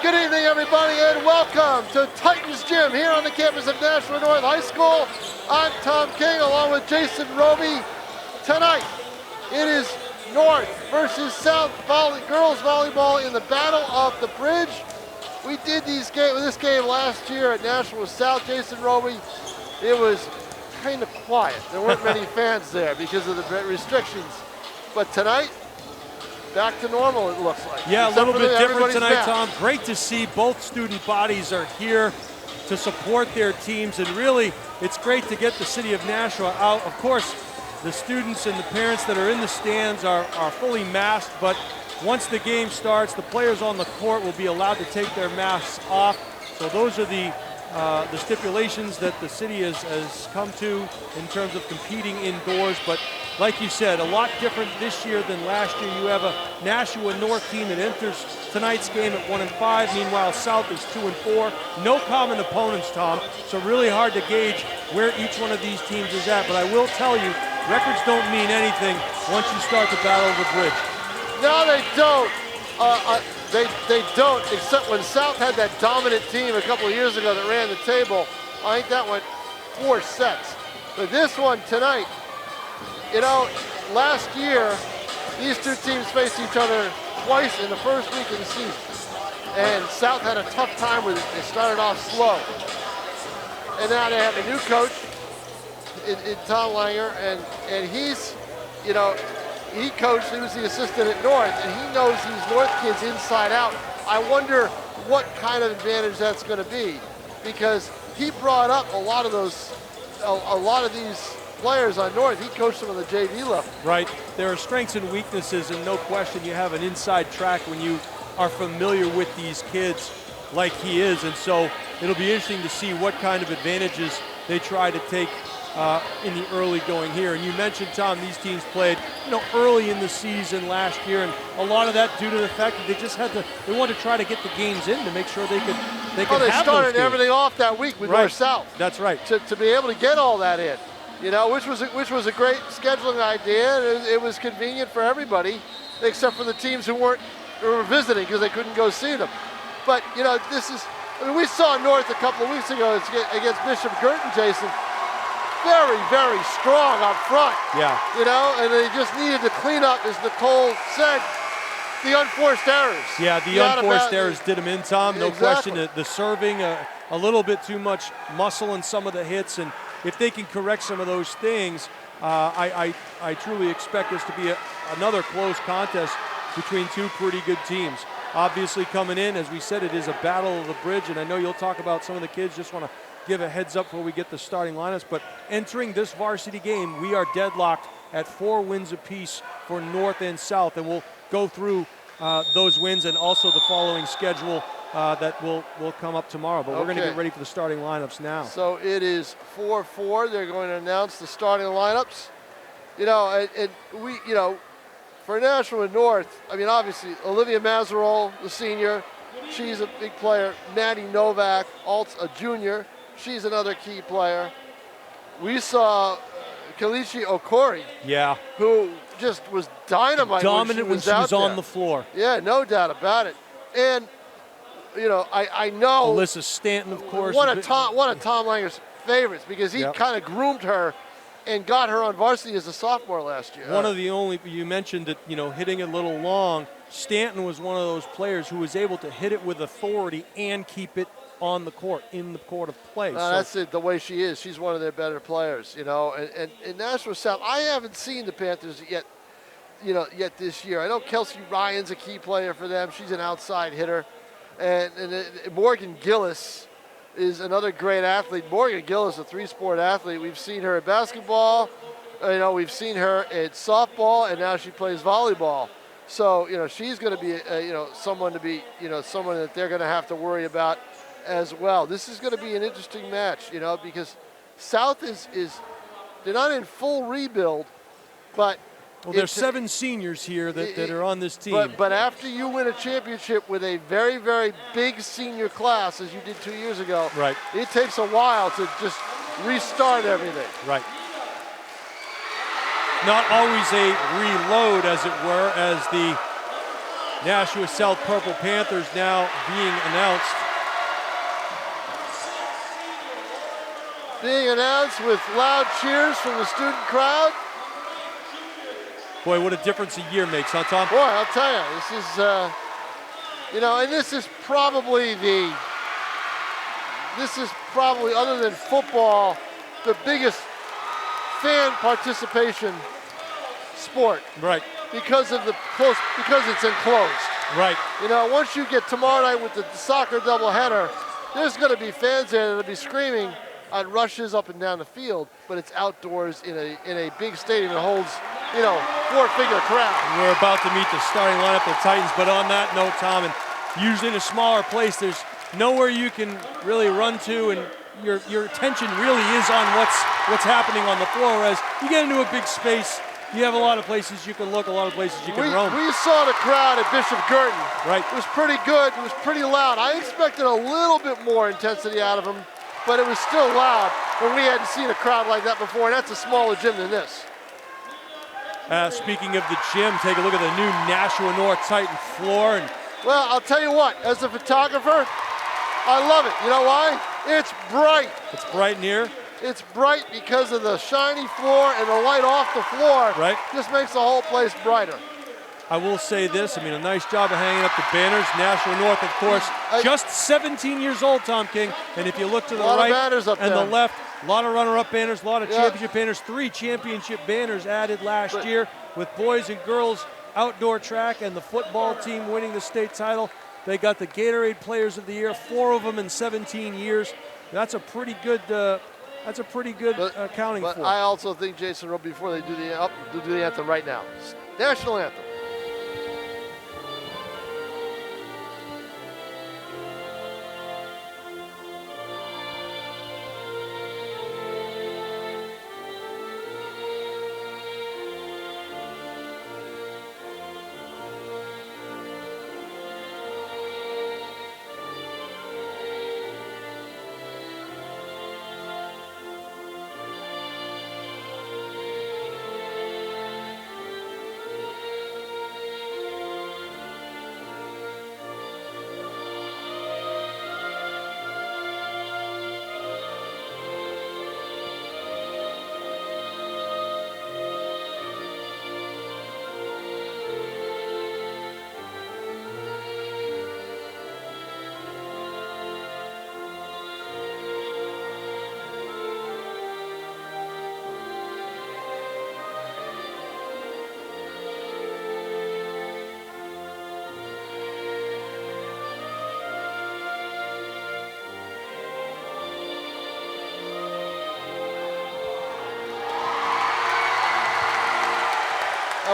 Good evening, everybody, and welcome to Titans Gym here on the campus of Nashua North High School. I'm Tom King, along with Jason Roby. Tonight, it is North versus South girls volleyball in the Battle of the Bridge. We did this game last year at Nashua South, Jason Roby. It was kind of quiet. There weren't many fans there because of the restrictions. But tonight, back to normal, it looks like. Yeah, a little bit different tonight, back. Tom. Great to see both student bodies are here to support their teams, and really, it's great to get the city of Nashua out. Of course, the students and the parents that are in the stands are fully masked, but once the game starts, the players on the court will be allowed to take their masks off. So those are the stipulations that the city has come to in terms of competing indoors. But like you said, a lot different this year than last year. You have a Nashua North team that enters tonight's game at 1-5. Meanwhile, South is 2-4. No common opponents, Tom. So really hard to gauge where each one of these teams is at. But I will tell you, records don't mean anything once you start the battle of the bridge. No, they don't. They don't, except when South had that dominant team a couple of years ago that ran the table. I think that went 4 sets. But this one tonight, you know, last year, these two teams faced each other twice in the first week of the season. And South had a tough time with it. They started off slow. And now they have a new coach in Tom Langer, and he's, you know, he was the assistant at North, and he knows these North kids inside out. I wonder what kind of advantage that's going to be, because he brought up a lot of these players on North. He coached them on the JV level. Right. There are strengths and weaknesses, and no question you have an inside track when you are familiar with these kids like he is, and so it'll be interesting to see what kind of advantages they try to take in the early going here. And you mentioned, Tom, these teams played, you know, early in the season last year, and a lot of that due to the fact that they wanted to try to get the games in to make sure they could they have started those games. Everything off that week with North South. That's right. To be able to get all that in, you know, which was a great scheduling idea. And it was convenient for everybody, except for the teams who were visiting because they couldn't go see them. But you know, we saw North a couple of weeks ago against Bishop Girton, Jason. Very, very strong up front. Yeah. You know, and they just needed to clean up, as Nicole said, the unforced errors. Yeah, the unforced errors did them in, Tom. No question. The serving, a little bit too much muscle in some of the hits, and if they can correct some of those things, I truly expect this to be another close contest between two pretty good teams. Obviously coming in, as we said, it is a battle of the bridge, and I know you'll talk about some of the kids. Just want to give a heads up before we get the starting lineups, but entering this varsity game, we are deadlocked at 4 wins apiece for North and South, and we'll go through those wins and also the following schedule that will come up tomorrow. But we're going to get ready for the starting lineups now. So it is 4-4. They're going to announce the starting lineups. You know, and we, you know, for Nashua North, I mean, obviously, Olivia Mazarol, the senior, she's a big player. Maddie Novak, a junior. She's another key player. We saw Kalichi Okori, who just was dynamite. Dominant when she was on the floor. Yeah, no doubt about it. And you know, I know Alyssa Stanton, of course, one of Tom Langer's favorites, because he kind of groomed her and got her on varsity as a sophomore last year. One of the only, you mentioned it, you know, hitting it a little long. Stanton was one of those players who was able to hit it with authority and keep it on the court, in the court of play. So that's it, the way she is. She's one of their better players, you know. And in Nashua South, I haven't seen the Panthers yet this year. I know Kelsey Ryan's a key player for them. She's an outside hitter. And Morgan Gillis is another great athlete. Morgan Gillis, a 3-sport athlete. We've seen her at basketball. You know, we've seen her at softball, and now she plays volleyball. So, you know, she's going to be, someone that they're going to have to worry about as well. This is going to be an interesting match, you know, because South they're not in full rebuild, but there's 7 seniors here that are on this team. But after you win a championship with a very, very big senior class, as you did 2 years ago, it takes a while to just restart everything. Right. Not always a reload, as it were, as the Nashua South Purple Panthers now being announced. Being announced with loud cheers from the student crowd. Boy, what a difference a year makes, huh, Tom? Boy, I'll tell you, this is, and this is probably other than football, the biggest fan participation sport. Right. Because it's enclosed. Right. You know, once you get tomorrow night with the soccer doubleheader, there's going to be fans there that'll be screaming on rushes up and down the field, but it's outdoors in a big stadium that holds, you know, four-figure crowd. We're about to meet the starting lineup of the Titans, but on that note, Tom, and usually in a smaller place, there's nowhere you can really run to, and your attention really is on what's happening on the floor. Whereas you get into a big space, you have a lot of places you can look, a lot of places you can roam. We saw the crowd at Bishop Girton. Right. It was pretty good. It was pretty loud. I expected a little bit more intensity out of them, but it was still loud. And we hadn't seen a crowd like that before, and that's a smaller gym than this. Speaking of the gym, take a look at the new Nashua North Titan floor. And well, I'll tell you what, as a photographer, I love it. You know why? It's bright. It's bright in here. It's bright because of the shiny floor and the light off the floor. Right. Just makes the whole place brighter. I will say this, I mean, a nice job of hanging up the banners. Nashua North, of course, just 17 years old, Tom King. And if you look to the right and the left, a lot of runner-up banners, a lot of championship banners, 3 championship banners added last year with boys and girls outdoor track and the football team winning the state title. They got the Gatorade Players of the Year, 4 of them in 17 years. That's a pretty good accounting for. But I also think, Jason, before they do the anthem right now, national anthem.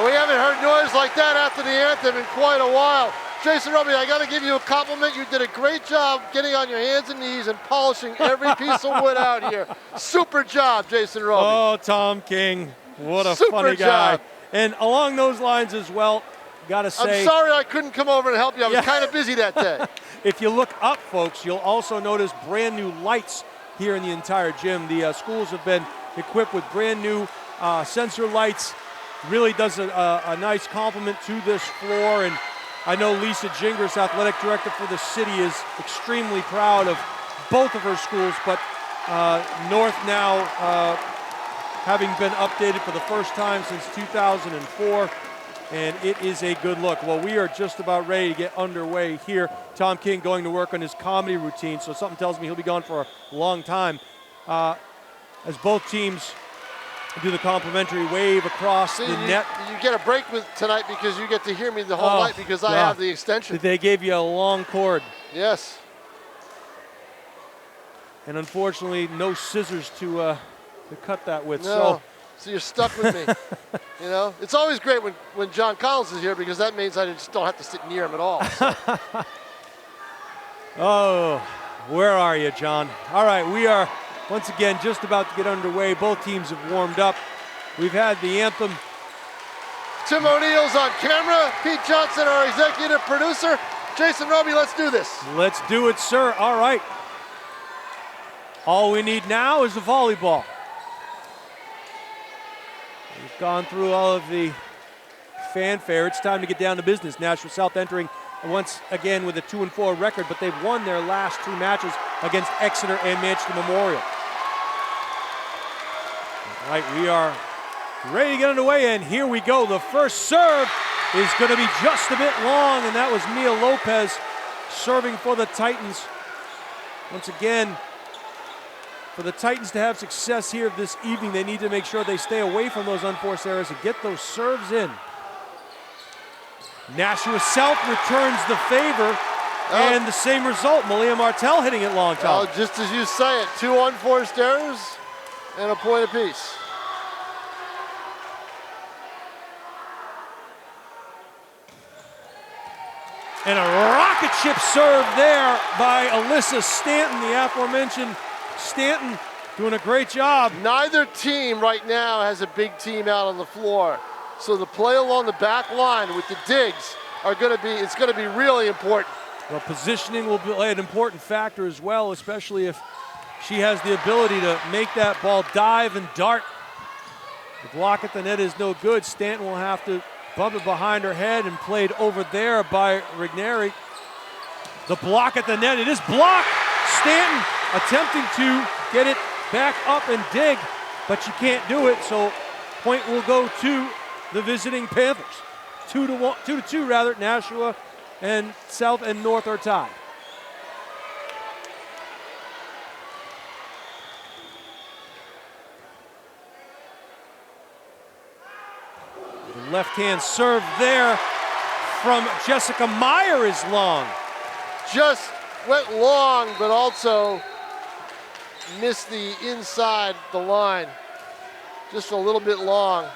We haven't heard noise like that after the anthem in quite a while. Jason Roby, I got to give you a compliment. You did a great job getting on your hands and knees and polishing every piece of wood out here. Super job, Jason Roby. Oh, Tom King, what a funny guy. And along those lines as well, got to say. I'm sorry I couldn't come over and help you. I was kind of busy that day. If you look up, folks, you'll also notice brand new lights here in the entire gym. The schools have been equipped with brand new sensor lights. Really does a nice compliment to this floor, and I know Lisa Gingras, athletic director for the city, is extremely proud of both of her schools, but North now having been updated for the first time since 2004, and it is a good look. Well, we are just about ready to get underway here. Tom King going to work on his comedy routine, so something tells me he'll be gone for a long time. As both teams do the complimentary wave across the net. You get a break with tonight because you get to hear me the whole night because I have the extension. They gave you a long cord. Yes. And unfortunately, no scissors to cut that with. No. So you're stuck with me. You know, it's always great when John Collins is here because that means I just don't have to sit near him at all. So. Oh, where are you, John? All right, we are once again just about to get underway. Both teams have warmed up. We've had the anthem. Tim O'Neill's on camera. Pete Johnson, our executive producer. Jason Roby, let's do this. Let's do it, sir. All right. All we need now is the volleyball. We've gone through all of the fanfare. It's time to get down to business. Nashua South entering once again with a 2-4 record, but they've won their last 2 matches against Exeter and Manchester Memorial. All right, we are ready to get underway, and here we go. The first serve is going to be just a bit long, and that was Mia Lopez serving for the Titans. Once again, for the Titans to have success here this evening, they need to make sure they stay away from those unforced errors and get those serves in. Nashua South returns the favor, and the same result. Malia Martel hitting it long time. Just as you say it, 2 unforced errors and a point apiece. And a rocket ship serve there by Alyssa Stanton, the aforementioned Stanton doing a great job. Neither team right now has a big team out on the floor. So the play along the back line with the digs it's going to be really important. Well, positioning will play an important factor as well, especially if she has the ability to make that ball dive and dart. The block at the net is no good. Stanton will have to bump it behind her head and played over there by Rigneri. The block at the net, it is blocked. Stanton attempting to get it back up and dig, but she can't do it, so point will go to the visiting Panthers. 2-2 rather. Nashua and South and North are tied. The left-hand serve there from Jessica Meyer is long. Just went long, but also missed the inside the line. Just a little bit long.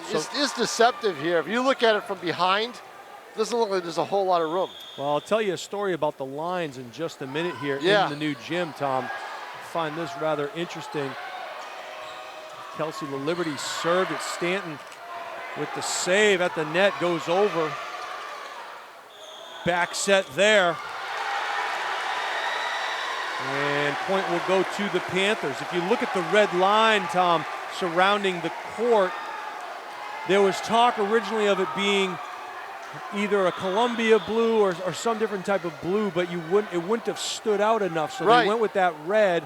It's deceptive here. If you look at it from behind, it doesn't look like there's a whole lot of room. Well, I'll tell you a story about the lines in just a minute here in the new gym, Tom. I find this rather interesting. Kelsey LaLiberty served at Stanton with the save at the net, goes over. Back set there. And point will go to the Panthers. If you look at the red line, Tom, surrounding the court, there was talk originally of it being either a Columbia blue or some different type of blue, but it wouldn't have stood out enough. So they went with that red.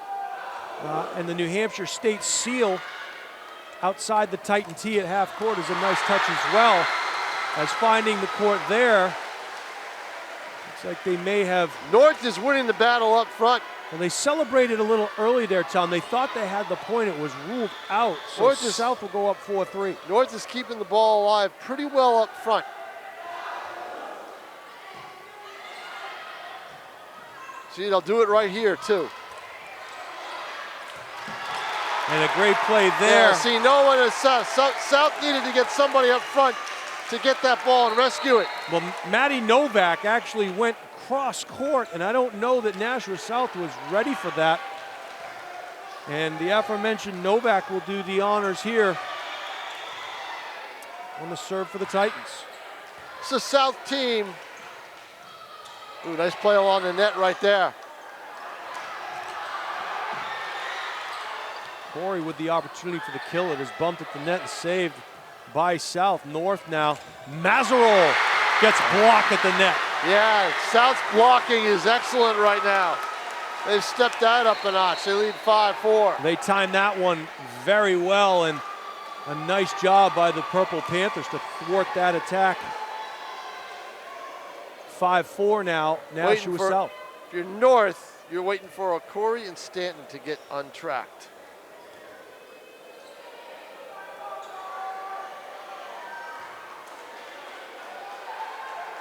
And the New Hampshire State seal outside the Titan tee at half court is a nice touch as well, as finding the court there. Looks like they may have. North is winning the battle up front. Well, they celebrated a little early there, Tom. They thought they had the point. It was ruled out. So South will go up 4-3. North is keeping the ball alive pretty well up front. See, they'll do it right here, too. And a great play there. Yeah, see, no one is South needed to get somebody up front to get that ball and rescue it. Well, Maddie Novak actually went cross court, and I don't know that Nashua South was ready for that. And the aforementioned Novak will do the honors here on the serve for the Titans. It's a South team. Ooh, nice play along the net right there. Corey with the opportunity for the kill. It is bumped at the net and saved by South. North now. Mazarol gets blocked at the net. Yeah, South's blocking is excellent right now. They've stepped that up a notch. They lead 5-4. They timed that one very well, and a nice job by the Purple Panthers to thwart that attack. 5-4 now, Nashua South. If you're North, you're waiting for a Corey and Stanton to get untracked.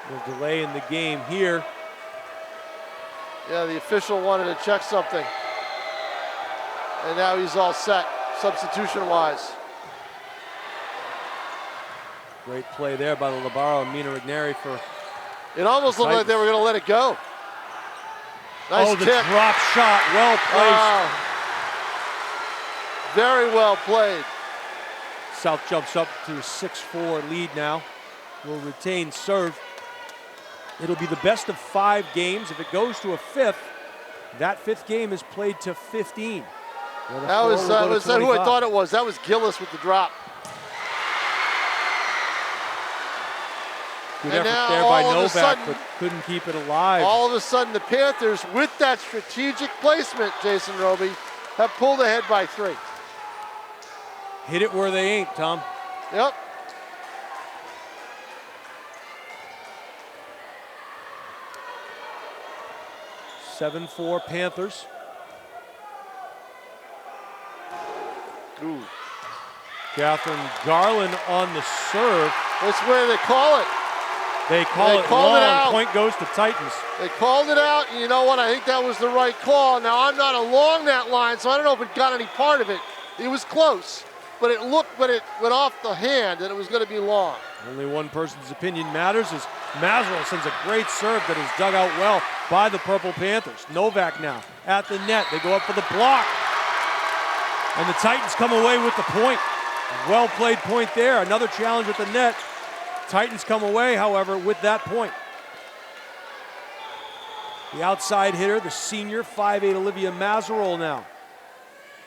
A delay in the game here. Yeah, the official wanted to check something. And now he's all set, substitution-wise. Great play there by the Labaro and Mina Rigneri for. It almost looked like they were going to let it go. Nice the kick. drop shot, well placed. Very well played. South jumps up to a 6-4 lead now. Will retain serve. It'll be the best of 5 games. If it goes to a 5th, that 5th game is played to 15. That was who I thought it was. That was Gillis with the drop. Good And effort now there by all of a Novak, sudden- but couldn't keep it alive. All of a sudden, the Panthers, with that strategic placement, Jason Roby, have pulled ahead by 3. Hit it where they ain't, Tom. Yep. 7-4 Panthers. Ooh. Catherine Garland on the serve. That's where they call it. They called it called it long. out. Point goes to Titans. They called it out, and you know what? I think that was the right call. Now, I'm not along that line, so I don't know if it got any part of it. It was close, but it looked when it went off the hand that it was going to be long. Only one person's opinion matters as Mazurel sends a great serve that is dug out well by the Purple Panthers. Novak now at the net. They go up for the block. And the Titans come away with the point. Well played point there. Another challenge at the net. Titans come away, however, with that point. The outside hitter, the senior, 5'8" Olivia Mazurel now.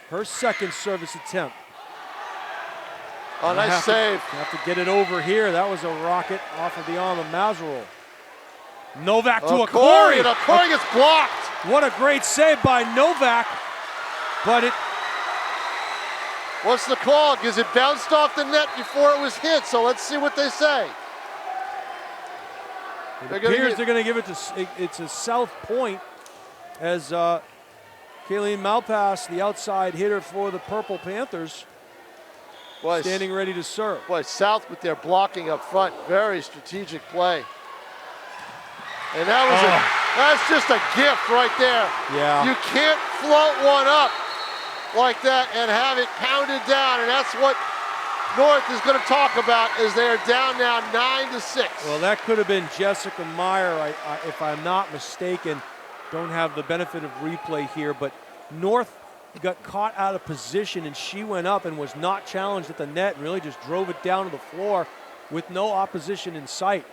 Her second service attempt. Oh, nice save. Have to get it over here. That was a rocket off of the arm of Mazurel. Novak to a Corey. And a Corey gets blocked. What a great save by Novak. But it What's the call? Because it bounced off the net before it was hit, so let's see what they say. appears they're going to give it to, it's a South Point as Kayleen Malpass, the outside hitter for the Purple Panthers, standing ready to serve. Boy, South with their blocking up front, very strategic play. And that was that's just a gift right there. Yeah. You can't float one up like that and have it pounded down, and that's what North is going to talk about as they are down now 9-6. Well, that could have been Jessica Meyer, if I'm not mistaken. Don't have the benefit of replay here, but North got caught out of position and she went up and was not challenged at the net and really just drove it down to the floor with no opposition in sight.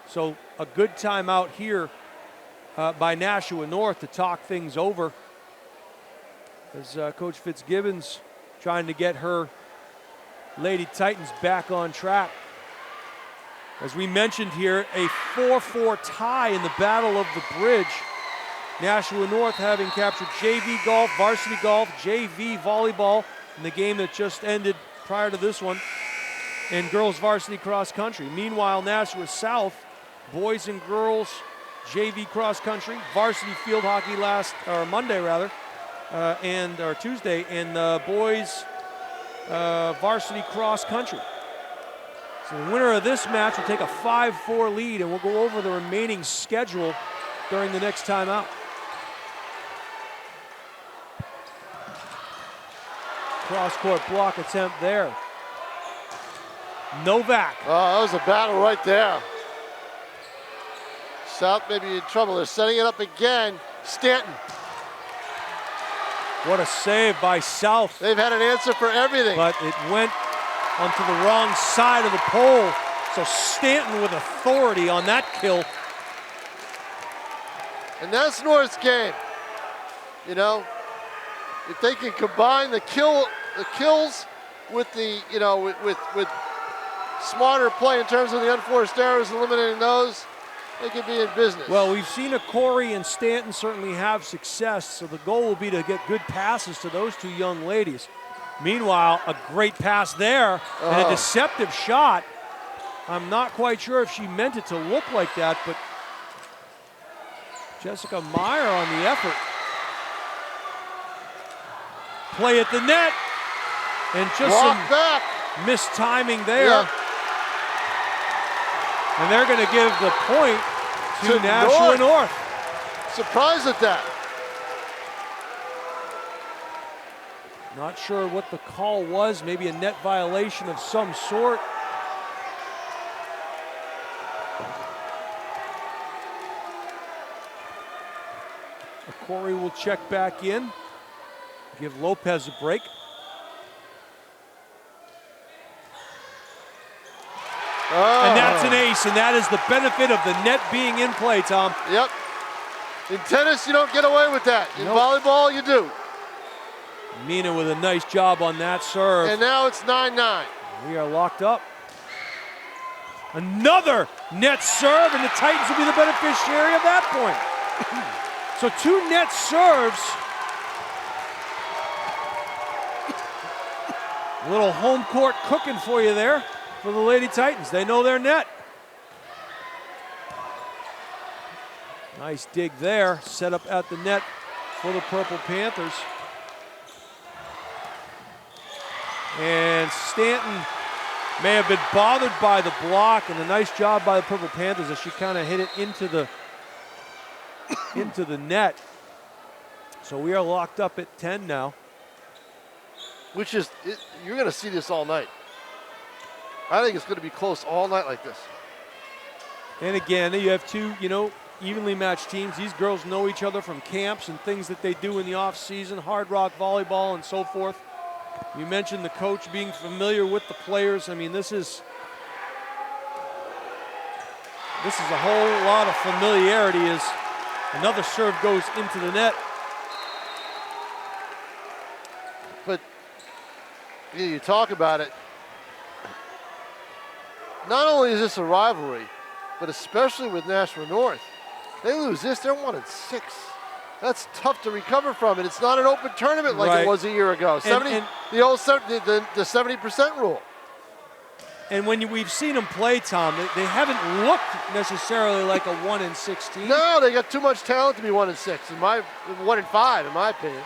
So a good timeout here by Nashua North to talk things over as Coach Fitzgibbons trying to get her Lady Titans back on track. As we mentioned here, a 4-4 tie in the Battle of the Bridge. Nashua North having captured JV golf, varsity golf, JV volleyball in the game that just ended prior to this one, and girls varsity cross country. Meanwhile, Nashua South, boys and girls JV cross country, varsity field hockey Monday rather, or Tuesday, and boys varsity cross country. So the winner of this match will take a 5-4 lead, and we'll go over the remaining schedule during the next timeout. Cross-court block attempt there. Novak. Oh, that was a battle right there. South may be in trouble. They're setting it up again. Stanton. What a save by South. They've had an answer for everything. But it went onto the wrong side of the pole. So Stanton with authority on that kill. And that's North's game. You know, if they can combine the kills with the, you know, with smarter play in terms of the unforced errors, eliminating those, they could be in business. Well, we've seen a Corey and Stanton certainly have success, so the goal will be to get good passes to those two young ladies. Meanwhile, a great pass there and a deceptive shot. I'm not quite sure if she meant it to look like that, but Jessica Meyer on the effort. Play at the net, and just some mistiming there. Yeah. And they're going to give the point to Nashua North. Surprised at that. Not sure what the call was, maybe a net violation of some sort. Corey will check back in, give Lopez a break. And that's an ace, and that is the benefit of the net being in play, Tom. Yep. In tennis, you don't get away with that. In volleyball, you do. Mina with a nice job on that serve. And now it's 9-9. We are locked up. Another net serve, and the Titans will be the beneficiary of that point. So 2 net serves. A little home court cooking for you there for the Lady Titans. They know their net. Nice dig there, set up at the net for the Purple Panthers. And Stanton may have been bothered by the block, and a nice job by the Purple Panthers as she kind of hit it into the net. So we are locked up at 10 now. Which is, you're going to see this all night. I think it's going to be close all night like this. And again, you have 2, evenly matched teams. These girls know each other from camps and things that they do in the off season, Hard Rock volleyball and so forth. You mentioned the coach being familiar with the players. I mean, this is a whole lot of familiarity as another serve goes into the net. But you talk about it. Not only is this a rivalry, but especially with Nashua North, they lose this, they're 1-6. That's tough to recover from, and it's not an open tournament like it was a year ago. The old 70% rule. And when we've seen them play, Tom, they haven't looked necessarily like a 1-6 team. No, they got too much talent to be 1-6. 1-5, in my opinion.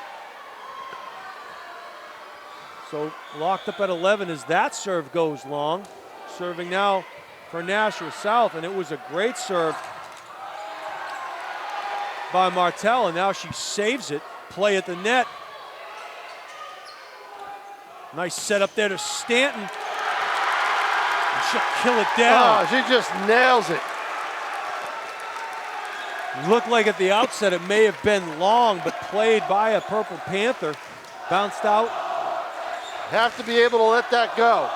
So locked up at 11 as that serve goes long. Serving now for Nashua South, and it was a great serve by Martell, and now she saves it. Play at the net. Nice setup there to Stanton. And she'll kill it down. Oh, she just nails it. Looked like at the outset it may have been long, but played by a Purple Panther. Bounced out. Have to be able to let that go.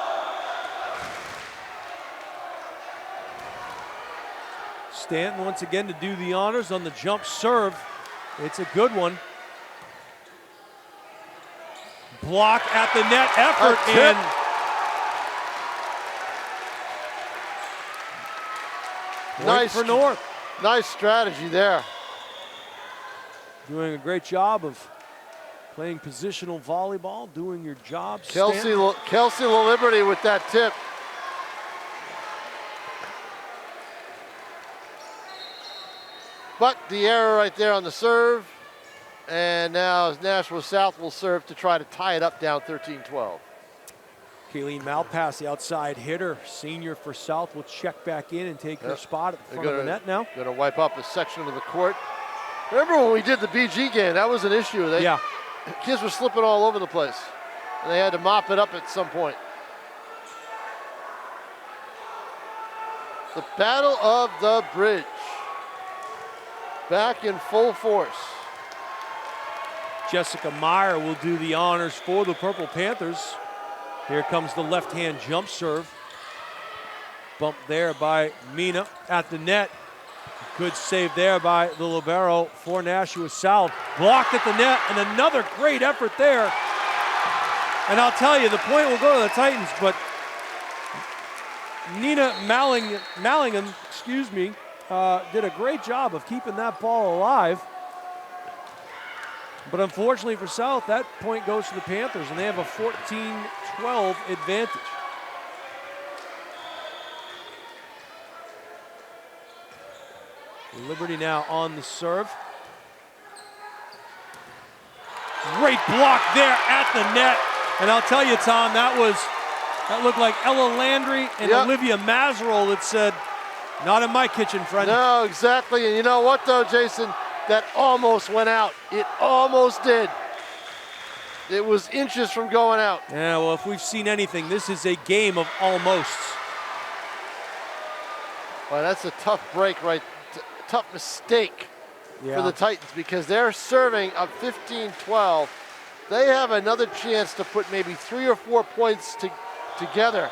Stanton once again to do the honors on the jump serve. It's a good one. Block at the net effort, and nice for North. Nice strategy there. Doing a great job of playing positional volleyball, doing your job. Kelsey LaLiberty with that tip. But the error right there on the serve. And now Nashua South will serve to try to tie it up down 13-12. Kayleen Malpass, the outside hitter, senior for South, will check back in and take her spot at the front of the net now. Going to wipe up a section of the court. Remember when we did the BG game, that was an issue. Kids were slipping all over the place. And they had to mop it up at some point. The Battle of the Bridge. Back in full force. Jessica Meyer will do the honors for the Purple Panthers. Here comes the left-hand jump serve. Bump there by Mina at the net. Good save there by the libero for Nashua South. Blocked at the net, and another great effort there. And I'll tell you, the point will go to the Titans, but Nina Mallingham, did a great job of keeping that ball alive. But unfortunately for South, that point goes to the Panthers, and they have a 14-12 advantage. Liberty now on the serve. Great block there at the net. And I'll tell you, Tom, that looked like Ella Landry and Olivia Mazerow that said, not in my kitchen, friend. No, exactly. And you know what, though, Jason? That almost went out. It almost did. It was inches from going out. Yeah, well, if we've seen anything, this is a game of almosts. Well, that's a tough break, right? Tough mistake for the Titans because they're serving up 15-12. They have another chance to put maybe 3 or 4 points together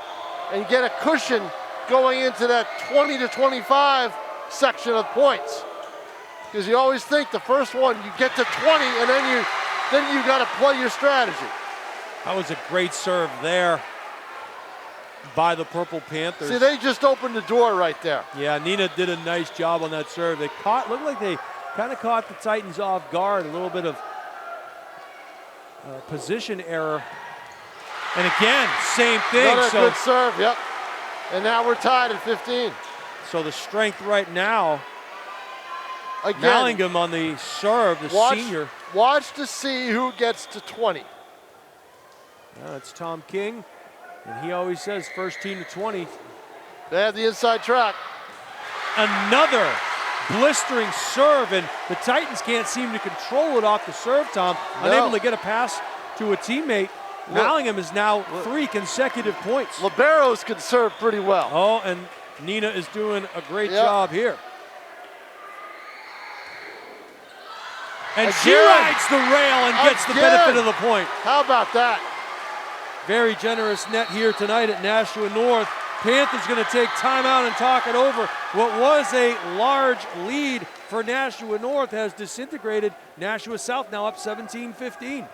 and get a cushion going into that 20-25 section of points. Because you always think the first one, you get to 20 and then you got to play your strategy. That was a great serve there. by the Purple Panthers. See, they just opened the door right there. Yeah, Nina did a nice job on that serve. They looked like they kind of caught the Titans off guard, a little bit of position error. And again, same thing. Another good serve, yep. And now we're tied at 15. So the strength right now, again, Mallingham on the serve, the senior. Watch to see who gets to 20. It's Tom King, and he always says first team to 20. They have the inside track. Another blistering serve, and the Titans can't seem to control it off the serve, Tom. No. Unable to get a pass to a teammate. Mallingham is now 3 consecutive points. Liberos can serve pretty well. Oh, and Nina is doing a great job here. And she rides the rail and gets the benefit of the point. How about that? Very generous net here tonight at Nashua North. Panthers going to take timeout and talk it over. What was a large lead for Nashua North has disintegrated. Nashua South now up 17-15.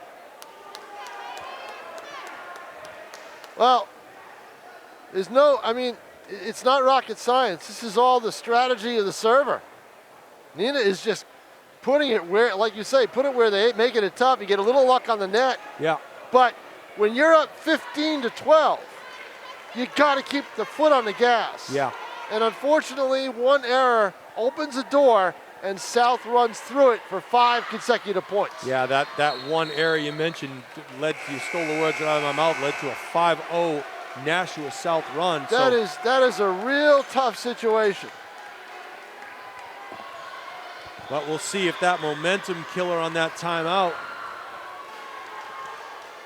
Well, it's not rocket science. This is all the strategy of the server. Nina is just putting it where, like you say, put it where they make it tough. You get a little luck on the net. Yeah. But when you're up 15-12, you got to keep the foot on the gas. Yeah. And unfortunately, one error opens a door, and South runs through it for 5 consecutive points. Yeah, that one error you mentioned you stole the words out of my mouth, led to a 5-0 Nashua South run. That is a real tough situation. But we'll see if that momentum killer on that timeout,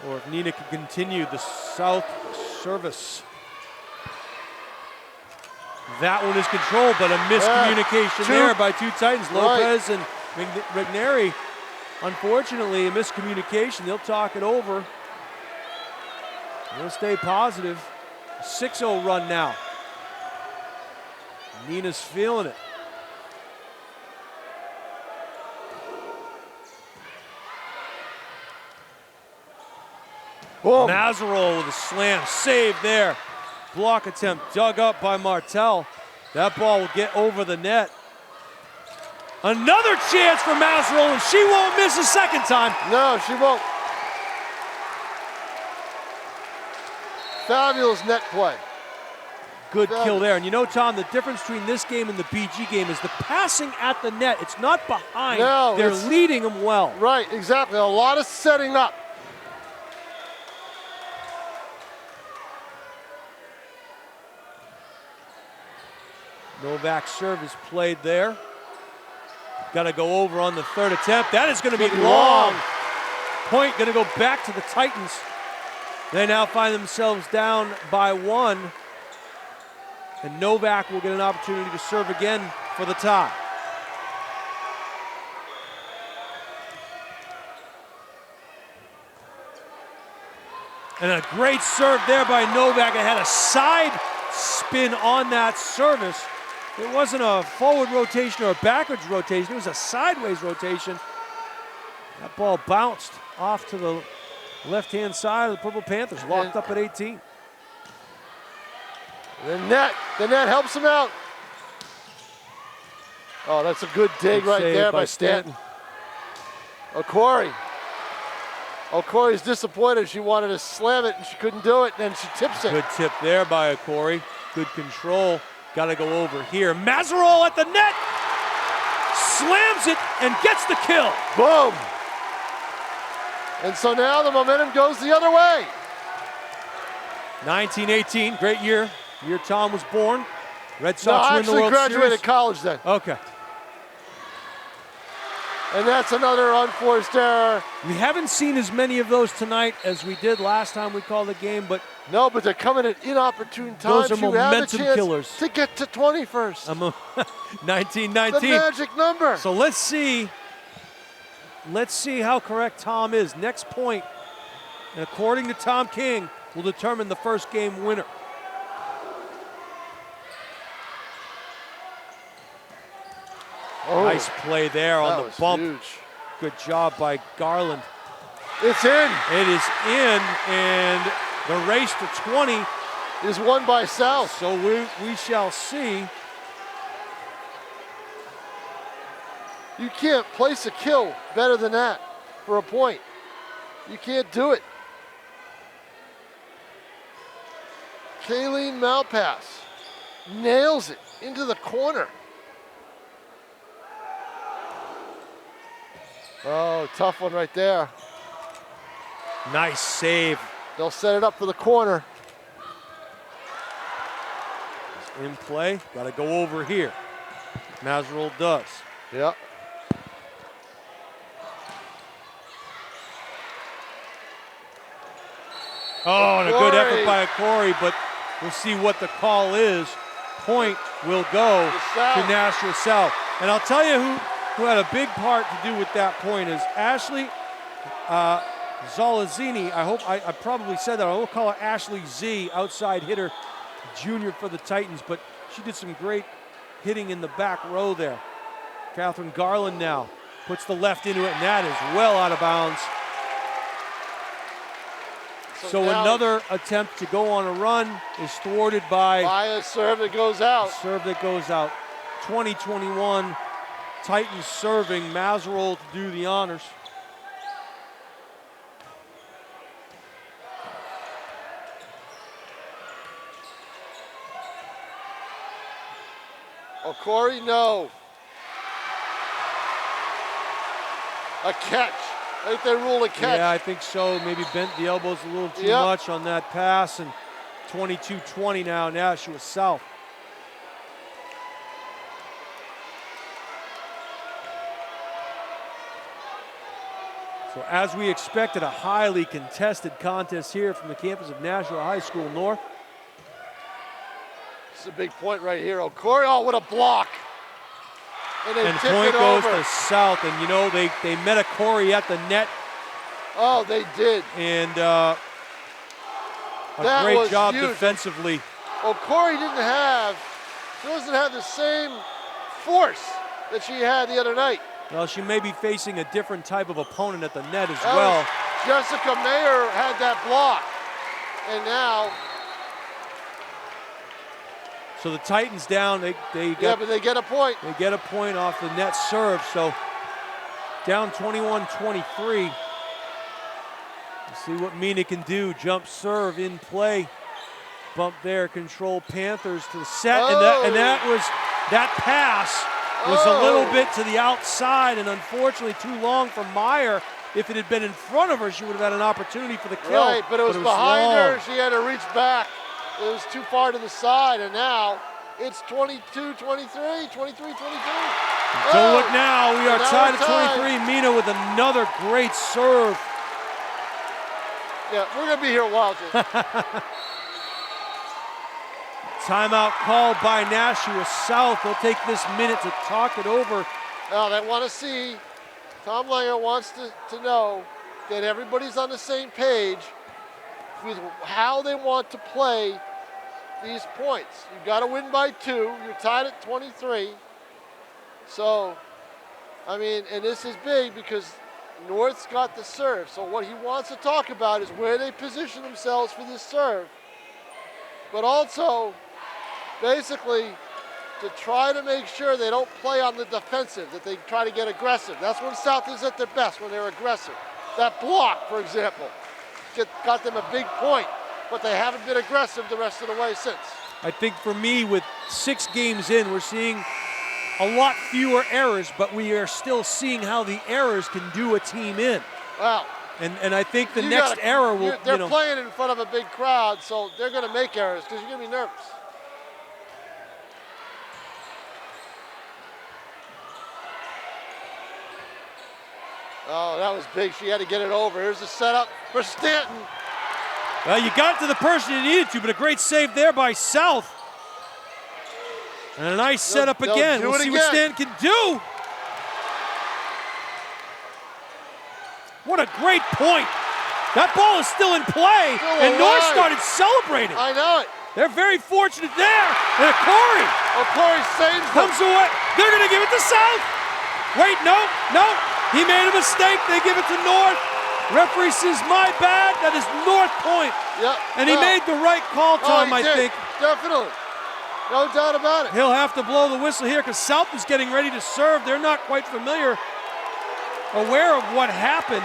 or if Nina can continue the South service. That one is controlled, but a miscommunication there by 2 Titans, Lopez and McNary. Unfortunately, a miscommunication. They'll talk it over. They'll stay positive. 6-0 run now. Nina's feeling it. Boom. Mazarol with a slam, save there. Block attempt dug up by Martel. That ball will get over the net. Another chance for Mazarol, and she won't miss a second time. No, she won't. Fabulous net play. Good kill there. And you know, Tom, the difference between this game and the BG game is the passing at the net. It's not behind. No, they're leading them well. Right, exactly. A lot of setting up. Novak's serve is played there. Got to go over on the third attempt. That is going to be long. Point going to go back to the Titans. They now find themselves down by 1. And Novak will get an opportunity to serve again for the tie. And a great serve there by Novak. It had a side spin on that service. It wasn't a forward rotation or a backwards rotation. It was a sideways rotation. That ball bounced off to the left-hand side of the Purple Panthers, locked up at 18. The net helps him out. Oh, that's a good dig right there by Stanton. Okori's disappointed. She wanted to slam it and she couldn't do it, and she tips it. Good tip there by Okori. Good control. Got to go over here. Mazarol at the net. Slams it and gets the kill. Boom. And so now the momentum goes the other way. 1918, great year. Year Tom was born. Red Sox win the World Series. I actually graduated college then. Okay. And that's another unforced error. We haven't seen as many of those tonight as we did last time we called the game, but no, but they're coming at inopportune times. Those are momentum killers. To get to 20 first. 1919. The magic number. So let's see how correct Tom is. Next point, and according to Tom King, will determine the first game winner. Oh, nice play there on the bump. Huge. Good job by Garland. It's in. It is in, and the race to 20 is won by South. So we shall see. You can't place a kill better than that for a point. You can't do it. Kayleen Malpass nails it into the corner. Oh, tough one right there. Nice save. They'll set it up for the corner. In play, got to go over here. Mazerol does. Yep. Oh, and a good effort by Corey, but we'll see what the call is. Point will go to Nashua South. And I'll tell you who had a big part to do with that point is Ashley Zolazzini. I hope I probably said that. I will call her Ashley Z, outside hitter, junior for the Titans, but she did some great hitting in the back row there. Catherine Garland now puts the left into it, and that is well out of bounds. So another attempt to go on a run is thwarted by a serve that goes out. Serve that goes out. 2021 Titans serving, Mazerol to do the honors. Oh, Corey, no. A catch. I think they ruled a catch. Yeah, I think so. Maybe bent the elbows a little too much on that pass. And 22-20 now, Nashua South. So as we expected, a highly contested contest here from the campus of Nashua High School North. It's a big point right here. Oh, Corey, oh, what a block. And point goes to South, and you know, they met a Corey at the net. Oh, they did. And a great job defensively. Well, Corey she doesn't have the same force that she had the other night. Well, she may be facing a different type of opponent at the net as well. Jessica Mayer had that block, and now. So the Titans down, but they get a point. They get a point off the net serve, so down 21-23. See what Mina can do. Jump serve in play. Bump there, control Panthers to the set, and that pass was a little bit to the outside, and unfortunately too long for Meyer. If it had been in front of her, she would have had an opportunity for the kill. Right, but it was behind her. She had to reach back. It was too far to the side, and now it's 22-23, 23-23. Don't look now. We are tied at 23. Mina with another great serve. Yeah, we're going to be here a while, Jim. Timeout called by Nashua South. They'll take this minute to talk it over. Now they want to see, Tom Langer wants to know that everybody's on the same page with how they want to play these points. You've got to win by 2. You're tied at 23. So, I mean, and this is big because North's got the serve. So what he wants to talk about is where they position themselves for this serve. But also, basically, to try to make sure they don't play on the defensive, that they try to get aggressive. That's when South is at their best, when they're aggressive. That block, for example, got them a big point. But they haven't been aggressive the rest of the way since. I think for me, with 6 games in, we're seeing a lot fewer errors, but we are still seeing how the errors can do a team in. Wow. And I think the next error will, They're playing in front of a big crowd, so they're going to make errors because you're going to be nervous. Oh, that was big. She had to get it over. Here's the setup for Stanton. Well, you got to the person you needed to, but a great save there by South. And a nice setup again. We'll see what Stanton can do. What a great point. That ball is still in play, and North started celebrating. I know it. They're very fortunate there. And Corey. Oh, Corey saves them. Comes away. They're going to give it to South. Wait, no. He made a mistake. They give it to North. Referee says, my bad, that is North Point. Yep. And he made the right call, Tom, I think. Definitely. No doubt about it. He'll have to blow the whistle here because South is getting ready to serve. They're not quite aware of what happened.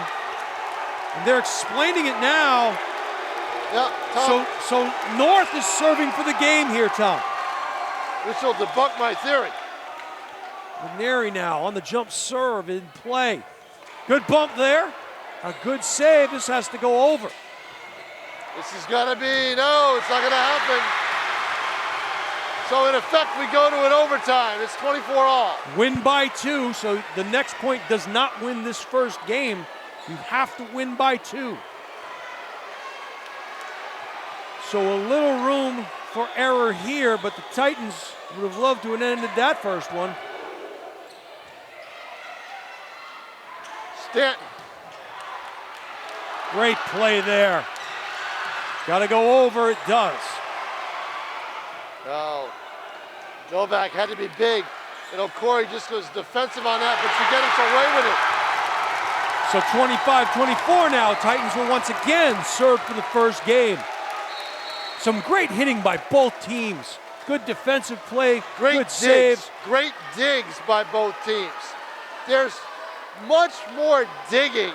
And they're explaining it now. Yeah, Tom. So North is serving for the game here, Tom. This will debunk my theory. Neri now on the jump serve in play. Good bump there. A good save. This has to go over. This is gonna be, no, it's not gonna happen. So in effect, we go to an overtime. It's 24-all. Win by 2, so the next point does not win this first game. You have to win by 2. So a little room for error here, but the Titans would have loved to have ended that first one. Stanton. Great play there. Got to go over, it does. No. Novak had to be big. And Okori just goes defensive on that, but she gets away with it. So 25-24 now. Titans will once again serve for the first game. Some great hitting by both teams. Good defensive play, good save. Great digs by both teams. There's much more digging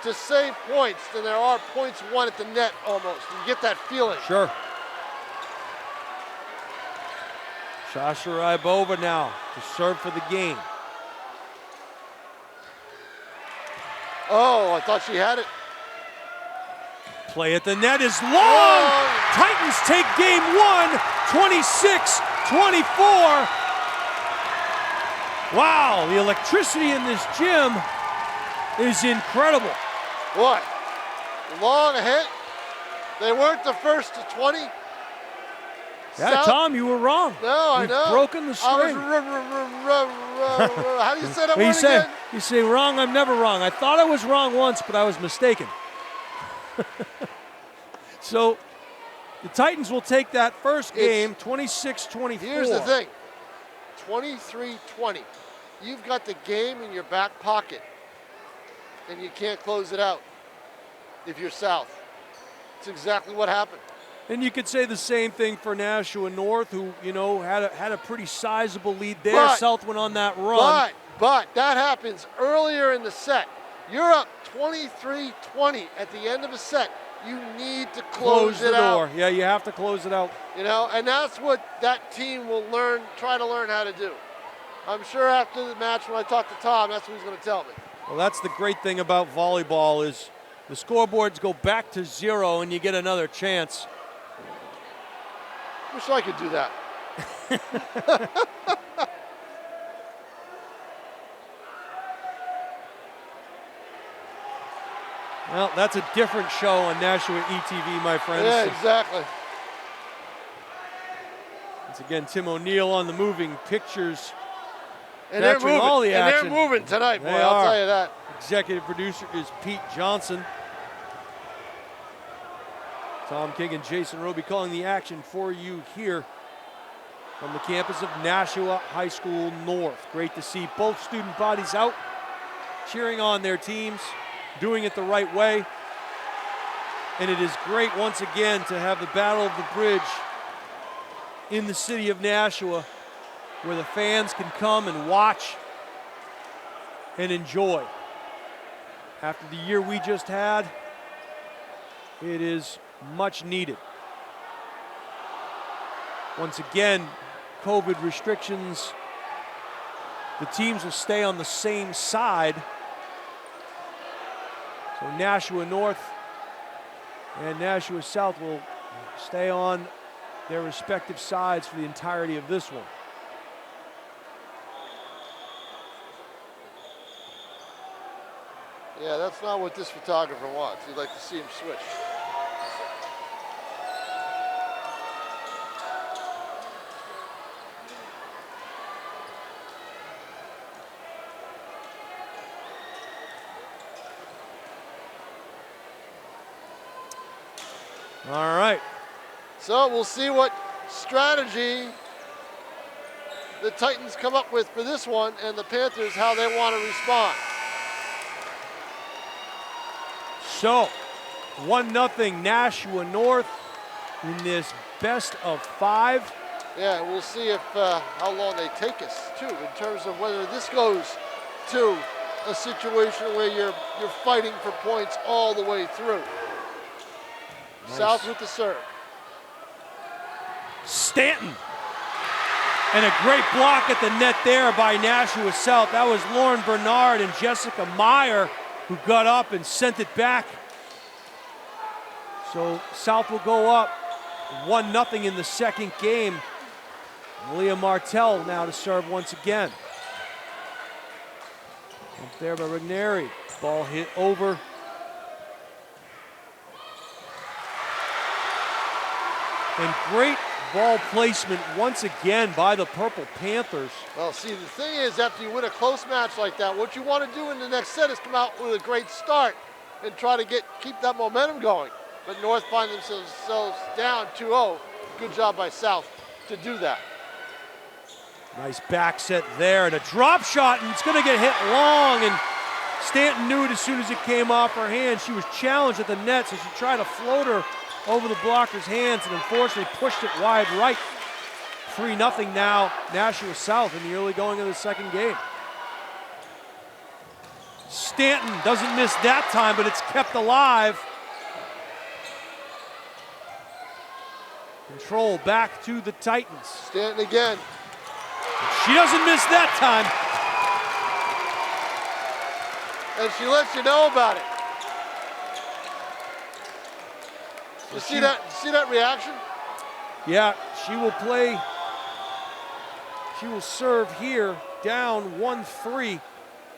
to save points than there are points won at the net almost. You get that feeling. Sure. Sasha Rybova now to serve for the game. Oh, I thought she had it. Play at the net is long. Titans take game 1, 26-24. Wow, the electricity in this gym is incredible. What? Long hit. They weren't the first to 20. Yeah, South? Tom, you were wrong. No, I You've know. broken the string. How do you say that word again? You say wrong, I'm never wrong. I thought I was wrong once, but I was mistaken. So the Titans will take that first game, 26-24. Here's the thing, 23-20. You've got the game in your back pocket, and you can't close it out if you're South. It's exactly what happened. And you could say the same thing for Nashua North, who, you know, had a pretty sizable lead there. But, South went on that run. But that happens earlier in the set. You're up 23-20 at the end of a set. You need to close the it door. out. Yeah, you have to close it out. You know, and that's what that team will try to learn how to do. I'm sure after the match when I talk to Tom, that's what he's going to tell me. Well, that's the great thing about volleyball is the scoreboards go back to 0 and you get another chance. Wish I could do that. Well, that's a different show on Nashua ETV, my friends. Yeah, exactly. Once again, Tim O'Neill on the moving pictures. And they're moving. All the action. And they're moving tonight, boy, They I'll are. tell you that. Executive producer is Pete Johnson. Tom King and Jason Roby calling the action for you here from the campus of Nashua High School North. Great to see both student bodies out cheering on their teams, doing it the right way. And it is great once again to have the Battle of the Bridge in the city of Nashua, where the fans can come and watch and enjoy. After the year we just had, it is much needed. Once again, COVID restrictions, the teams will stay on the same side. So Nashua North and Nashua South will stay on their respective sides for the entirety of this one. Yeah, that's not what this photographer wants. He'd like to see him switch. All right. So we'll see what strategy the Titans come up with for this one and the Panthers how they want to respond. So, 1-0 Nashua North in this best of 5. Yeah, we'll see if how long they take us too, in terms of whether this goes to a situation where you're fighting for points all the way through. Nice. South with the serve. Stanton. And a great block at the net there by Nashua South. That was Lauren Bernard and Jessica Meyer who got up and sent it back. So South will go up 1-0 in the second game. Leah Martell now to serve once again. Up there by Ranieri. Ball hit over. And great ball placement once again by the Purple Panthers. Well, see, the thing is, after you win a close match like that, what you want to do in the next set is come out with a great start and try to keep that momentum going. But North find themselves down 2-0. Good job by South to do that. Nice back set there and a drop shot, and it's going to get hit long, and Stanton knew it as soon as it came off her hand. She was challenged at the net, so she tried to float her over the blocker's hands and unfortunately pushed it wide right. 3-0 now, Nashua South in the early going of the second game. Stanton doesn't miss that time, but it's kept alive. Control back to the Titans. Stanton again. She doesn't miss that time. And she lets you know about it. You see that reaction? Yeah, she will play. She will serve here, down 1-3.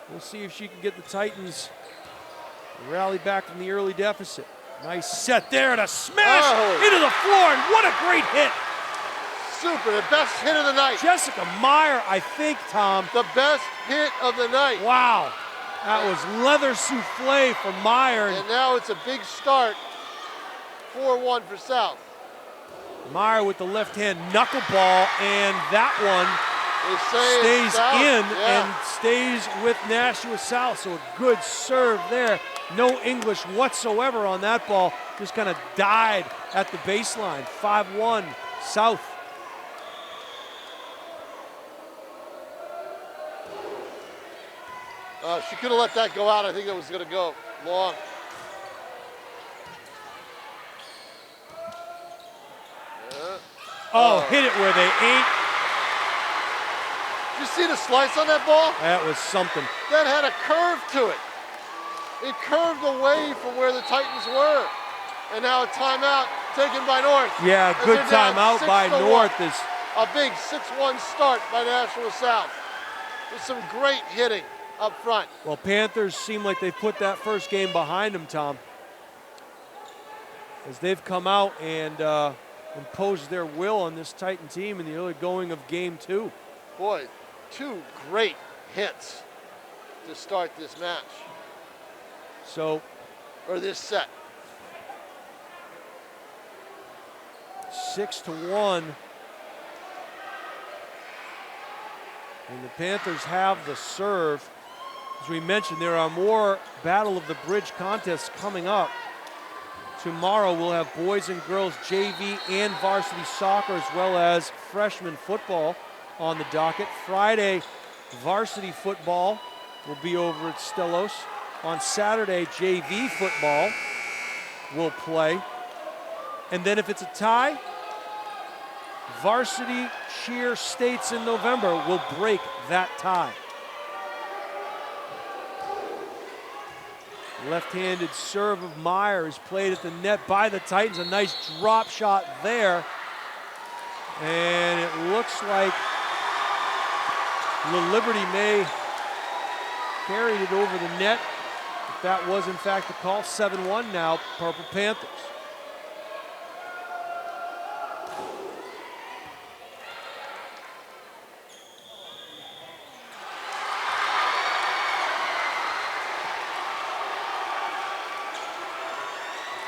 We'll see if she can get the Titans rally back from the early deficit. Nice set there and a smash into the floor, and what a great hit. Super, the best hit of the night. Jessica Meyer, I think, Tom. The best hit of the night. Wow, that was leather souffle for Meyer. And now it's a big start, 4-1 for South. Meyer with the left hand knuckleball, and that one stays in and stays with Nashua South. So a good serve there. No English whatsoever on that ball. Just kind of died at the baseline. 5-1 South. She could have let that go out. I think it was going to go long. Oh, hit it where they ain't. Did you see the slice on that ball? That was something. That had a curve to it. It curved away from where the Titans were. And now a timeout taken by North. Yeah, good timeout by North. Is a big 6-1 start by Nashua South. With some great hitting up front. Well, Panthers seem like they've put that first game behind them, Tom. As they've come out and imposed their will on this Titan team in the early going of game 2. Boy, 2 great hits to start this match. So, or this set. 6-1. And the Panthers have the serve. As we mentioned, there are more Battle of the Bridge contests coming up. Tomorrow we'll have boys and girls JV and varsity soccer, as well as freshman football on the docket. Friday, varsity football will be over at Stellos. On Saturday, JV football will play. And then if it's a tie, varsity cheer states in November will break that tie. Left-handed serve of Meyer is played at the net by the Titans. A nice drop shot there. And it looks like La Liberty may carried it over the net. If that was in fact the call. 7-1 now, Purple Panthers.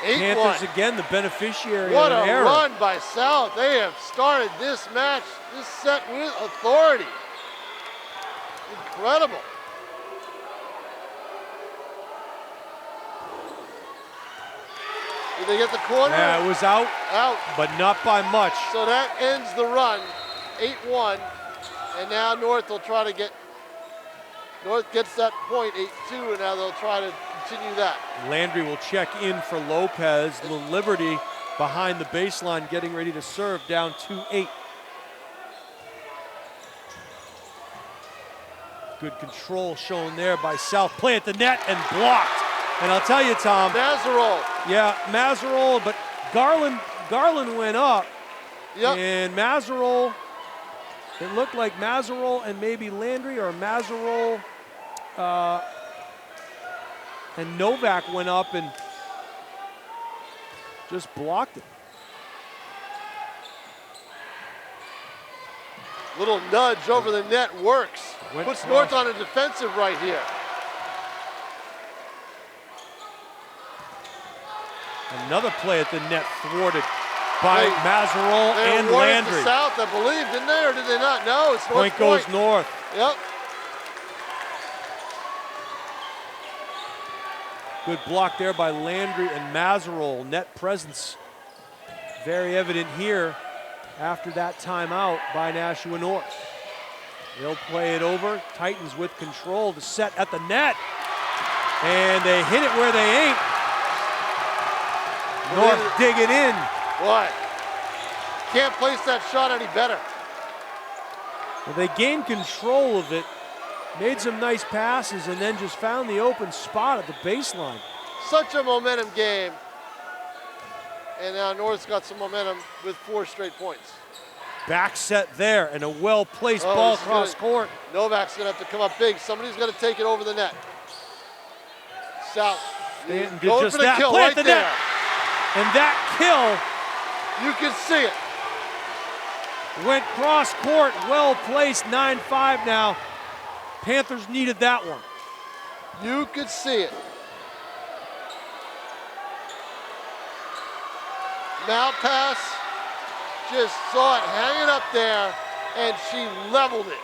Panthers again, the beneficiary of an error. What a run by South. They have started this match, this set with authority. Incredible. Did they get the corner? Yeah, it was out. Out. But not by much. So that ends the run, 8-1. And now North will try to get, North gets that point, 8-2, and now they'll try to continue that. Landry will check in for Lopez. The Liberty behind the baseline, getting ready to serve, down 2-8. Good control shown there by South. Play at the net and blocked. And I'll tell you, Tom. Mazarol. Yeah, Mazarol, but Garland went up. Yep. And Mazarol, it looked like Mazarol and maybe Landry, or Mazarol and Novak went up and just blocked it. Little nudge over the net works. Puts North on a defensive right here. Another play at the net thwarted by Mazarol and Landry. South, I believe, didn't they, or did they not? No, it's North Point goes North. Yep. Good block there by Landry and Mazarol. Net presence very evident here after that timeout by Nashua North. They'll play it over. Titans with control to set at the net. And they hit it where they ain't. North dig it in. What? Can't place that shot any better. Well, they gained control of it, made some nice passes, and then just found the open spot at the baseline. Such a momentum game. And now North's got some momentum with 4 straight points. Back set there, and a well-placed ball cross court. Novak's gonna have to come up big. Somebody's gonna take it over the net. South. Stanton did just that. Play at the net. And that kill, you can see it. Went cross court, well placed, 9-5 now. Panthers needed that one. You could see it. Now pass, just saw it hanging up there, and she leveled it.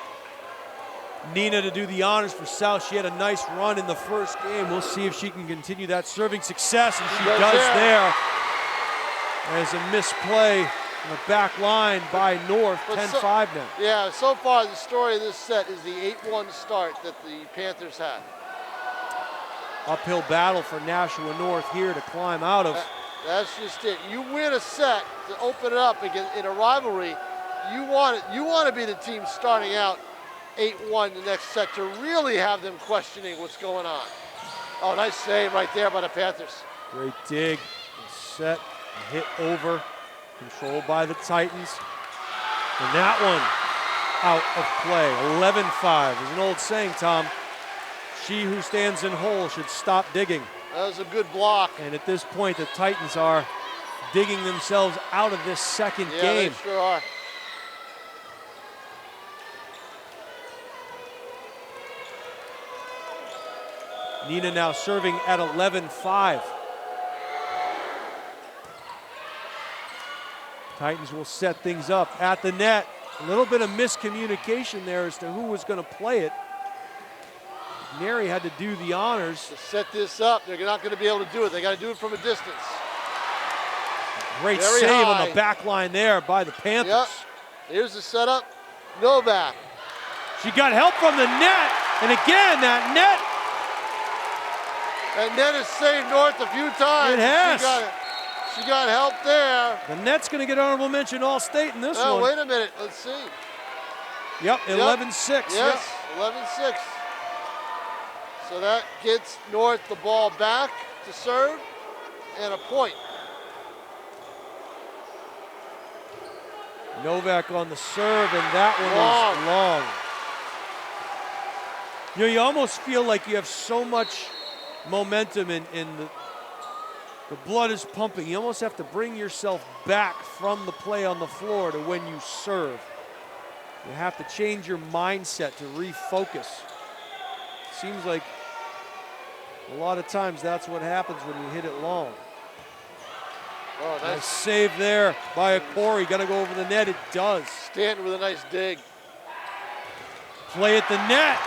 Nina to do the honors for South. She had a nice run in the first game. We'll see if she can continue that serving success, and she does there. As a misplay on the back line by North, 10-5 now. Yeah, so far the story of this set is the 8-1 start that the Panthers had. Uphill battle for Nashua North here to climb out of. That's just it. You win a set to open it up again in a rivalry. You want to be the team starting out 8-1 the next set to really have them questioning what's going on. Oh, nice save right there by the Panthers. Great dig, set. Hit over, controlled by the Titans. And that one out of play, 11-5. There's an old saying, Tom, she who stands in hole should stop digging. That was a good block. And at this point, the Titans are digging themselves out of this second game. Yeah, they sure are. Nina now serving at 11-5. Titans will set things up at the net. A little bit of miscommunication there as to who was going to play it. Neri had to do the honors. To set this up, they're not going to be able to do it. They got to do it from a distance. Great save on the back line there by the Panthers. Yep. Here's the setup. Novak. She got help from the net, and again, that net. That net has saved North a few times. It has. She got help there. The net's going to get honorable mention All-State in this one. Oh, wait a minute. Let's see. Yep, 11-6. Yes, 11-6. So that gets North the ball back to serve and a point. Novak on the serve, and that one was long. You know, you almost feel like you have so much momentum in the blood is pumping. You almost have to bring yourself back from the play on the floor to when you serve. You have to change your mindset to refocus. Seems like a lot of times that's what happens when you hit it long. Oh, nice save there by Corey. Got to go over the net. It does. Stanton with a nice dig. Play at the net.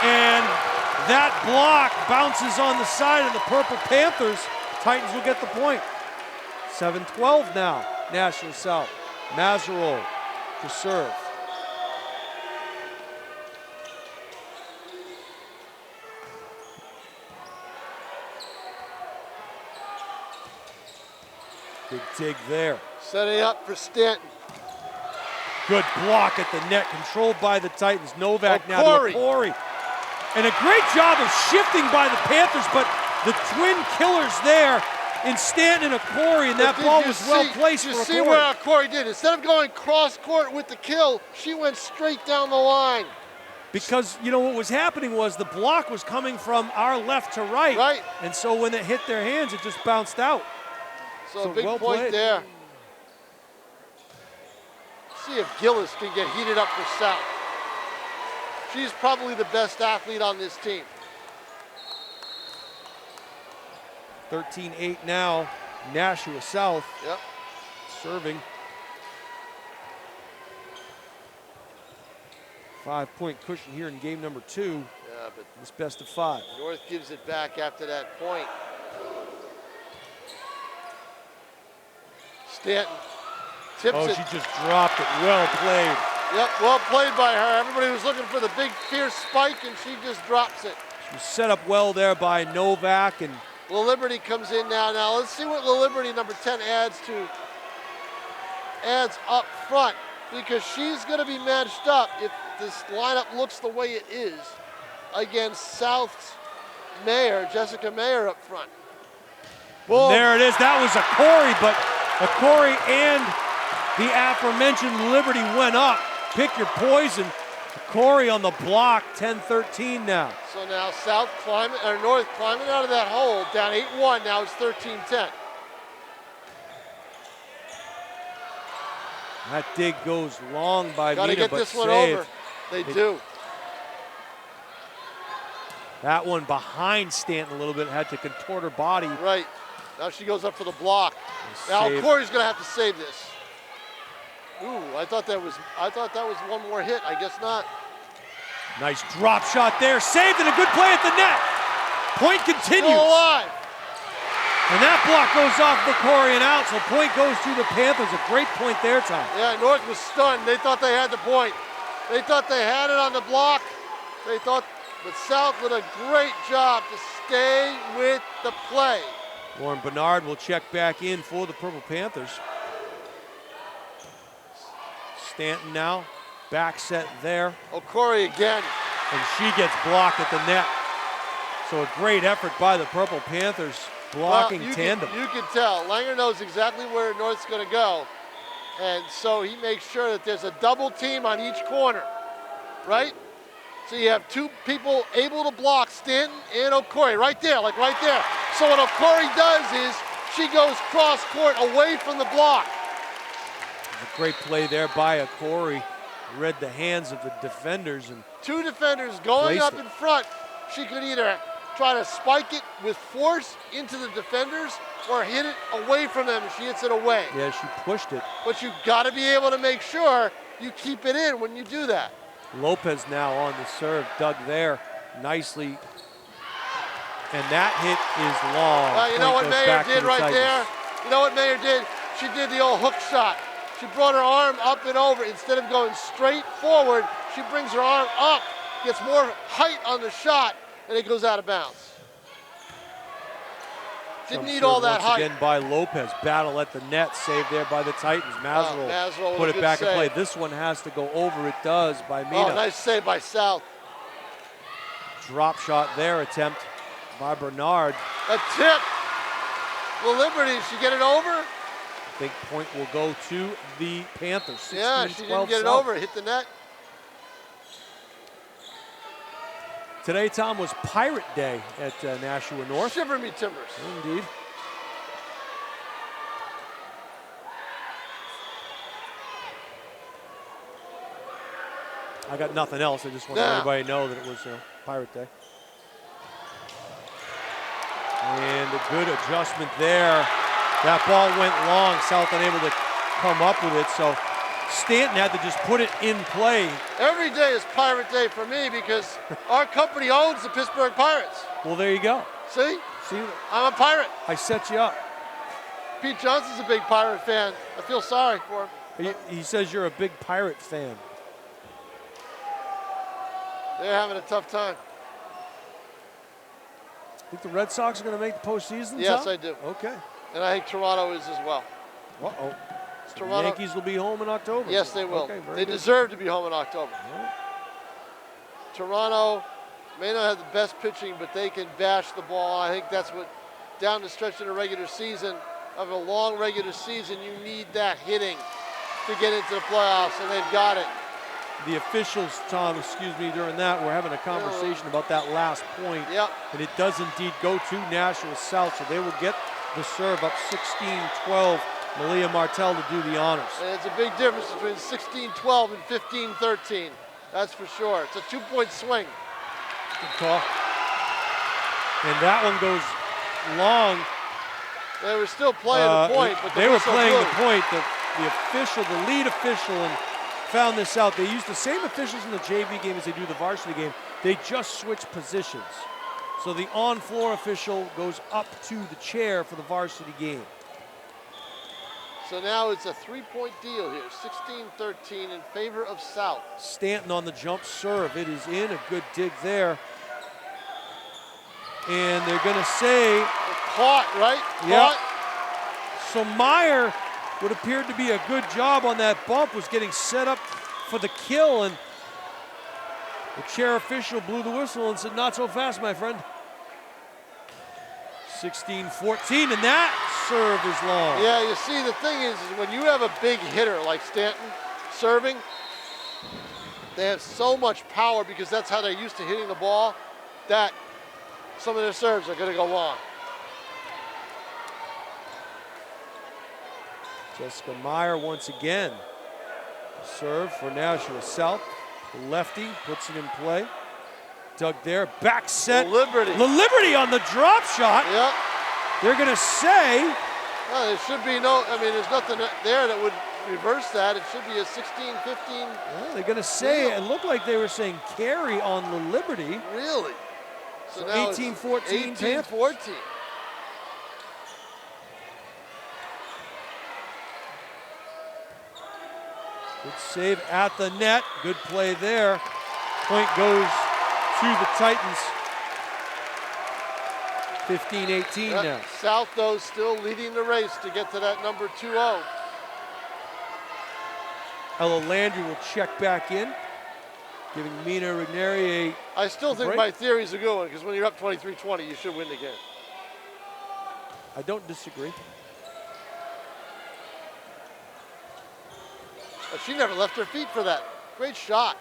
And that block bounces on the side of the Purple Panthers. Titans will get the point. 7-12 now, Nashua South. Mazarol to serve. Big dig there. Setting up for Stanton. Good block at the net, controlled by the Titans. Novak now to Corey. And a great job of shifting by the Panthers, but the twin killers there in Stanton and Corey, and that ball was well placed for Corey. You see what Corey did? Instead of going cross court with the kill, she went straight down the line. Because, you know, what was happening was the block was coming from our left to right. Right. And so when it hit their hands, it just bounced out. So a big well point played there. See if Gillis can get heated up for South. She's probably the best athlete on this team. 13-8 now, Nashua South. Yep. Serving. 5-point cushion here in game number 2. Yeah, but it's best of 5. North gives it back after that point. Stanton tips it. She just dropped it. Well played. Yep, well played by her. Everybody was looking for the big, fierce spike, and she just drops it. She was set up well there by Novak. And La Liberty comes in now. Now let's see what La Liberty, number 10, adds up front, because she's going to be matched up if this lineup looks the way it is against South's Mayer, Jessica Mayer up front. Boom. There it is. That was a Corey, but a Corey and the aforementioned Liberty went up. Pick your poison. Corey on the block, 10-13 now. So now South climbing, or North climbing out of that hole, down 8-1. Now it's 13-10. That dig goes long by Gotta Mina, get but this one saved. over. They do. That one behind Stanton a little bit, had to contort her body. Right. Now she goes up for the block. Now Corey's gonna have to save this. Ooh, I thought that was one more hit. I guess not. Nice drop shot there. Saved and a good play at the net. Point continues. Still alive. And that block goes off the Corey and out, so point goes to the Panthers. A great point there, Tom. Yeah, North was stunned. They thought they had the point. They thought they had it on the block. But South did a great job to stay with the play. Lauren Bernard will check back in for the Purple Panthers. Stanton now, back set there. Corey again. And she gets blocked at the net. So a great effort by the Purple Panthers, blocking tandem. You can tell. Langer knows exactly where North's going to go. And so he makes sure that there's a double team on each corner, right? So you have two people able to block, Stanton and O'Corey, right there, like right there. So what O'Corey does is she goes cross court away from the block. A great play there by O'Corey. Read the hands of the defenders. And two defenders going up in front. She could either try to spike it with force into the defenders or hit it away from them, and she hits it away. Yeah, she pushed it. But you've got to be able to make sure you keep it in when you do that. Lopez now on the serve, dug there nicely. And that hit is long. You know what Mayer did right there? You know what Mayer did? She did the old hook shot. She brought her arm up and over. Instead of going straight forward, she brings her arm up, gets more height on the shot, and it goes out of bounds. Didn't need all that height. Again by Lopez. Battle at the net, saved there by the Titans. Mazarol put it back in play. This one has to go over. It does by Mina. Oh, nice save by South. Drop shot there, attempt by Bernard. A tip. The Liberty, she get it over? I think point will go to the Panthers. 16-12 yeah, she didn't get it South. over. It hit the net. Today, Tom, was Pirate Day at Nashua North. Shiver me timbers. Indeed. I got nothing else. I just want everybody to know that it was Pirate Day. And a good adjustment there. That ball went long. South unable to come up with it, so Stanton had to just put it in play. Every day is Pirate Day for me because our company owns the Pittsburgh Pirates. Well, there you go. See? See, I'm a Pirate. I set you up. Pete Johnson's a big Pirate fan. I feel sorry for him. He says you're a big Pirate fan. They're having a tough time. Think the Red Sox are going to make the postseason? Yes, Tom? I do. Okay. And I think Toronto is as well. Uh-oh. So Toronto, the Yankees will be home in October. Yes, they will. Okay, they good. deserve to be home in October. Right. Toronto may not have the best pitching, but they can bash the ball. I think that's what, down the stretch of the regular season, of a long regular season, you need that hitting to get into the playoffs, and they've got it. The officials, Tom, excuse me, during that, we're having a conversation about that last point. Yep. And it does indeed go to Nashua South, so they will get the serve up 16-12. Malia Martel to do the honors. And it's a big difference between 16-12 and 15-13. That's for sure. It's a 2-point swing. Good call. And that one goes long. They were still playing the point, but they were whistle playing blew. the point. The official, the lead official, and found this out. They used the same officials in the JV game as they do the varsity game. They just switched positions. So the on-floor official goes up to the chair for the varsity game. So now it's a 3-point deal here, 16-13 in favor of South. Stanton on the jump serve. It is in, a good dig there. And they're gonna say. Caught, right? Yeah. Caught. So Meyer, what appeared to be a good job on that bump, was getting set up for the kill, and the chair official blew the whistle and said, not so fast, my friend. 16-14, and that serve is long. Yeah, you see, the thing is when you have a big hitter like Stanton serving, they have so much power because that's how they're used to hitting the ball, that some of their serves are gonna go long. Jessica Meyer once again. Serve for Nashua South. The lefty puts it in play. Dug there, back set. Liberty. Liberty on the drop shot. Yep. They're gonna say. Well, there should be no, I mean, there's nothing there that would reverse that. It should be a 16-15. Well, they're gonna say, it looked like they were saying carry on the Liberty. Really? So now 18-14. 18-14. Good save at the net. Good play there. Point goes to the Titans. 15-18 now. South, though, still leading the race to get to that number 2-0. Ella Landry will check back in, giving Mina Rigneri I still think break. my theory's a good one, because when you're up 23-20, you should win the game. I don't disagree. But she never left her feet for that. Great shot.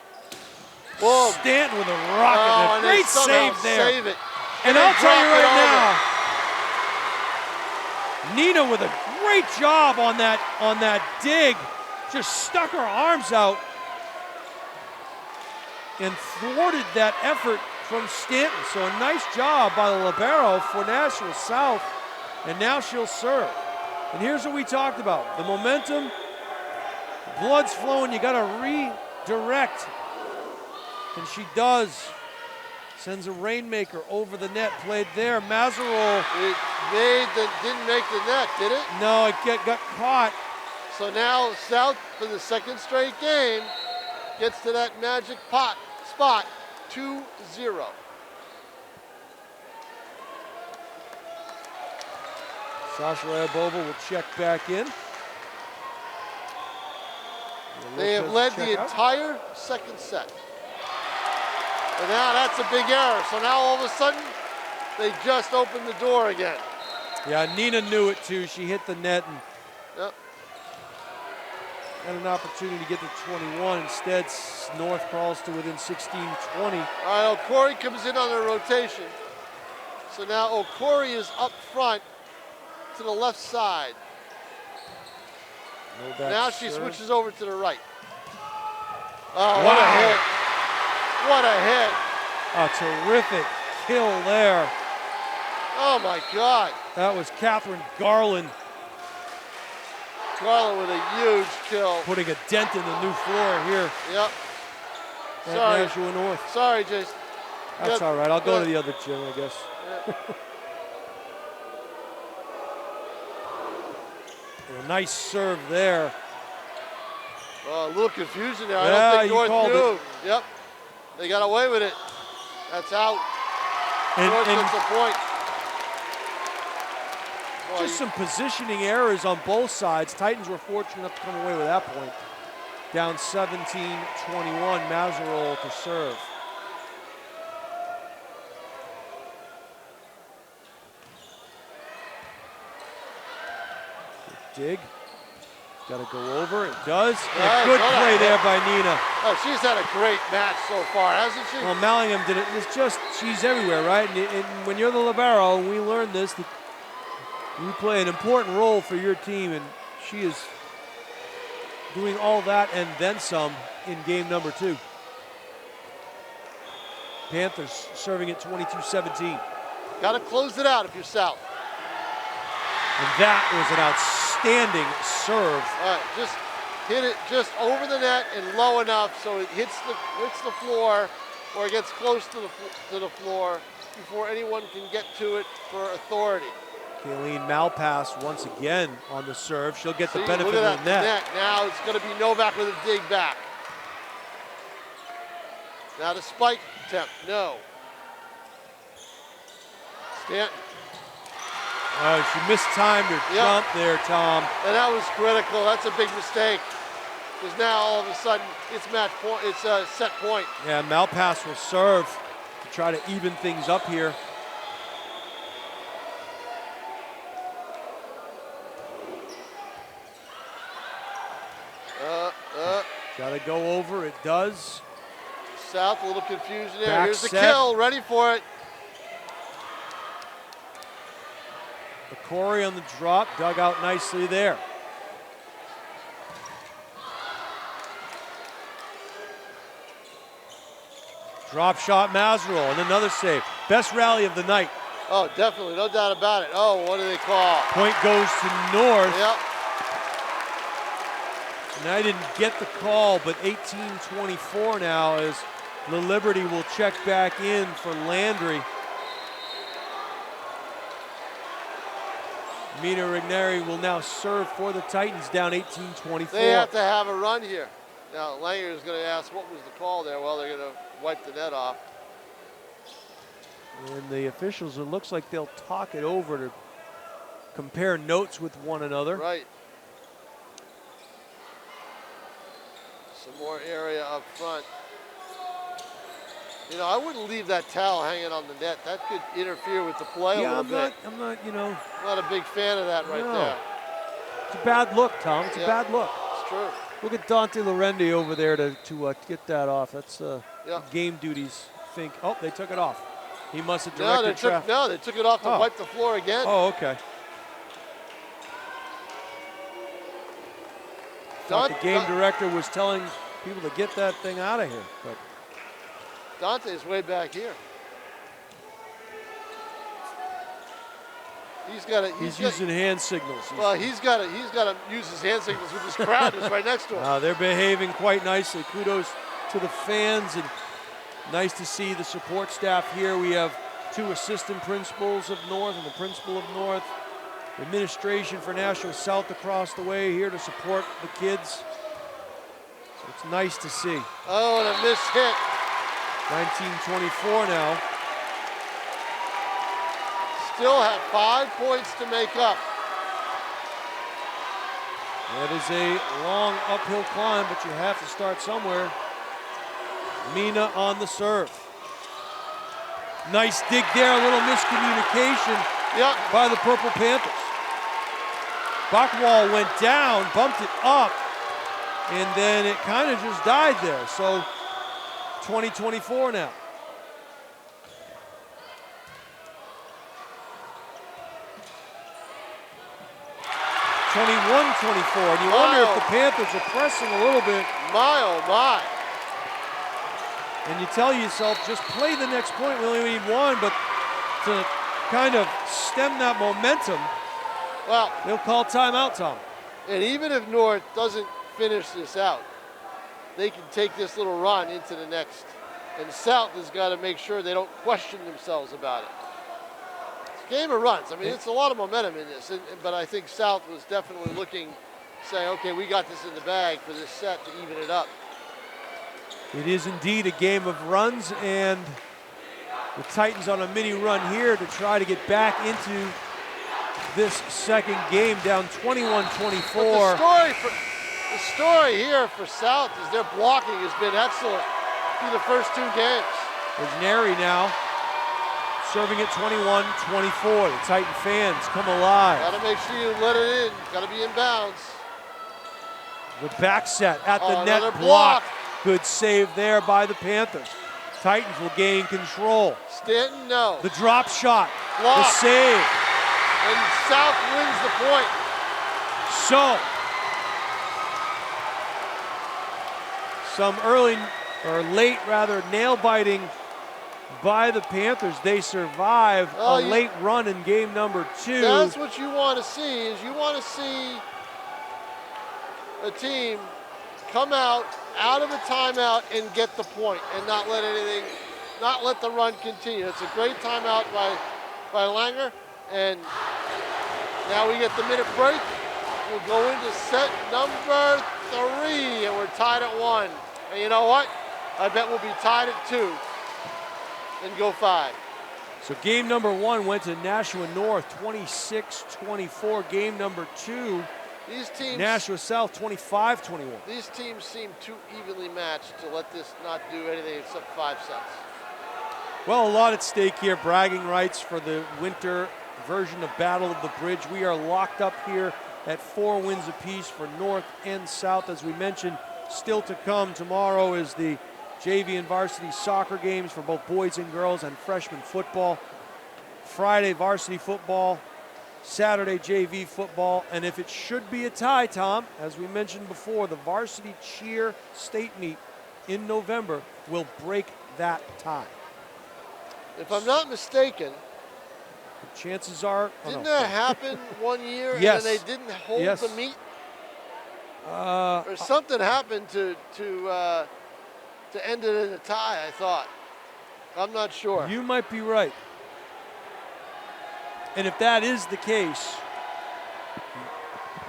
Boom. Stanton with a rocket. Oh, And a great save there. Save it. And they I'll tell you drop it right now, Nina with a great job on that dig. Just stuck her arms out and thwarted that effort from Stanton. So a nice job by the libero for Nashua South. And now she'll serve. And here's what we talked about. The momentum, blood's flowing, you gotta redirect. And she does. Sends a rainmaker over the net, played there. Mazarol. Didn't make the net, did it? No, it got caught. So now South, for the second straight game, gets to that magic spot, 2-0. Sasha Ryabova will check back in. They have led the entire second set. And now that's a big error. So now all of a sudden, they just opened the door again. Yeah, Nina knew it too. She hit the net and Yep. had an opportunity to get to 21. Instead, North crawls to within 16-20. All right, Okori comes in on the rotation. So now Okori is up front to the left side. Now she switches over to the right. Oh, what a hit. What a hit. A terrific kill there. Oh my God. That was Catherine Garland. Garland with a huge kill. Putting a dent in the new floor here Yep. at Sorry. Nashua North. Sorry, Jason. That's all right. I'll go to the other gym, I guess. Yeah. A nice serve there. A little confusion there. I Yeah, don't think you North called knew. it. Yep. They got away with it. That's out. And North gets a point. Boy, just some positioning errors on both sides. Titans were fortunate enough to come away with that point. Down 17-21, Mazarol to serve. Dig. Got to go over. It does. Yeah, A good hold on. play there by Nina. Oh, she's had a great match so far, hasn't she? Well, Mallingham did it. It's just, she's everywhere, right? And when you're the libero, and we learned this, that you play an important role for your team, and she is doing all that and then some in game number 2. Panthers serving at 22-17. Got to close it out if you're South. And that was an outstanding serve. All right, just hit it just over the net and low enough so it hits the floor, or it gets close to the floor before anyone can get to it for authority. Kayleen Malpass once again on the serve. She'll get the benefit look at of that the net. Now it's going to be Novak with a dig back. Now the spike attempt, no. Stanton. Oh, she mistimed her jump there, Tom. And that was critical. That's a big mistake. Because now all of a sudden it's match point. It's a set point. Yeah, Malpass will serve to try to even things up here. Got to go over. It does. South, a little confusion there. Back Here's the set. kill. Ready for it. Corey on the drop, dug out nicely there. Drop shot Mazarol and another save. Best rally of the night. Oh, definitely, no doubt about it. Oh, what do they call? Point goes to North. Yep. And I didn't get the call, but 18-24 now as the Liberty will check back in for Landry. Mina Rigneri will now serve for the Titans, down 18-24. They have to have a run here. Now, Langer is going to ask what was the call there. Well, they're going to wipe the net off. And the officials, it looks like they'll talk it over to compare notes with one another. Right. Some more area up front. You know, I wouldn't leave that towel hanging on the net. That could interfere with the play a little bit. I'm not, you know. Not a big fan of that right there. It's a bad look, Tom. It's a bad look. It's true. Look at Dante Lorendi over there to get that off. That's game duties. Think. Oh, they took it off. He must have directed traffic. No, they took it off to wipe the floor again. Oh, okay. Thought the game director was telling people to get that thing out of here, but Dante's way back here. He's using hand signals. Well, he's got to use his hand signals with his crowd that's right next to him. They're behaving quite nicely. Kudos to the fans, and nice to see the support staff here. We have 2 assistant principals of North and the principal of North. Administration for Nashua South across the way here to support the kids. So it's nice to see. Oh, and a missed hit. 19-24 now. Still have 5 points to make up. That is a long uphill climb, but you have to start somewhere. Mina on the serve. Nice dig there, a little miscommunication by the Purple Panthers. Backwall went down, bumped it up, and then it kind of just died there. So 20-24 now. (21-24), and you wonder if the Panthers are pressing a little bit. My, oh my. And you tell yourself, just play the next point. We only need 1, but to kind of stem that momentum, well, they'll call timeout, Tom. And even if North doesn't finish this out, they can take this little run into the next. And South has got to make sure they don't question themselves about it. game of runs. I mean, it's a lot of momentum in this, but I think South was definitely looking, saying, okay, we got this in the bag for this set to even it up. It is indeed a game of runs, and the Titans on a mini run here to try to get back into this second game, down 21-24. The story here for South is their blocking has been excellent through the first 2 games. There's Neri now, serving at 21-24. The Titan fans come alive. Gotta make sure you let it in. Gotta be in bounds. The back set at the net another block. Good save there by the Panthers. Titans will gain control. Stanton, no. The drop shot, Block. the save. And South wins the point. So, some early, or late rather, nail-biting by the Panthers. They survive a late run in game number 2. That's what you want to see, is you want to see a team come out of a timeout and get the point and not let the run continue. It's a great timeout by Langer, and now we get the minute break. We'll go into set number 3, and we're tied at 1. And you know what? I bet we'll be tied at 2 and go 5. So game number 1 went to Nashua North, 26-24. Game number 2, these teams, Nashua South, 25-21. These teams seem too evenly matched to let this not do anything except 5 sets. Well, a lot at stake here. Bragging rights for the winter version of Battle of the Bridge. We are locked up here at 4 wins apiece for North and South. As we mentioned, still to come tomorrow is the JV and varsity soccer games for both boys and girls, and freshman football. Friday, varsity football. Saturday, JV football. And if it should be a tie, Tom, as we mentioned before, the varsity cheer state meet in November will break that tie. If I'm not mistaken, the chances are... Didn't that happen one year Yes. and then they didn't hold Yes. the meet? Or something happened to end it in a tie, I thought. I'm not sure. You might be right. And if that is the case,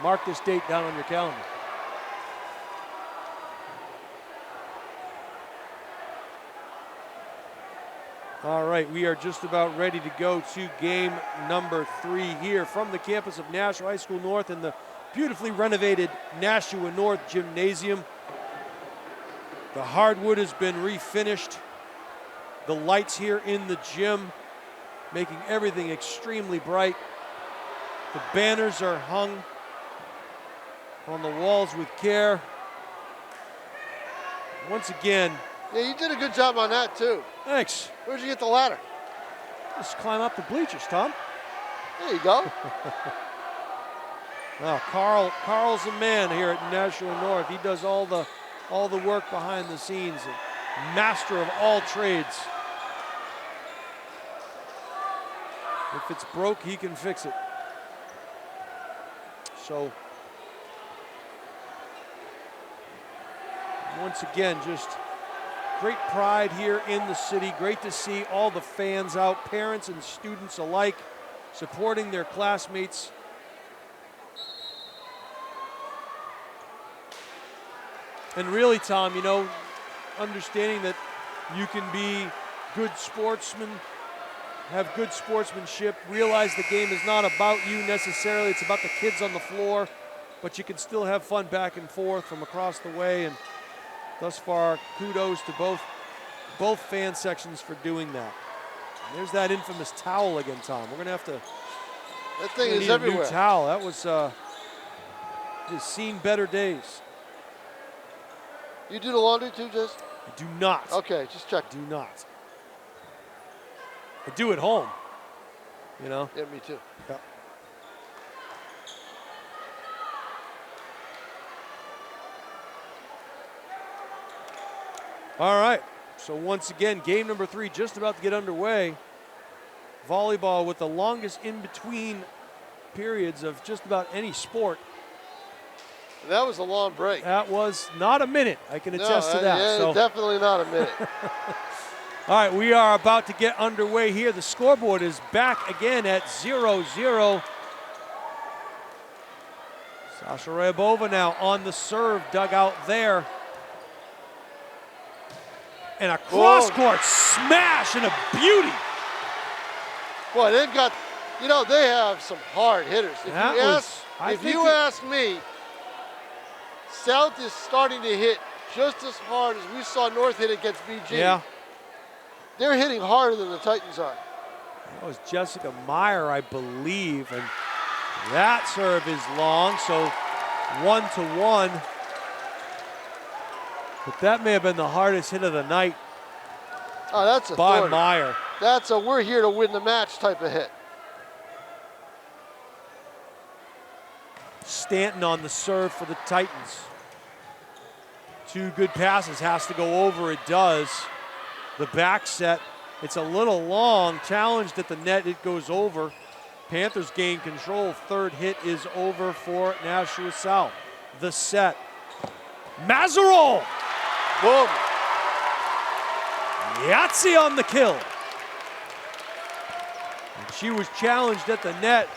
mark this date down on your calendar. All right, we are just about ready to go to game number 3 here from the campus of Nashua High School North in the beautifully renovated Nashua North Gymnasium. The hardwood has been refinished. The lights here in the gym making everything extremely bright. The banners are hung on the walls with care. Once again. Yeah, you did a good job on that too. Thanks. Where'd you get the ladder? Just climb up the bleachers, Tom. There you go. Now, Carl's a man here at Nashua North. He does all the work behind the scenes. A master of all trades. If it's broke, he can fix it. So, once again, just great pride here in the city. Great to see all the fans out, parents and students alike, supporting their classmates. And really, Tom, you know, understanding that you can be good sportsmen, have good sportsmanship, realize the game is not about you necessarily, it's about the kids on the floor, but you can still have fun back and forth from across the way. And thus far, kudos to both fan sections for doing that. And there's that infamous towel again, Tom. We're gonna have to. That thing is everywhere. A new towel. That was just seen better days. You do the laundry too, just? I do not. Okay, just check. Do not. I do at home. You know. Yeah, me too. Yeah. All right, so once again, game number 3 just about to get underway. Volleyball with the longest in-between periods of just about any sport. That was a long break. That was not a minute, I can attest to that. Yeah, so. definitely not a minute. All right, we are about to get underway here. The scoreboard is back again at 0-0. Sasha Ryabova now on the serve, dug out there. And a cross-court smash and a beauty. Boy, they've got, you know, they have some hard hitters. If you ask me, South is starting to hit just as hard as we saw North hit against BG. Yeah. They're hitting harder than the Titans are. That was Jessica Meyer, I believe, and that serve is long, so 1-1. But that may have been the hardest hit of the night. Oh, that's by Meyer. That's a we're here to win the match type of hit. Stanton on the serve for the Titans. 2 good passes, has to go over, it does. The back set, it's a little long, challenged at the net, it goes over. Panthers gain control, 3rd hit is over for Nashua South. The set, Mazarol! Boom. Yahtzee on the kill. And she was challenged at the net,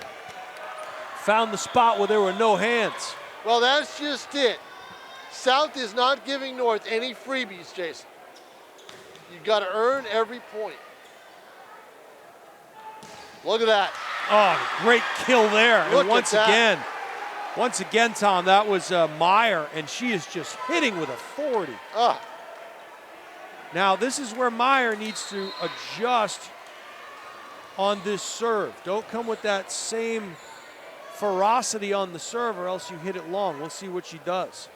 found the spot where there were no hands. Well, that's just it. South is not giving North any freebies, Jason. You've got to earn every point. Look at that. Oh, great kill there. Look and once again, Tom, that was Meyer, and she is just hitting with authority. Now, this is where Meyer needs to adjust on this serve. Don't come with that same ferocity on the serve, or else you hit it long. We'll see what she does.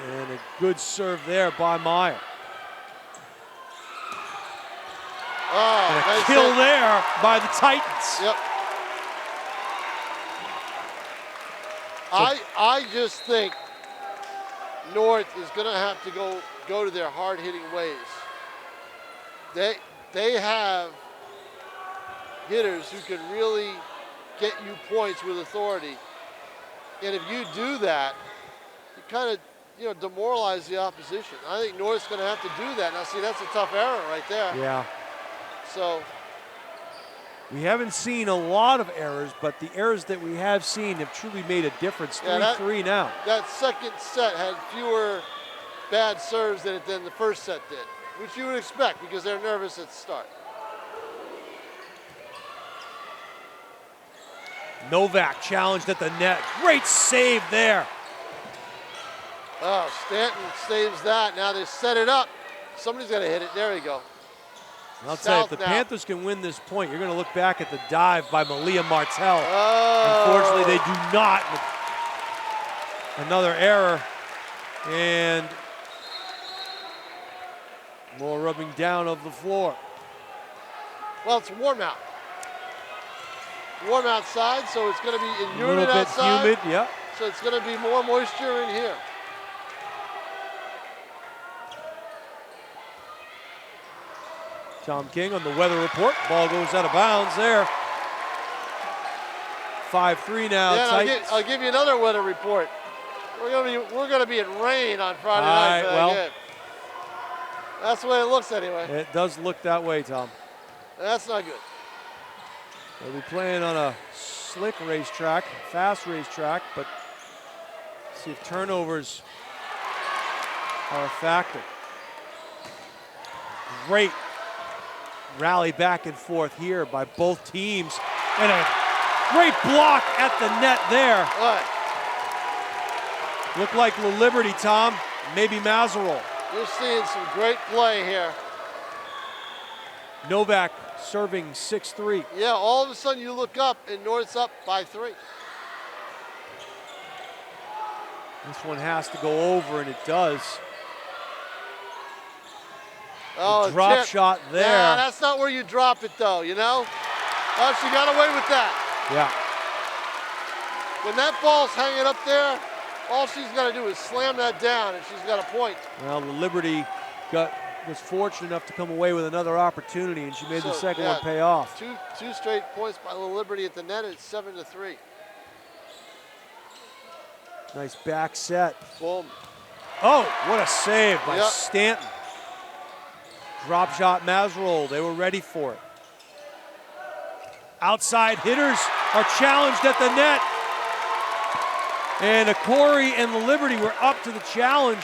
And a good serve there by Meyer. Oh, and a nice kill hit there by the Titans. Yep. I just think North is going to have to go to their hard-hitting ways. They have hitters who can really get you points with authority. And if you do that, you kind of, you know, demoralize the opposition. I think North's going to have to do that. Now, see, that's a tough error right there. Yeah. So we haven't seen a lot of errors, but the errors that we have seen have truly made a difference. 3-3 now. That second set had fewer bad serves than the first set did, which you would expect because they're nervous at the start. Novak challenged at the net. Great save there. Oh, Stanton saves that. Now they set it up. Somebody's got to hit it. There we go. I'll tell you, if the Panthers can win this point, you're going to look back at the dive by Malia Martel. Oh. Unfortunately, they do not. Another error. And more rubbing down of the floor. Well, it's warm out. Warm outside, so it's going to be in humid outside. A little bit humid, yeah. So it's going to be more moisture in here. Tom King on the weather report. Ball goes out of bounds there. 5-3 now. Yeah, I'll give you another weather report. We're gonna be in rain on Friday night. Well, that's the way it looks anyway. It does look that way, Tom. That's not good. They'll be playing on a slick racetrack, fast racetrack, but see if turnovers are a factor. Great rally back and forth here by both teams, and a great block at the net there. What? Looked like La Liberty, Tom, maybe Mazarol. You're seeing some great play here. Novak serving 6-3. Yeah, all of a sudden you look up and North's up by 3. This one has to go over, and it does. Oh, drop shot there. Yeah, that's not where you drop it, though, you know? Oh, she got away with that. Yeah. When that ball's hanging up there, all she's got to do is slam that down, and she's got a point. Well, the Liberty was fortunate enough to come away with another opportunity, and she made the second one pay off. Two straight points by the Liberty at the net. It's 7-3. Nice back set. Boom. Oh, what a save by Yep. Stanton. Drop shot Mazerol, they were ready for it. Outside hitters are challenged at the net. And Corey and the Liberty were up to the challenge.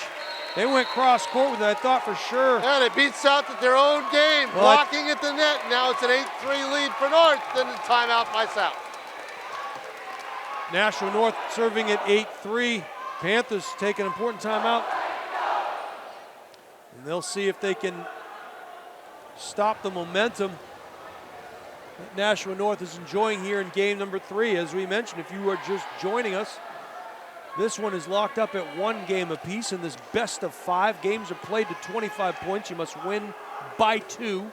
They went cross court with it, I thought for sure. And it beats out at their own game, blocking at the net. Now it's an 8-3 lead for North, then the timeout by South. Nashua North serving at 8-3. Panthers take an important timeout. And they'll see if they can stop the momentum that Nashua North is enjoying here in game number 3. As we mentioned, if you are just joining us, this one is locked up at 1 game apiece. In this best of 5, games are played to 25 points. You must win by 2.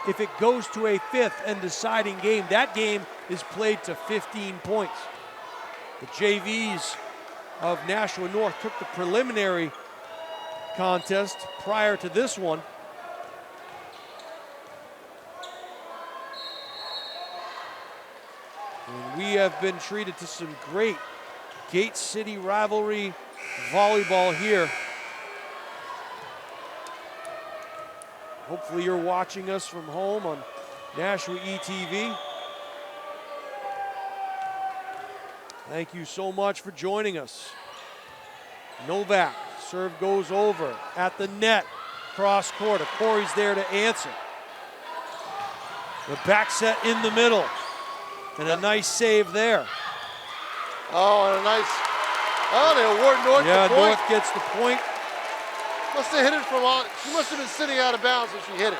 If it goes to a 5th and deciding game, that game is played to 15 points. The JVs of Nashua North took the preliminary contest prior to this one. And we have been treated to some great Gate City rivalry volleyball here. Hopefully you're watching us from home on Nashua ETV. Thank you so much for joining us. Novak, serve goes over at the net, cross court. Corey's there to answer. The back set in the middle, and a nice save there. Oh, and a nice, oh, they award North the point. North gets the point. Must have hit it from on, she must have been sitting out of bounds when she hit it.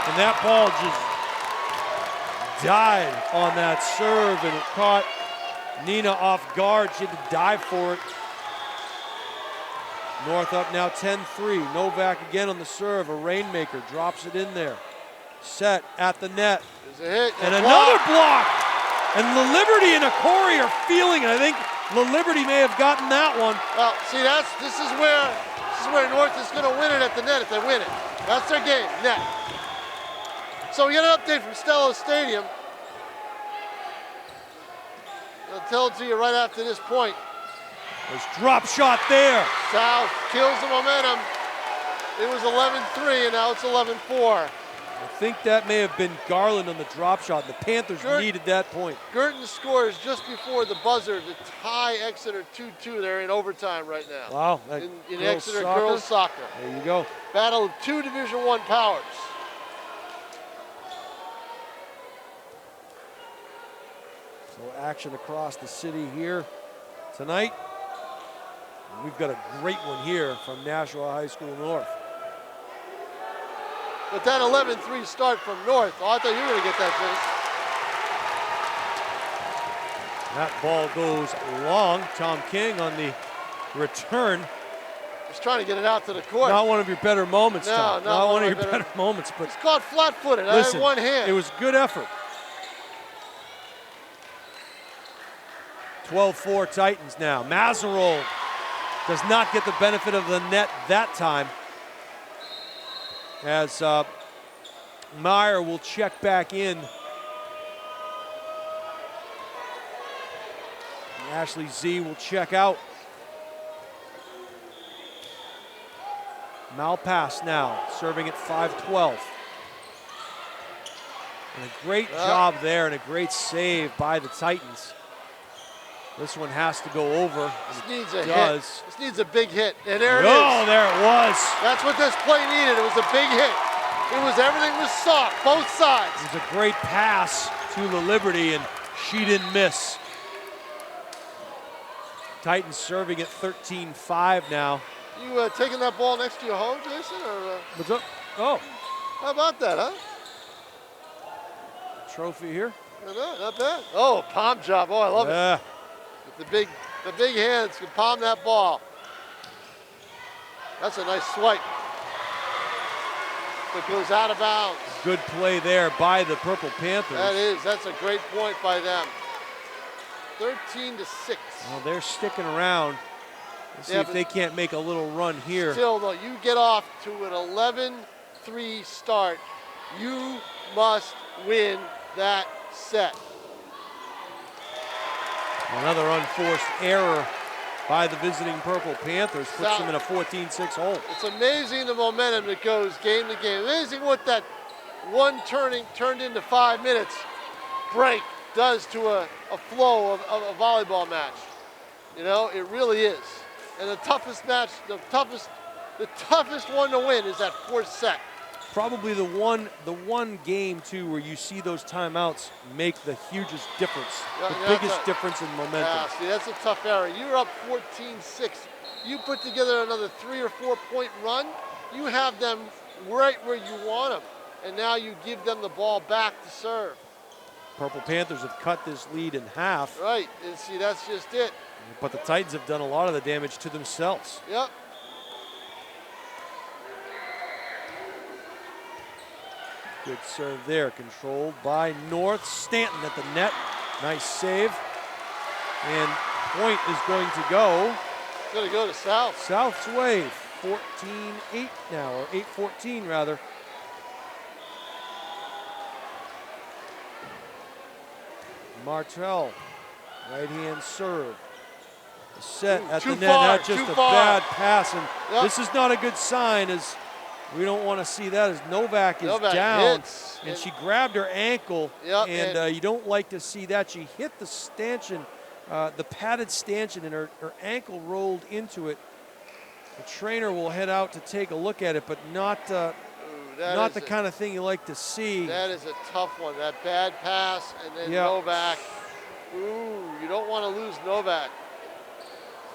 And that ball just died on that serve, and it caught Nina off guard. She had to dive for it. North up now 10-3. Novak again on the serve. A rainmaker drops it in there. Set at the net. There's a hit. And another block. And the Liberty and Corey are feeling it. I think the Liberty may have gotten that one. Well, see, this is where North is going to win it at the net if they win it. That's their game, net. So we get an update from Stella Stadium. I'll tell it to you right after this point. There's drop shot there. South kills the momentum. It was 11-3 and now it's 11-4. I think that may have been Garland on the drop shot. The Panthers needed that point. Girton scores just before the buzzer to tie Exeter 2-2. They're in overtime right now. Wow. In Exeter girls soccer. There you go. Battle of 2 Division I powers. So action across the city here tonight. And we've got a great one here from Nashua High School North. But that 11-3 start from North, oh, I thought you were going to get that finish. That ball goes long. Tom King on the return. Just trying to get it out to the court. Not one of your better moments, no, Tom. Not one of your better moments. But it's caught flat-footed. Listen, I had one hand. It was good effort. 12-4 Titans now. Mazerol does not get the benefit of the net that time, as Meyer will check back in. And Ashley Z will check out. Malpass now, serving at 5-12. And a great job there and a great save by the Titans. This one has to go over. This needs a hit. This needs a big hit. And there it is. Oh, there it was. That's what this play needed. It was a big hit. Everything was soft, both sides. It was a great pass to the Liberty, and she didn't miss. Titans serving at 13-5 now. You taking that ball next to your home, Jason? Or, What's up? Oh. How about that, huh? Trophy here. Not bad. Oh, palm job. Oh, I love it. The big hands can palm that ball. That's a nice swipe. It goes out of bounds. Good play there by the Purple Panthers. That is. That's a great point by them. 13-6. Well, they're sticking around Let's see if they can't make a little run here. Still, though, you get off to an 11-3 start. You must win that set. Another unforced error by the visiting Purple Panthers puts them in a 14-6 hole. It's amazing the momentum that goes game to game. Amazing what that one turned into 5 minutes break does to a flow of a volleyball match. You know, it really is. And the toughest match, the toughest one to win is that fourth set. Probably the one game too where you see those timeouts make the hugest difference, the biggest difference in momentum. Yeah, see, that's a tough area. You're up 14-6. You put together another 3 or 4 point run, you have them right where you want them. And now you give them the ball back to serve. Purple Panthers have cut this lead in half. Right, and see, that's just it. But the Titans have done a lot of the damage to themselves. Yep. Good serve there, controlled by North. Stanton at the net, nice save. And point is going to go. It's going to go to South. South's way, 14-8 now, or 8-14 rather. Martell, right hand serve. Set at the net, not just a bad pass, and this is not a good sign, as we don't want to see that, as Novak is down, and she grabbed her ankle, and you don't like to see that. She hit the stanchion, the padded stanchion, and her ankle rolled into it. The trainer will head out to take a look at it, but not the kind of thing you like to see. That is a tough one, that bad pass, and then Novak. Ooh, you don't want to lose Novak.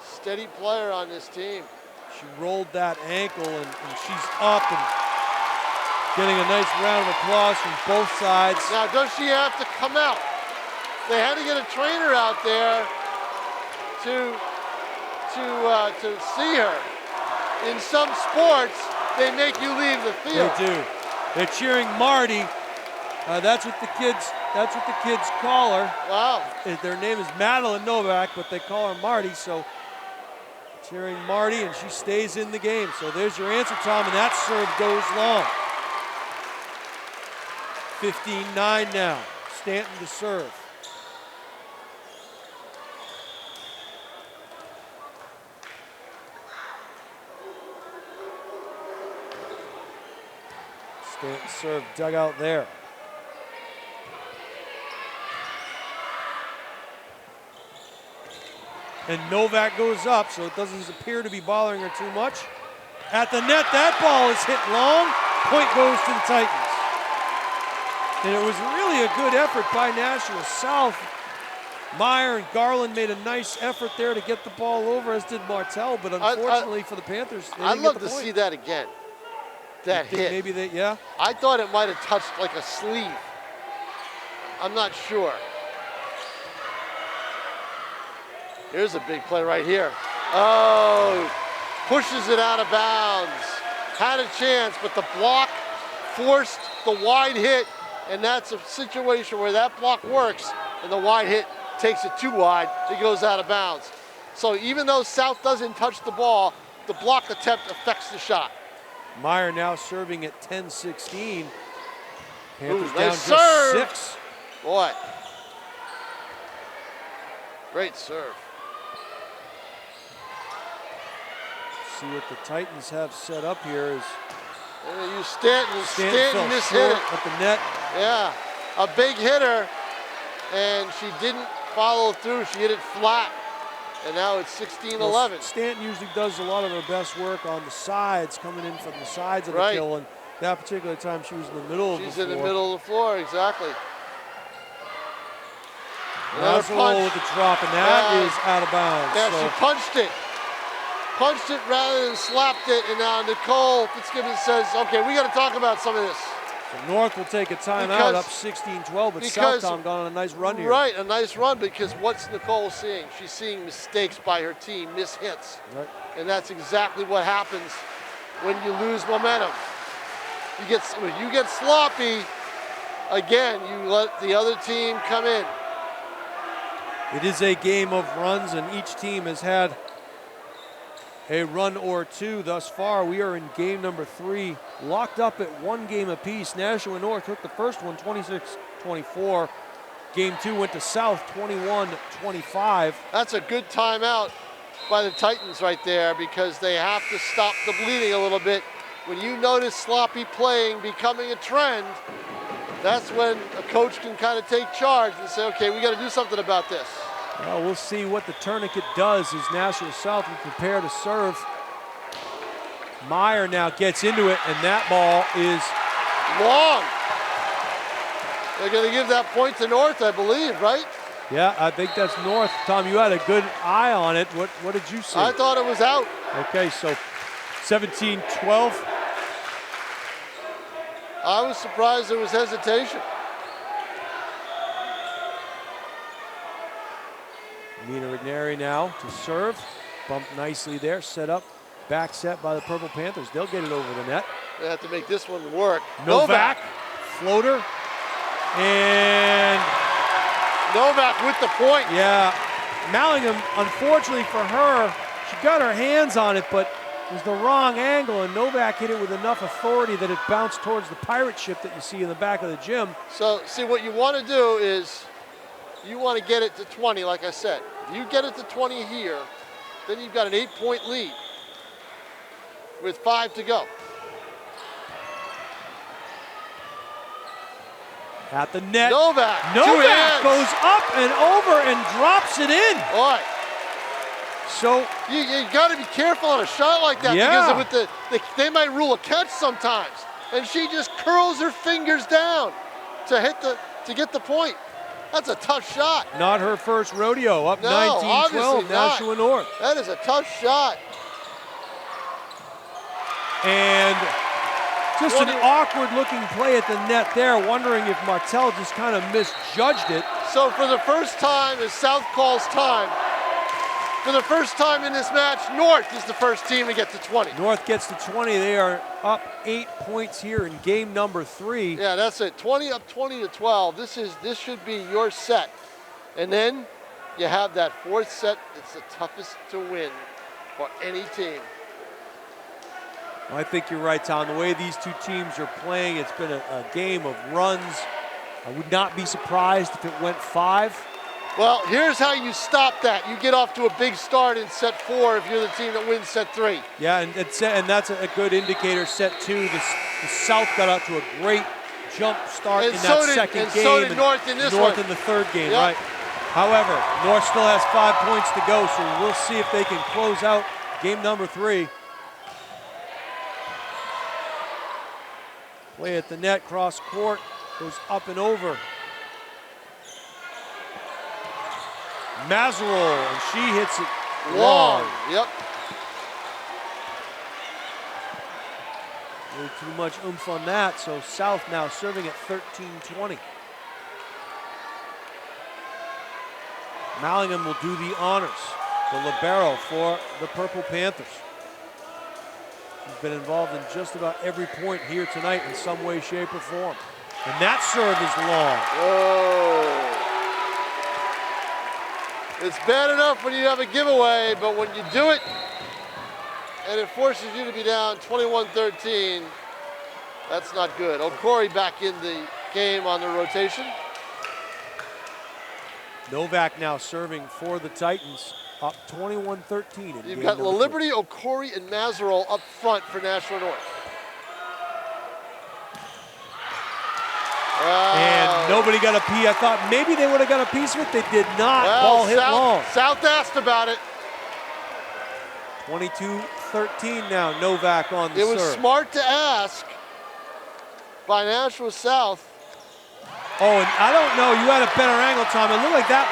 Steady player on this team. She rolled that ankle, and she's up and getting a nice round of applause from both sides. Now, does she have to come out? They had to get a trainer out there to see her. In some sports, they make you leave the field. They do. They're cheering Marty. That's what the kids call her. Wow. Their name is Madeline Novak, but they call her Marty. So cheering Marty, and she stays in the game. So there's your answer, Tom, and that serve goes long. 15-9 now. Stanton to serve. Stanton serve dug out there. And Novak goes up, so it doesn't appear to be bothering her too much. At the net, that ball is hit long. Point goes to the Titans. And it was really a good effort by Nashua South. Meyer and Garland made a nice effort there to get the ball over, as did Martell, but unfortunately for the Panthers, they didn't get the point. I'd love to see that again. That hit. Maybe they, yeah? I thought it might have touched like a sleeve. I'm not sure. Here's a big play right here. Oh, pushes it out of bounds. Had a chance, but the block forced the wide hit, and that's a situation where that block works, and the wide hit takes it too wide, it goes out of bounds. So even though South doesn't touch the ball, the block attempt affects the shot. Meyer now serving at 10-16. Panthers Ooh, down nice just serve. 6. Boy. Great serve. See what the Titans have set up here is Stanton mishit it at the net. Yeah, a big hitter, and she didn't follow through. She hit it flat, and now it's 16-11. Well, Stanton usually does a lot of her best work on the sides, coming in from the sides of the kill, and that particular time she was in the middle of the floor. She's in the middle of the floor, exactly. That's a hole with the drop, and that is out of bounds. Yeah, she punched it. Punched it rather than slapped it, and now Nicole Fitzgibbon says, okay, we got to talk about some of this. So North will take a timeout, up 16-12, but Southtown got on a nice run here. Right, a nice run, because what's Nicole seeing? She's seeing mistakes by her team, miss hits. Right. And that's exactly what happens when you lose momentum. When you get sloppy, again, you let the other team come in. It is a game of runs, and each team has had a run or two thus far. We are in game number 3, locked up at 1 game apiece. Nashua and North took the first one 26-24. Game 2 went to South 21-25. That's a good timeout by the Titans right there, because they have to stop the bleeding a little bit. When you notice sloppy playing becoming a trend, that's when a coach can kind of take charge and say, okay, we got to do something about this. Well, we'll see what the tourniquet does as Nashua South will prepare to serve. Meyer now gets into it, and that ball is long. They're going to give that point to North, I believe, right? Yeah, I think that's North. Tom, you had a good eye on it. What did you see? I thought it was out. Okay, so 17-12. I was surprised there was hesitation. Nina Rigneri now to serve. Bumped nicely there, set up. Back set by the Purple Panthers. They'll get it over the net. They have to make this one work. Novak, floater, and Novak with the point. Yeah, Mallingham, unfortunately for her, she got her hands on it, but it was the wrong angle, and Novak hit it with enough authority that it bounced towards the pirate ship that you see in the back of the gym. So, see, what you want to do is you want to get it to 20, like I said. If you get it to 20 here, then you've got an 8-point lead with 5 to go. At the net. Novak goes up and over and drops it in. Boy. So you got to be careful on a shot like that, yeah, because they might rule a catch sometimes, and she just curls her fingers down to get the point. That's a tough shot. Not her first rodeo. Up 19-12, Nashua North. That is a tough shot. And just an awkward looking play at the net there, wondering if Martell just kind of misjudged it. So for the first time, as South calls time, for the first time in this match, North is the first team to get to 20. North gets to 20. They are up 8 points here in game number 3. Yeah, that's it. 20-12. This should be your set. And then you have that 4th set. It's the toughest to win for any team. Well, I think you're right, Tom. The way these two teams are playing, it's been a game of runs. I would not be surprised if it went 5. Well, here's how you stop that. You get off to a big start in set 4 if you're the team that wins set 3. Yeah, and that's a good indicator. Set 2, the South got out to a great jump start in that second game. So did North in this one. North in the 3rd game, right? However, North still has 5 points to go, so we'll see if they can close out game number 3. Play at the net, cross court, goes up and over. Mazerol, and she hits it long. Yep. A little too much oomph on that, so South now serving at 13-20. Mallingham will do the honors, the libero for the Purple Panthers. He's been involved in just about every point here tonight in some way, shape, or form. And that serve is long. Whoa. It's bad enough when you have a giveaway, but when you do it and it forces you to be down 21-13, that's not good. Okori back in the game on the rotation. Novak now serving for the Titans, up 21-13. You've got LaLiberty, Okori, and Mazerol up front for Nashua North. And nobody got a P. I thought maybe they would have got a piece of it. They did not. Well, ball hit long. South asked about it. 22-13 now, Novak on the serve. It was smart to ask by Nashua South. Oh, and I don't know, you had a better angle, Tom. It looked like that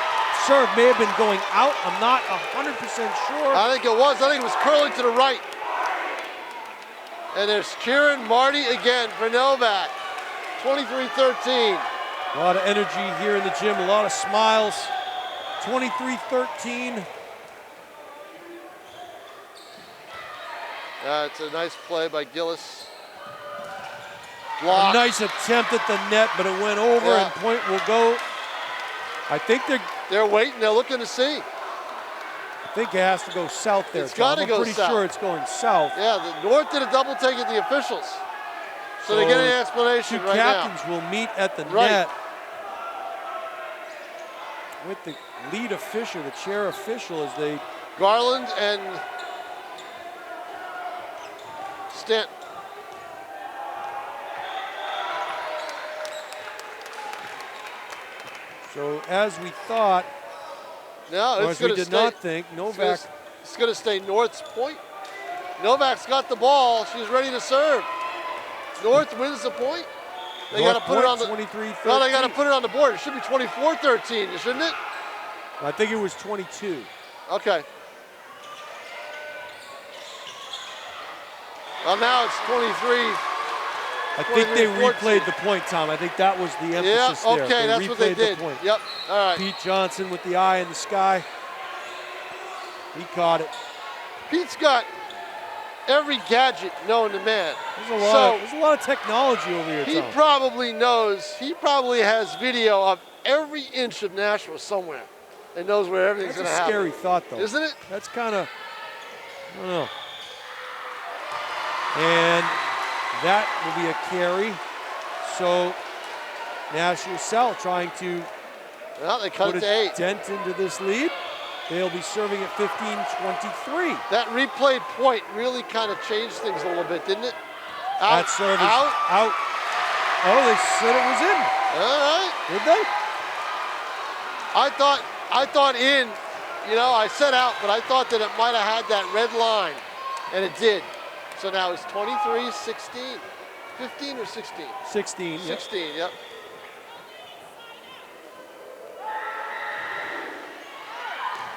serve may have been going out. I'm not 100% sure. I think it was. I think it was curling to the right. And there's cheering Marty again for Novak. 23-13. A lot of energy here in the gym, a lot of smiles. 23-13. It's a nice play by Gillis. A nice attempt at the net, but it went over, and point will go. I think they're waiting. They're looking to see. think it has to go south there. It's got to I'm go pretty south. sure it's going south. Yeah, the North did a double take at the officials. So they're getting an explanation two right now. captains will meet at the Right. net with the lead official, the chair official, as they... Garland and Stanton. So as we thought, No, or it's as we going to did stay. not think, Novak... It's going to stay North's point. Novak's got the ball. She's ready to serve. North wins the point. They got to put it on the 23-13. No, they got to put it on the board. It should be 24-13, shouldn't it? I think it was 22. Okay. Well, now it's 23. I think they 23-14. replayed the point, Tom. I think that was the Yeah, emphasis there. okay, that's what they replayed did. the point. Yep, all right. Pete Johnson with the eye in the sky. He caught it. Pete's got every gadget known to man. There's a lot of technology over here, He Tom. probably knows, he probably has video of every inch of Nashua somewhere and knows where everything's That's going a to happen. scary thought, though. Isn't it? That's kind of, I don't know. And that will be a carry. So Nashua South trying to Well, they cut put it to a 8. dent into this lead. They'll be serving at 15-23. That replayed point really kind of changed things a little bit, didn't it? Out, That serve is out. out. Oh, they said it was in. All right. Did they? I thought in, you know, I said out, but I thought that it might have had that red line, and it did. So now it's 23-16. 15 or 16? 16. 16, yep.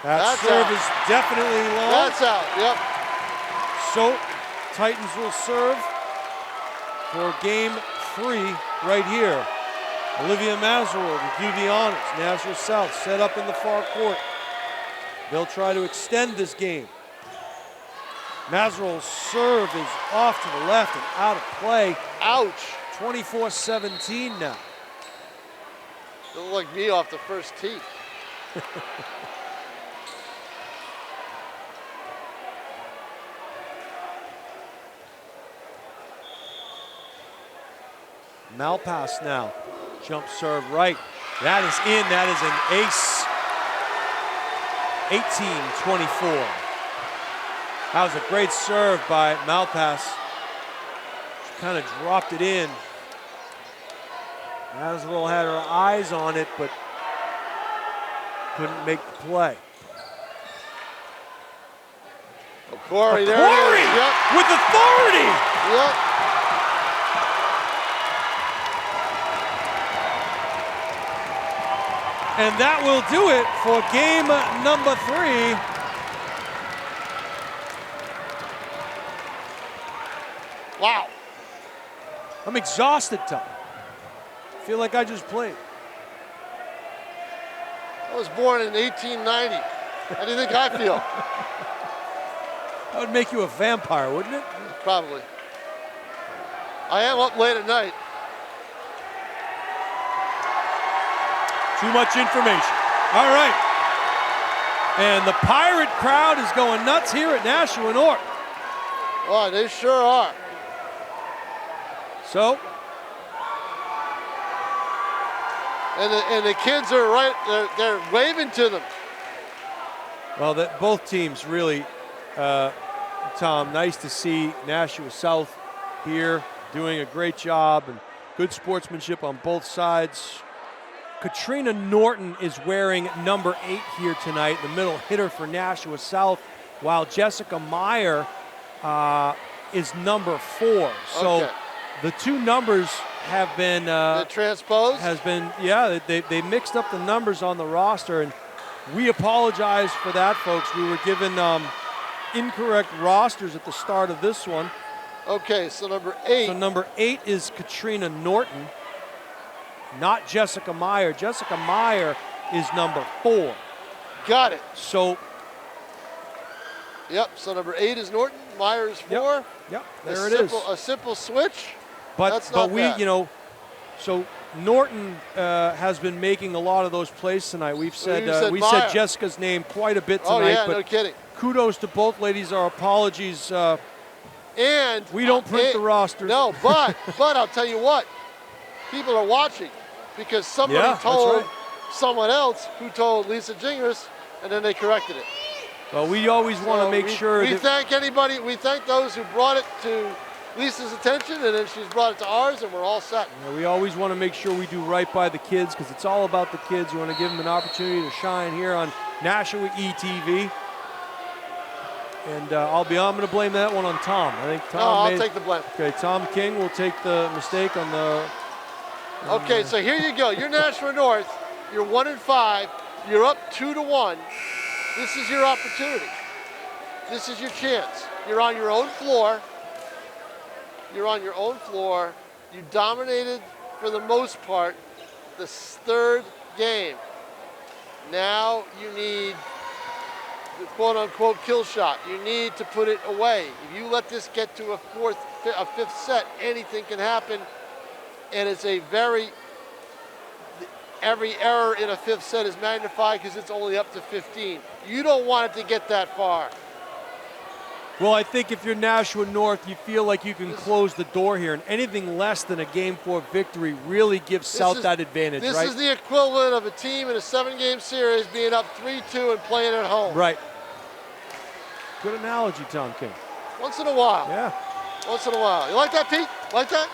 That That's serve out. is definitely long. That's out, yep. So Titans will serve for game 3 right here. Olivia Mazerol to do the honors. Nashua South set up in the far court. They'll try to extend this game. Mazerol's serve is off to the left and out of play. Ouch. 24-17 now. It looked like me off the first tee. Malpass now. Jump serve right. That is in. That is an ace. 18-24. That was a great serve by Malpass. She kind of dropped it in. Mazerol had her eyes on it, but couldn't make the play. Corey, there it is. Yep. With authority. Yep. And that will do it for game number 3. Wow. I'm exhausted, Tom. Feel like I just played. I was born in 1890. How do you think I feel? That would make you a vampire, wouldn't it? Probably. I am up late at night. Too much information. All right. And the Pirate crowd is going nuts here at Nashua North. Oh, they sure are. So, And the kids are right, they're waving to them. well, both teams really, Tom, nice to see Nashua South here doing a great job and good sportsmanship on both sides. Katrina Norton is wearing number 8 here tonight, the middle hitter for Nashua South, while Jessica Meyer is number 4. So Okay. the two numbers have been They're transposed? they mixed up the numbers on the roster, and we apologize for that, folks. We were given incorrect rosters at the start of this one. Okay, so number 8. So number 8 is Katrina Norton, not Jessica Meyer. Jessica Meyer is number 4. Got it. So, Yep, so number 8 is Norton, Meyer is 4. yep, there it is. A simple switch. But That's not we, bad. so Norton has been making a lot of those plays tonight. We said Jessica's name quite a bit tonight. Oh yeah, but no kidding. Kudos to both ladies. Our apologies. And we don't print the rosters. No, but I'll tell you what, people are watching because somebody told someone else who told Lisa Gingras, and then they corrected it. Well, we always want to make sure. We thank anybody. We thank those who brought it to Lisa's attention, and then she's brought it to ours, and we're all set. Yeah, we always want to make sure we do right by the kids because it's all about the kids. We want to give them an opportunity to shine here on Nashua ETV. And I'm going to blame that one on Tom. I think Tom. I'll take the blame. Okay, Tom King will take the mistake on the. Okay, so here you go. You're Nashua North. You're 1-5. You're up 2-1. This is your opportunity. This is your chance. You're on your own floor. You're on your own floor. You dominated for the most part the third game. Now you need the quote-unquote kill shot. You need to put it away. If you let this get to a fifth set, anything can happen. And it's every error in a fifth set is magnified because it's only up to 15. You don't want it to get that far. Well, I think if you're Nashua North, you feel like you can close the door here, and anything less than a Game 4 victory really gives South that advantage, This right? is the equivalent of a team in a 7-game series being up 3-2 and playing at home. Right. Good analogy, Tom King. Once in a while. Yeah. Once in a while. You like that, Pete? Like that?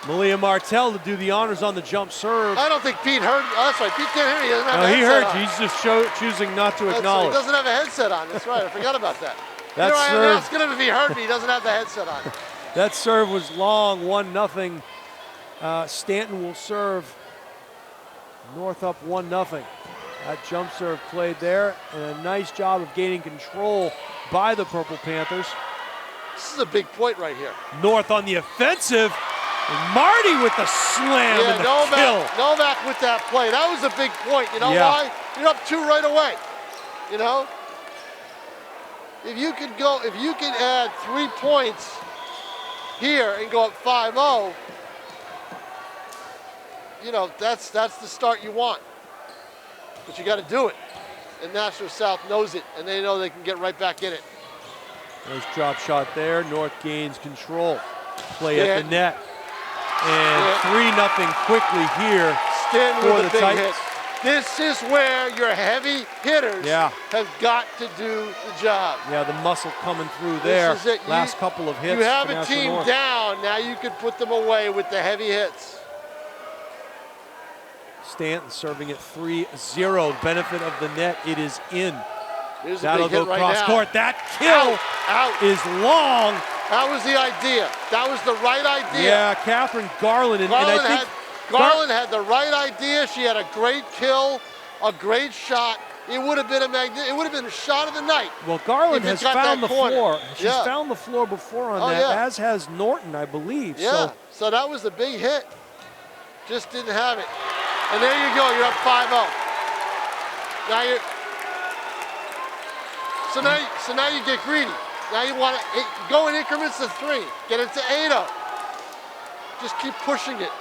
Malia Martell to do the honors on the jump serve. I don't think Pete heard. Oh, that's right. Pete can't hear me. He doesn't have a he headset heard on. you. He's just choosing not to acknowledge. He doesn't have a headset on. That's right. I forgot about that. That I am serve, asking him if he heard me. He doesn't have the headset on. That serve was long, 1-0. Stanton will serve. North up 1-0. That jump serve played there, and a nice job of gaining control by the Purple Panthers. This is a big point right here. North on the offensive. And Marty with the slam and the kill. Novak with that play. That was a big point. You know why? You're up 2 right away. You know? If you could add 3 points here and go up 5-0, you know, that's the start you want. But you got to do it. And Nashua South knows it, and they know they can get right back in it. Nice drop shot there. North gains control. Play at the net. And 3-0 quickly here for the Titans. This is where your heavy hitters have got to do the job. Yeah, the muscle coming through there. This is it. Last couple of hits. You have a team down. Now you can put them away with the heavy hits. Stanton serving it 3-0. Benefit of the net. It is in. That'll go cross court. That kill is long. That was the idea. That was the right idea. Yeah, Catherine Garland. Garland had the right idea. She had a great kill, a great shot. It would have been a shot of the night. Well, Garland has found the floor. She's found the floor before on that, as has Norton, I believe. Yeah. So that was a big hit. Just didn't have it. And there you go. You're up 5-0. Now you're. So now you get greedy. Now you want to go in increments of 3. Get it to 8-0. Just keep pushing it.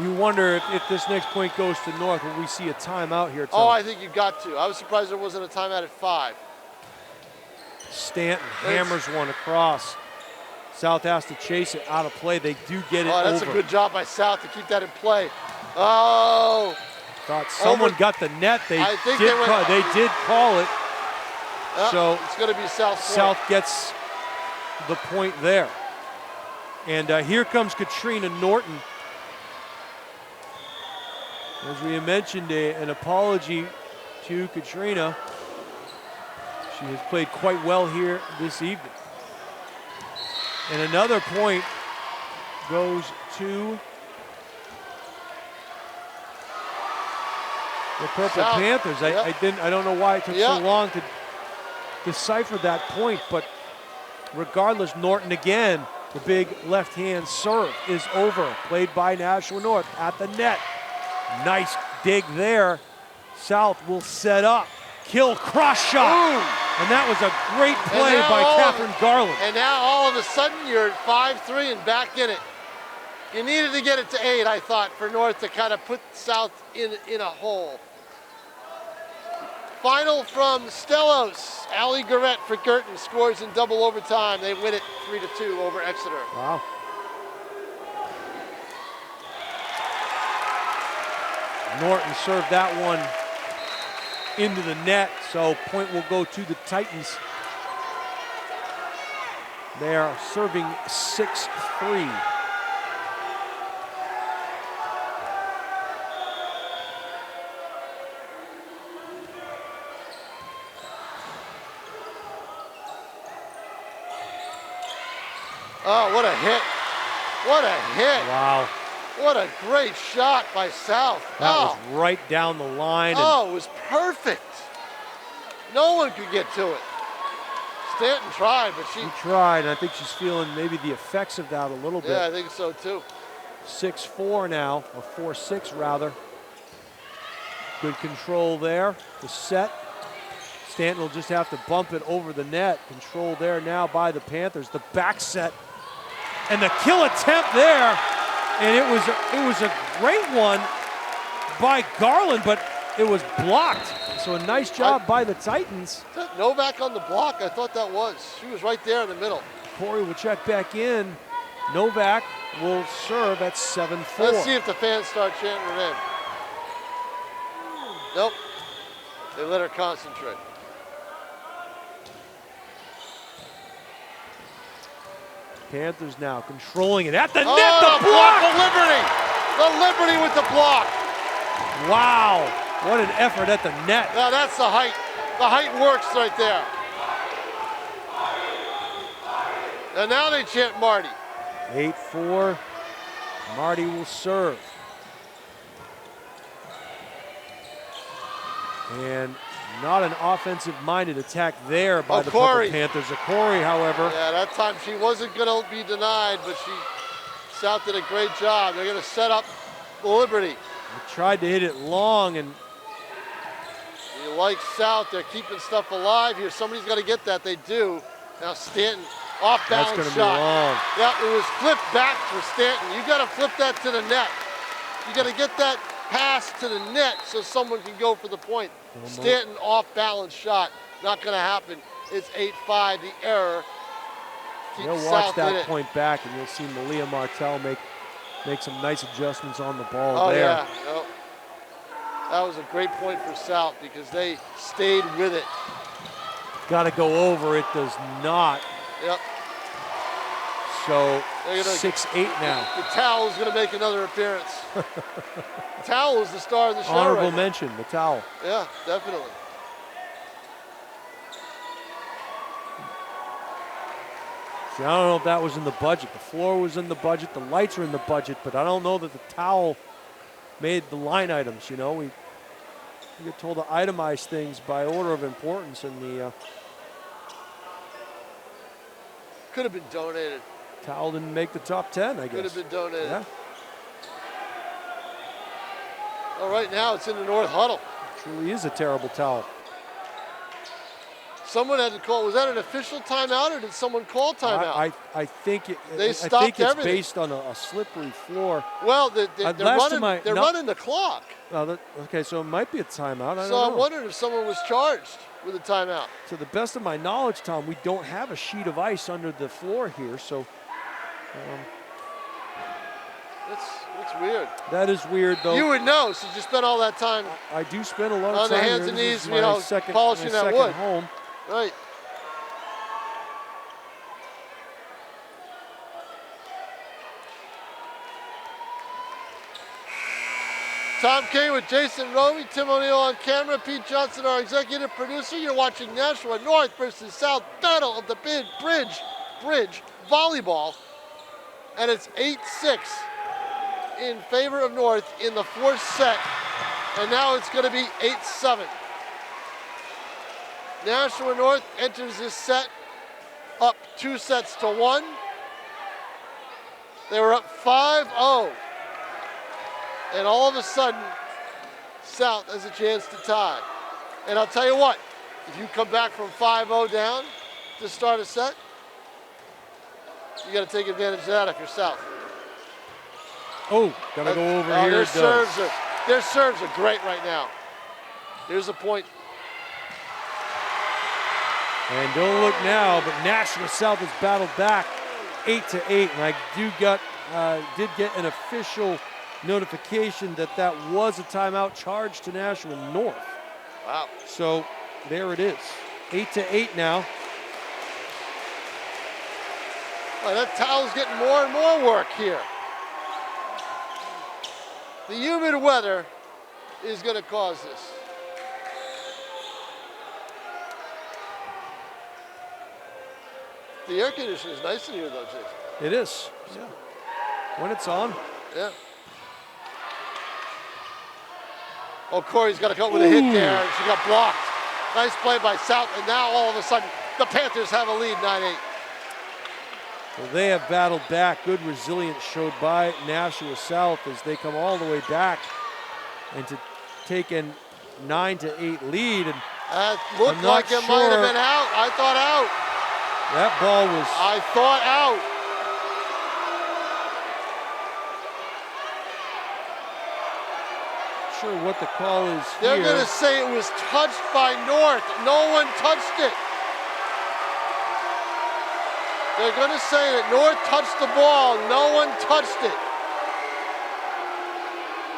You wonder if this next point goes to North, will we see a timeout here, Tom? Oh, I think you got to. I was surprised there wasn't a timeout at 5. Stanton hammers one across. South has to chase it out of play. They do get it over. Oh, that's a good job by South to keep that in play. Oh. Thought someone got the net. They did call it. So it's going to be South. South gets the point there. And here comes Katrina Norton. As we mentioned, an apology to Katrina. She has played quite well here this evening. And another point goes to the Purple Panthers. I don't know why it took so long to decipher that point, but regardless, Norton again, the big left-hand serve is over. Played by Nashua North at the net. Nice dig there. South will set up. Kill, cross shot. Ooh. And that was a great play by Catherine Garland. And now all of a sudden you're at 5-3 and back in it. You needed to get it to 8, I thought, for North to kind of put South in a hole. Final from Stellos. Ali Garrett for Girton scores in double overtime. They win it 3-2 over Exeter. Wow. Norton served that one into the net, so point will go to the Titans. They are serving 6-3. Oh, what a hit. What a hit. Wow. What a great shot by South. That was right down the line. Oh, it was perfect. No one could get to it. Stanton tried, but she tried, and I think she's feeling maybe the effects of that a little bit. Yeah, I think so too. 6-4 now, or 4-6 rather. Good control there. The set. Stanton will just have to bump it over the net. Control there now by the Panthers. The back set and the kill attempt there. And it was a great one by Garland, but it was blocked. So a nice job by the Titans. Is that Novak on the block? I thought that was. She was right there in the middle. Corey will check back in. Novak will serve at 7-4. Let's see if the fans start chanting it in. Nope. They let her concentrate. Panthers now controlling it at the net. The block! The Liberty with the block. Wow, what an effort at the net. Now that's the height. The height works right there. And now they chant Marty. 8-4, Marty will serve. And not an offensive-minded attack there by the Panthers. Corey, however. Yeah, that time she wasn't going to be denied, but South did a great job. They're going to set up the Liberty. They tried to hit it long, and you like South. They're keeping stuff alive here. Somebody's got to get that. They do. Now Stanton, off-balance shot. That's going to be long. Yeah, it was flipped back for Stanton. You got to flip that to the net. You got to get that pass to the net so someone can go for the point. Stanton off-balance shot, not going to happen. It's 8-5, the error. You'll watch that point back, and you'll see Malia Martel make some nice adjustments on the ball there. Yeah. Nope. That was a great point for South because they stayed with it. Got to go over. It does not. Yep. So 6-8 now. The towel is going to make another appearance. The towel is the star of the show. Honorable mention, the towel. Yeah, definitely. See, I don't know if that was in the budget. The floor was in the budget. The lights are in the budget, but I don't know that the towel made the line items. You know, we get told to itemize things by order of importance, and the could have been donated. Towel didn't make the top 10, I guess. Could have been donated. Yeah. Well, right now it's in the North huddle. It truly is a terrible towel. Someone had to call. Was that an official timeout, or did someone call timeout? I think it's everything. Based on a slippery floor. Well, they're running the clock. Okay, so it might be a timeout. I don't know. I'm wondering if someone was charged with a timeout. To the best of my knowledge, Tom, we don't have a sheet of ice under the floor here, so. It's weird. That is weird, though. You would know, since you spent all that time. I do spend a lot of on time the hands and knees, polishing that wood. Home. Right. Tom Kane with Jason Roby, Tim O'Neill on camera, Pete Johnson, our executive producer. You're watching Nashua North versus South, battle of the Bridge Volleyball. And it's 8-6 in favor of North in the fourth set. And now it's going to be 8-7. Nashua North enters this set up 2-1. They were up 5-0. And all of a sudden, South has a chance to tie. And I'll tell you what, if you come back from 5-0 down to start a set, you got to take advantage of that if you're South. Oh, gotta go over here. Their serves are great right now. Here's a point. And don't look now, but Nashua South has battled back 8-8, and I did get an official notification that that was a timeout charge to Nashua North. Wow. So there it is, 8-8 now. Well, that towel's getting more and more work here. The humid weather is going to cause this. The air conditioning is nice in here, though, Jason. It is. Yeah. When it's on. Yeah. Oh, Corey's got to come with a hit there, and she got blocked. Nice play by South, and now all of a sudden, the Panthers have a lead, 9-8. Well, they have battled back. Good resilience showed by Nashua South as they come all the way back and to take a 9-8 lead. And looked like it might have been out. I thought out. That ball was... I thought out. Sure what the call is They're here. going to say it was touched by North. No one touched it. They're going to say that North touched the ball. No one touched it.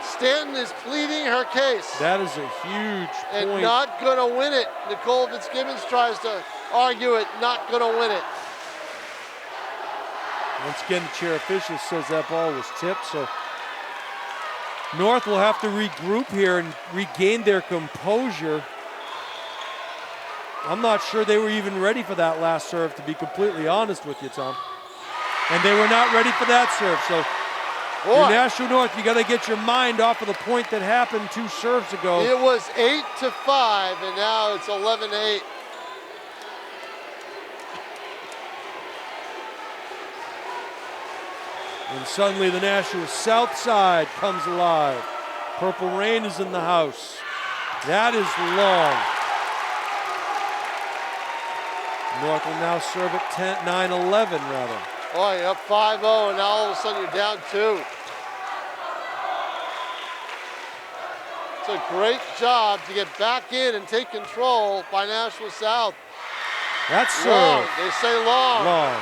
Stanton is pleading her case. That is a huge point. And not going to win it. Nicole Fitzgibbons tries to argue it, not going to win it. Once again, the chair official says that ball was tipped, so North will have to regroup here and regain their composure. I'm not sure they were even ready for that last serve, to be completely honest with you, Tom. And they were not ready for that serve, so you're Nashua North, you got to get your mind off of the point that happened 2 serves ago. It was 8-5, and now it's 11-8. And suddenly the Nashua South side comes alive. Purple Rain is in the house. That is long. North will now serve at 9-11 rather. Oh, you're up 5-0, and now all of a sudden you're down 2. It's a great job to get back in and take control by Nashua South. That's long. They say long. Long.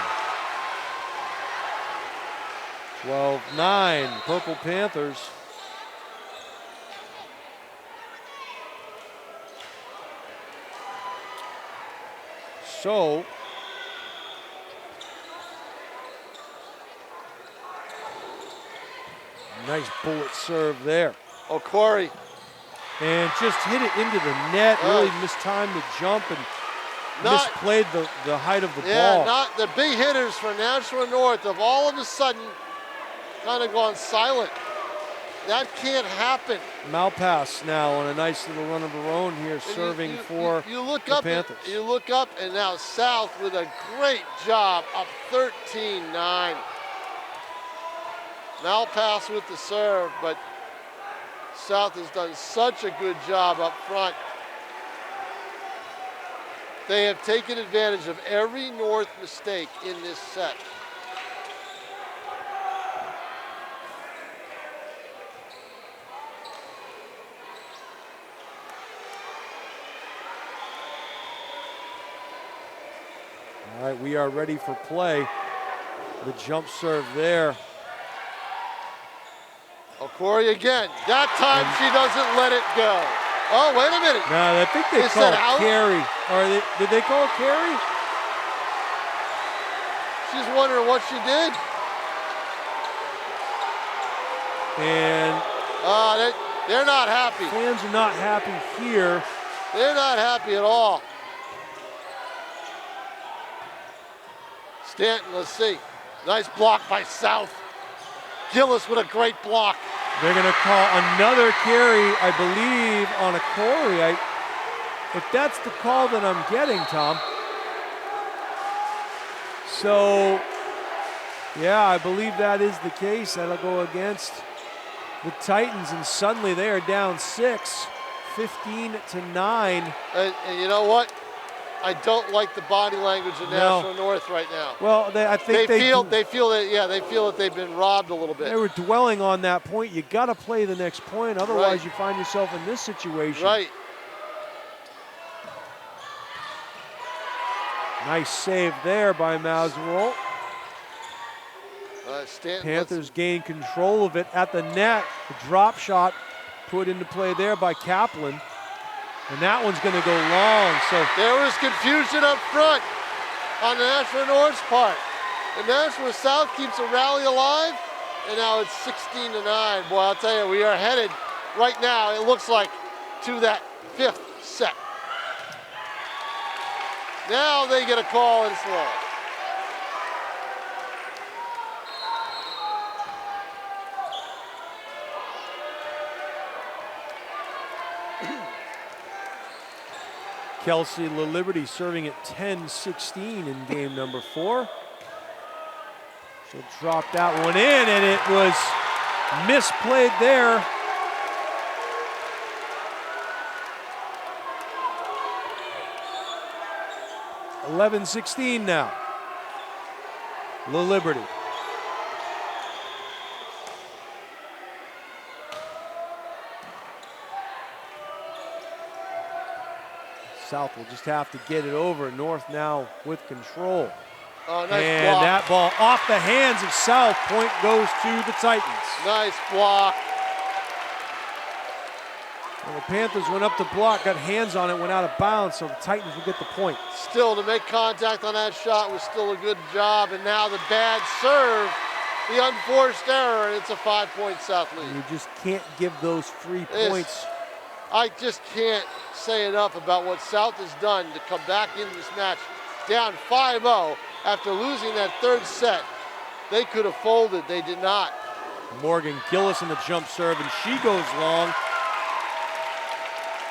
12-9, Purple Panthers. So, nice bullet serve there. Oh, Corey. And just hit it into the net, really mistimed the jump and misplayed the height of the ball. Yeah, not the big hitters for Nashua North have all of a sudden kind of gone silent. That can't happen. Malpass now on a nice little run of her own here, serving for the Panthers. You look up, and now South with a great job, up 13-9. Malpass with the serve, but South has done such a good job up front. They have taken advantage of every North mistake in this set. All right, we are ready for play. The jump serve there. Oh, Corey again. That time she doesn't let it go. Oh, wait a minute. No, I think they called a carry. Or did they call a carry? She's wondering what she did. And they're not happy. Fans are not happy here. They're not happy at all. Stanton, let's see. Nice block by South. Gillis with a great block. They're going to call another carry, I believe, on a Corey. If that's the call that I'm getting, Tom. So, yeah, I believe that is the case. That'll go against the Titans, and suddenly they are down 6, 15-9. And you know what? I don't like the body language of Nashua North right now. Well, I think they feel that they've been robbed a little bit. They were dwelling on that point. You got to play the next point, otherwise you find yourself in this situation. Right. Nice save there by Maswell. Panthers gain control of it at the net. The drop shot put into play there by Kaplan. And that one's going to go long. So there was confusion up front on the Nashua North's part. The Nashua South keeps a rally alive, and now it's 16-9. Boy, I'll tell you, we are headed right now, it looks like, to that 5th set. Now they get a call and it's long. Kelsey LaLiberty serving at 10-16 in game number 4. She'll drop that one in, and it was misplayed there. (11-16) now. LaLiberty. South will just have to get it over. North now with control. Oh, nice and block. That ball off the hands of South. Point goes to the Titans. Nice block. Well, the Panthers went up to block, got hands on it, went out of bounds, so the Titans will get the point. Still, to make contact on that shot was still a good job, and now the bad serve, the unforced error, and it's a 5-point South lead. You just can't give those 3 points. I just can't say enough about what South has done to come back into this match down 5-0 after losing that 3rd set. They could have folded, they did not. Morgan Gillis in the jump serve, and she goes long.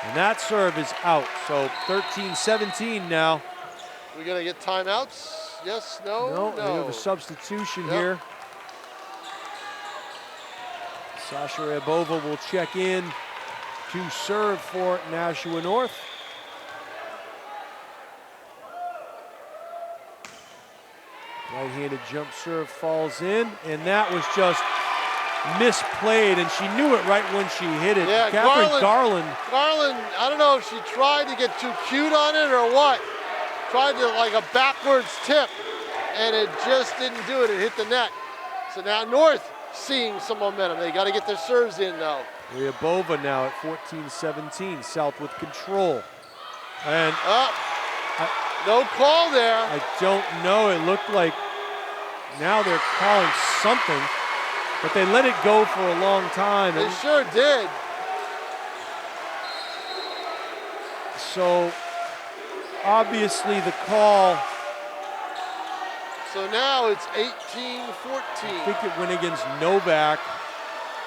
And that serve is out, so 13-17 now. We're gonna get timeouts? Yes, no? No, we have a substitution here. Sasha Rabova will check in to serve for Nashua North. Right-handed jump serve falls in, and that was just misplayed, and she knew it right when she hit it. Yeah, Catherine Garland, I don't know if she tried to get too cute on it or what. Tried to like a backwards tip, and it just didn't do it. It hit the net. So now North seeing some momentum. They got to get their serves in though. Ryabova now at 14-17. South with control. And no call there. I don't know. It looked like now they're calling something, but they let it go for a long time. They sure did. So obviously the call. So now it's 18-14. I think it went against Novak.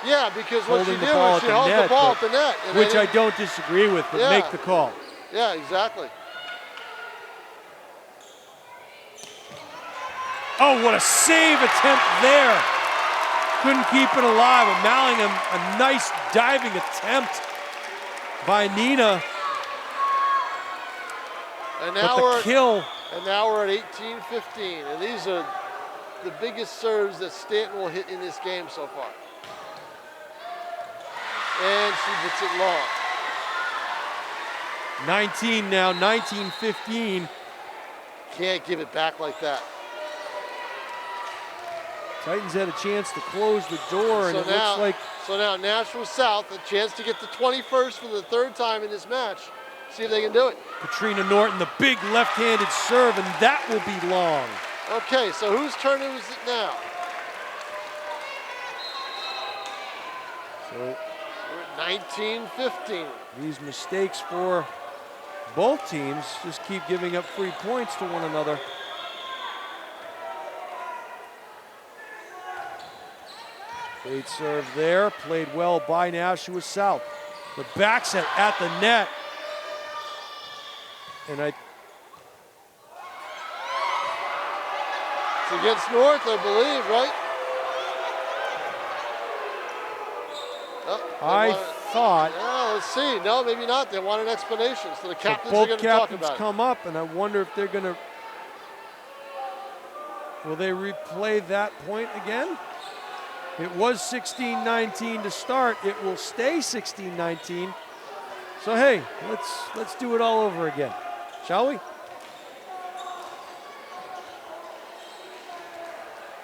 Yeah, because what she did was she held the ball at the net. Which I don't disagree with, but make the call. Yeah, exactly. Oh, what a save attempt there. Couldn't keep it alive. O'Mallingham, a nice diving attempt by Nina. And now but the kill. And now we're at 18-15. And these are the biggest serves that Stanton will hit in this game so far. And she hits it long. 19 now, 19-15. Can't give it back like that. Titans had a chance to close the door, and it looks like... So now Nashua South, a chance to get the 21st for the 3rd time in this match. See if they can do it. Katrina Norton, the big left-handed serve, and that will be long. Okay, so whose turn is it now? So we're at 19-15. These mistakes for both teams just keep giving up free points to one another. Great serve there, played well by Nashua South. The back set at the net. And it's against North, I believe, right? I thought. Yeah, let's see. No, maybe not. They want an explanation. So the captains so are going both to talk captains about it. come up, and I wonder if they're going to. Will they replay that point again? It was 16-19 to start. It will stay 16-19. So hey, let's do it all over again, shall we?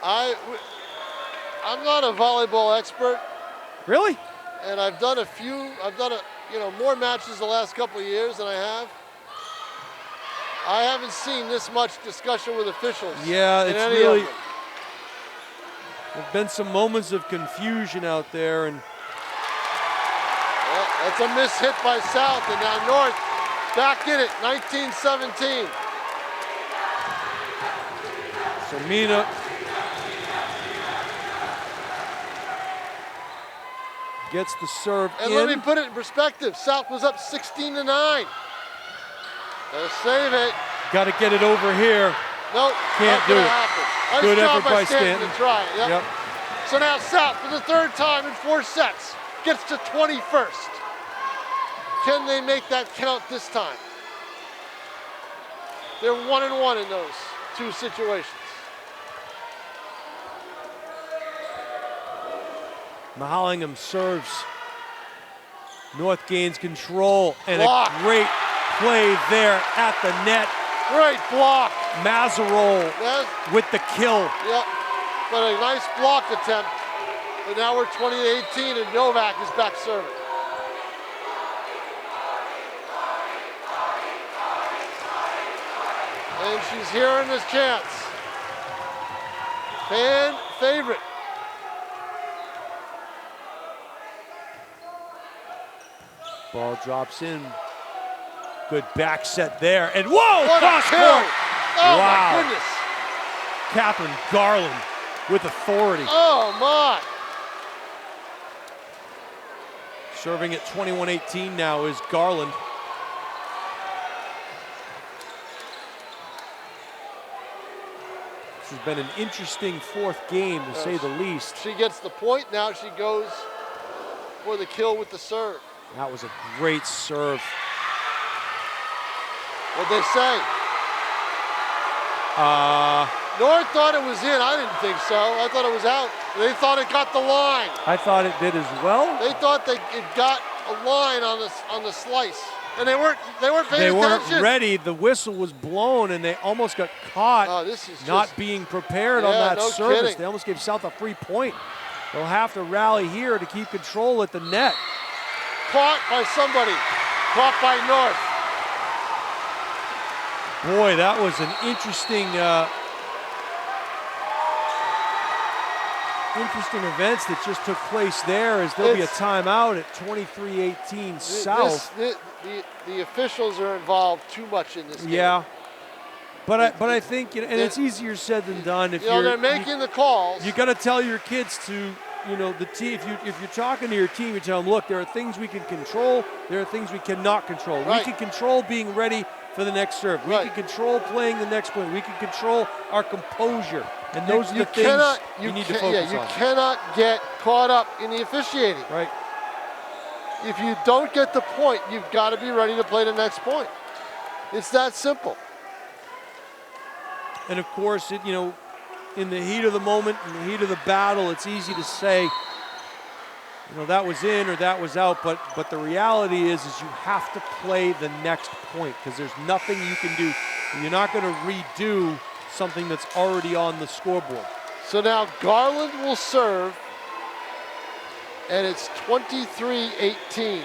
I'm not a volleyball expert. Really? And I've done more matches the last couple of years than I have. I haven't seen this much discussion with officials. Yeah, in it's any really. of them. There've been some moments of confusion out there, and well, that's a miss hit by South, and now North back in it, 19-17. so Mina gets the serve And in. let me put it in perspective. South was up 16-9. Gotta save it. Got to get it over here. Nope, Can't not do gonna it. happen. Nice Good job effort by Stanton Stanton. to try it. Yep. Yep. So now South, for the third time in 4 sets, gets to 21st. Can they make that count this time? They're 1-1 in those 2 situations. Mahallingham serves. North gains control, and Block. a great play there at the net. Great block. Mazarol Yes. with the kill. Yep. But a nice block attempt. But now we're 20-18 and Novak is back serving. And she's hearing this chance. Fan favorite. Ball drops in. Good back set there. And whoa, What a cross kill. court. Oh Wow. my goodness. Catherine Garland with authority. Oh my. Serving at 21-18 now is Garland. This has been an interesting 4th game, to say the least. She gets the point. Now she goes for the kill with the serve. That was a great serve. What'd they say? North thought it was in. I didn't think so. I thought it was out. They thought it got the line. I thought it did as well. They thought it got a line on the slice, and they weren't paying They weren't attention. ready. The whistle was blown, and they almost got caught Oh, this is not just, being prepared on Yeah, that no service. kidding. They almost gave South a free point. They'll have to rally here to keep control at the net. caught by somebody. Caught by North. Boy, that was an interesting events that just took place there, as there'll be a timeout at 23-18 South. The officials are involved too much in this game. Yeah, but I think, and it's easier said than done. If they're making the calls. You got to tell your kids to, the team. If you're talking to your team, you tell them, look, there are things we can control. There are things we cannot control. Right. We can control being ready for the next serve. We can control playing the next point. We can control our composure. And those are the things you need to focus on. You cannot get caught up in the officiating. Right. If you don't get the point, you've got to be ready to play the next point. It's that simple. And of course, in the heat of the moment, in the heat of the battle, it's easy to say, that was in or that was out. But the reality is you have to play the next point, because there's nothing you can do. You're not going to redo something that's already on the scoreboard. So now Garland will serve, and it's 23-18.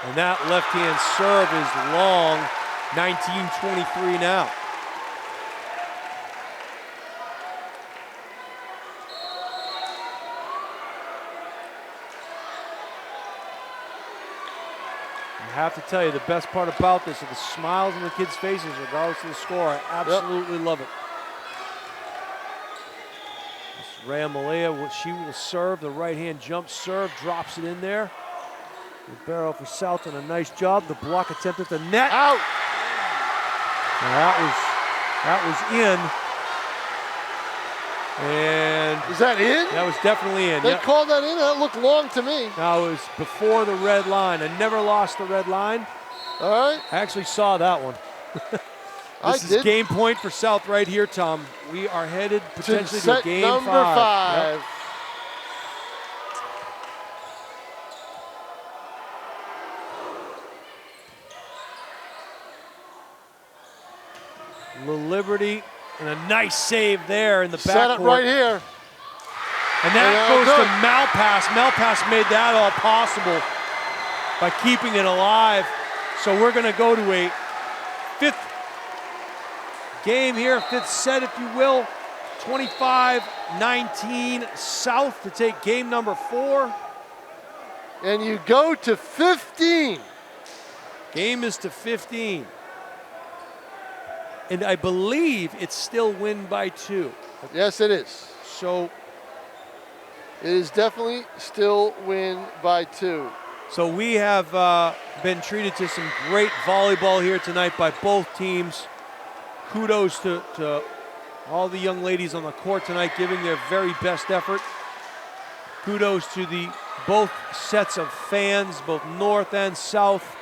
And that left-hand serve is long, 19-23 now. I have to tell you, the best part about this are the smiles on the kids' faces, regardless of the score. I absolutely love it. Rhea Malea, she will serve the right-hand jump serve, drops it in there. Ribeiro for South, and a nice job. The block attempt at the net. Out. Now that was in. And and Is that in? that was definitely in. They Yep. called that in? That looked long to me. Now it was before the red line. I never lost the red line. All right. I actually saw that one. This is game point for South right here, Tom. We are headed potentially to set game number 5. five. Yep. Liberty, and a nice save there in the backcourt. Set it right here. And that goes to Malpass. Malpass made that all possible by keeping it alive. So we're going to go to a 5th game here, 5th set, if you will. 25-19 South to take game number 4. And you go to 15. Game is to 15. And I believe it's still win by 2. Yes, it is. So it is definitely still win by 2. So we have been treated to some great volleyball here tonight by both teams. Kudos to all the young ladies on the court tonight giving their very best effort. Kudos to the both sets of fans, both North and South.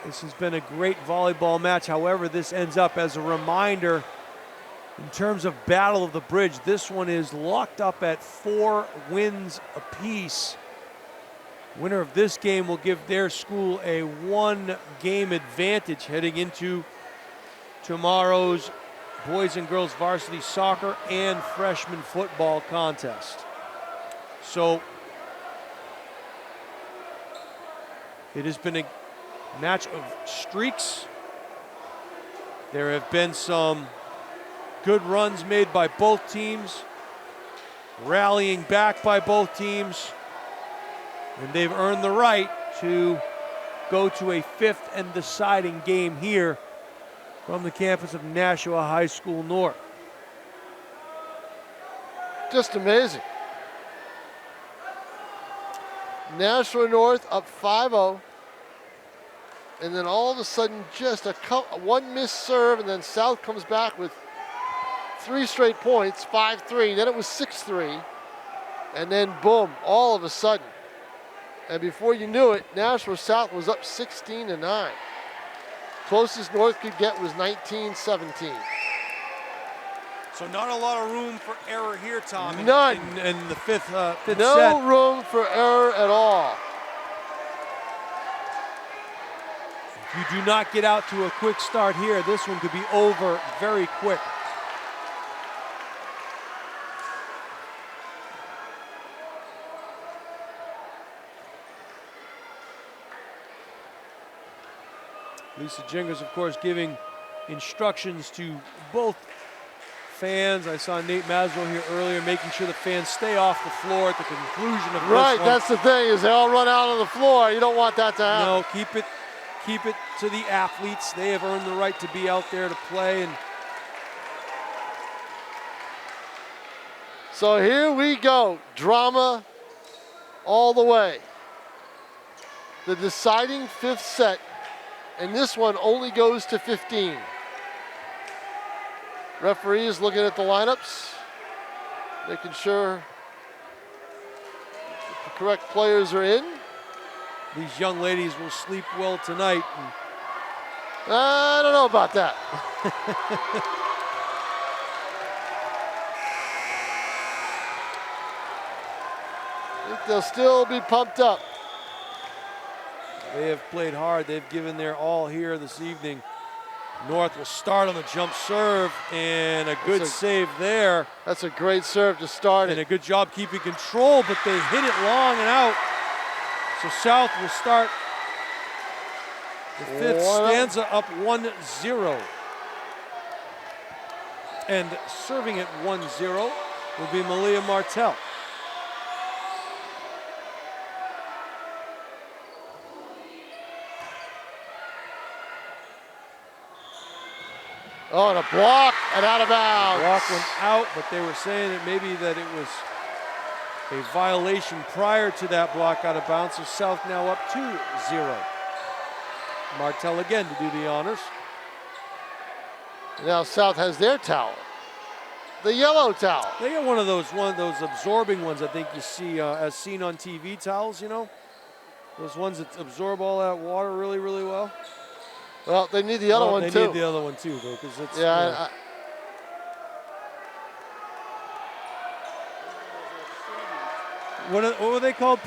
This has been a great volleyball match. However, this ends up as a reminder in terms of Battle of the Bridge. This one is locked up at 4 wins apiece. Winner of this game will give their school a 1-game advantage heading into tomorrow's boys and girls varsity soccer and freshman football contest. So it has been a match of streaks. There have been some good runs made by both teams, rallying back by both teams, and they've earned the right to go to a 5th and deciding game here from the campus of Nashua High School North. Just amazing. Nashua North up 5-0. And then all of a sudden, just one missed serve, and then South comes back with 3 straight points, 5-3. Then it was 6-3, and then boom, all of a sudden. And before you knew it, Nashua South was up 16-9. Closest North could get was 19-17. So not a lot of room for error here, Tom. None. In the fifth set. No room for error at all. If you do not get out to a quick start here, this one could be over very quick. Lisa Jingers, of course, giving instructions to both fans. I saw Nate Maslow here earlier, making sure the fans stay off the floor at the conclusion of this Right, one. that's the thing, is they all run out on the floor. You don't want that to happen. No, keep it to the athletes. They have earned the right to be out there to play. And so here we go, drama all the way. The deciding 5th set, and this one only goes to 15. Referee is looking at the lineups, making sure the correct players are in. these young ladies will sleep well tonight. I don't know about that. I think they'll still be pumped up. They have played hard. They've given their all here this evening. North will start on the jump serve, and a good save there. That's a great serve to start And it. a good job keeping control, but they hit it long and out. So South will start the 5th stanza up 1-0. And serving at 1-0 will be Malia Martel. Oh, and a block and out of bounds. Block went out, but they were saying that maybe that it was a violation prior to that block out of bounds. So South now up 2-0. Martel again to do the honors. Now South has their towel. the yellow towel. They got one of those absorbing ones. I think you see as seen on TV towels. You know, those ones that absorb all that water really, really well. Well, they need the other one too. They need the other one too, though, because it's yeah. What were they called?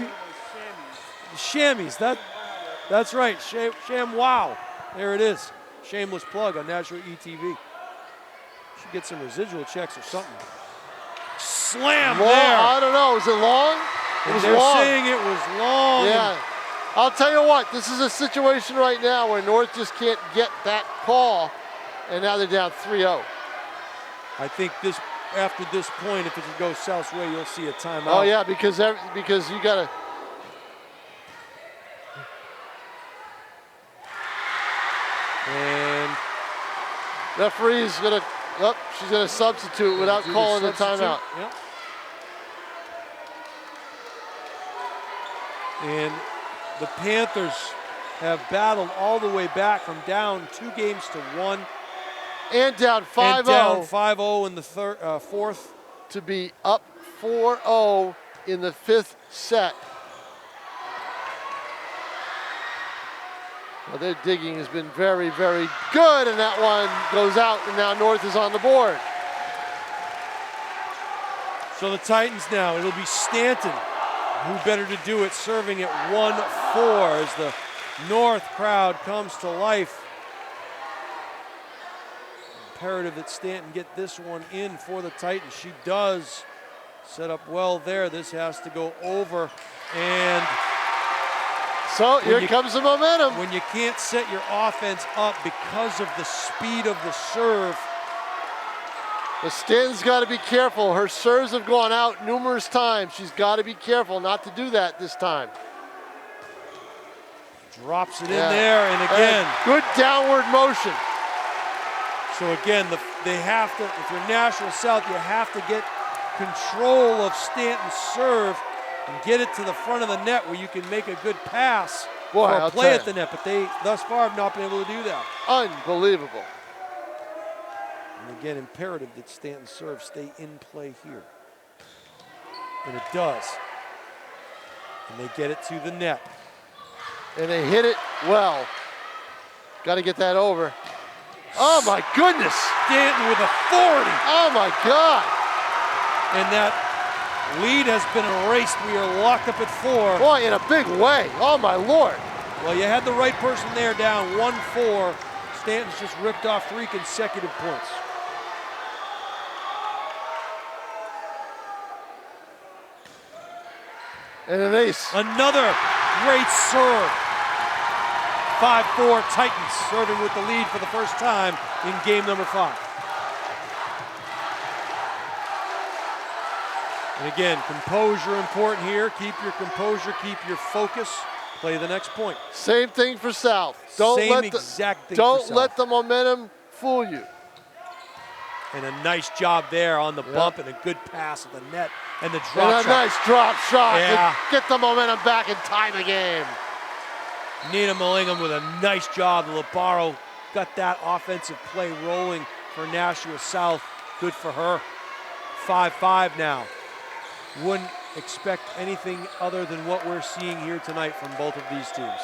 Chamois. That's right. Wow. There it is. Shameless plug on Nashua ETV. Should get some residual checks or something. Slam long, there. I don't know. Is it long? It was they're long. saying it was long. Yeah. I'll tell you what. This is a situation right now where North just can't get that call, and now they're down 3-0. I think after this point, if it goes South's way, you'll see a timeout. Oh yeah, because you got to. And referee's gonna. Oh, she's gonna substitute without calling the timeout. Yep. And the Panthers have battled all the way back from down 2 games to 1. And down 5-0. And down 5-0 in the fourth. To be up 4-0 in the 5th set. Well, their digging has been very, very good, and that one goes out, and now North is on the board. So the Titans now, it'll be Stanton, who better to do it, serving at 1-4 as the North crowd comes to life. Imperative that Stanton get this one in for the Titans. She does. Set up well there. This has to go over. And so here comes the momentum. When you can't set your offense up because of the speed of the serve. But Stanton's got to be careful. Her serves have gone out numerous times. She's got to be careful not to do that this time. Drops it in there, and again. And good downward motion. So again, they have to, if you're Nashua South, you have to get control of Stanton's serve and get it to the front of the net where you can make a good pass or a play at the net. But they, thus far, have not been able to do that. Unbelievable. And again, imperative that Stanton's serve stay in play here. And it does. And they get it to the net. And they hit it well. Got to get that over. Oh my goodness! Stanton with authority. Oh my God! And that lead has been erased. We are locked up at 4. Boy, in a big way. Oh my Lord! Well, you had the right person there, down 1-4. Stanton's just ripped off 3 consecutive points. And an ace. Another great serve. 5-4 Titans serving with the lead for the first time in game number 5. And again, composure important here. Keep your composure, keep your focus. Play the next point. Same thing for South. Don't let the momentum fool you. And a nice job there on the bump and a good pass at the net and the drop shot. A nice drop shot to get the momentum back and tie the game. Nina Mallingham with a nice job. Labaro got that offensive play rolling for Nashua South. Good for her. 5-5 now. Wouldn't expect anything other than what we're seeing here tonight from both of these teams.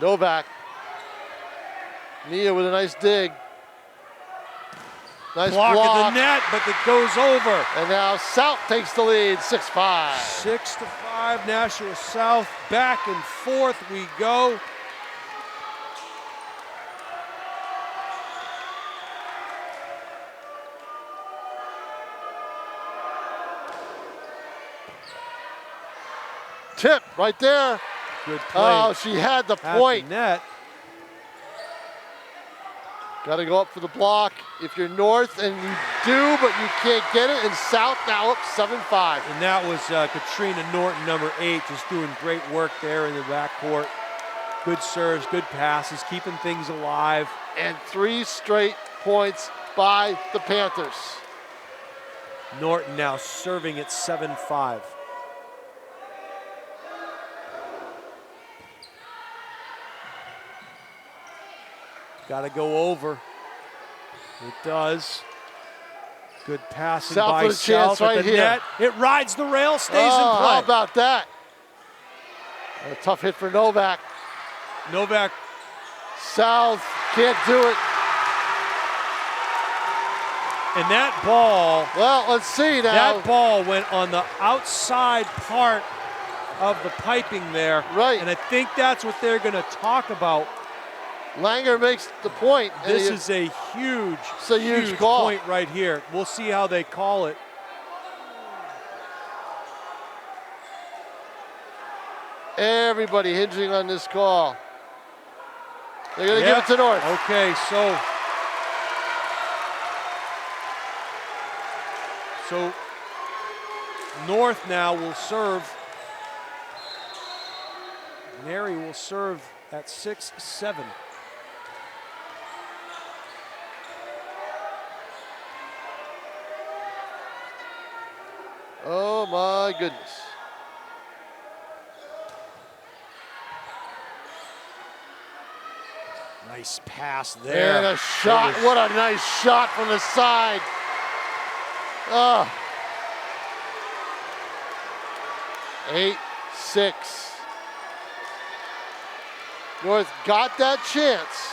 Novak. Nia with a nice dig. Nice block at the net, but it goes over. And now South takes the lead, 6-5. 6-5, Nashua South. Back and forth we go. Tip right there. Good play. Oh, she had the point. The net. Got to go up for the block if you're North, and you do, but you can't get it. And South now up 7-5. And that was Katrina Norton, number 8, just doing great work there in the backcourt. Good serves, good passes, keeping things alive. And 3 straight points by the Panthers. Norton now serving at 7-5. Got to go over. It does. Good passing South by with a chance South at right the here. net. It rides the rail, stays in Oh, play. how about that? A tough hit for Novak. Novak. South can't do it. And that ball, Well, let's see now. that ball went on the outside part of the piping there. Right. And I think that's what they're going to talk about. Langer makes the point. and This he- is a huge, It's a huge call. point right here. We'll see how they call it. Everybody hinging on this call. They're going to give it to North. Okay, so North now will serve. Mary will serve at 6-7. Oh my goodness. Nice pass there. And a shot. What a nice shot from the side. Oh. 8-6. North got that chance.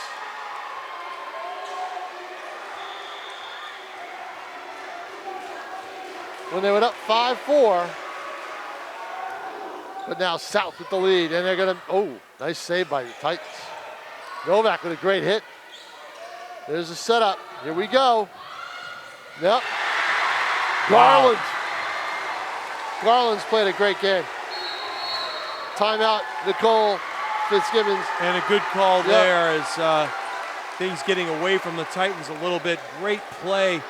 When they went up 5-4. But now South with the lead, and they're gonna, oh, nice save by the Titans. Novak with a great hit. There's a setup. Here we go. Yep. Garland. Garland's played a great game. Timeout, Nicole Fitzgibbons. And a good call there as things getting away from the Titans a little bit. Great play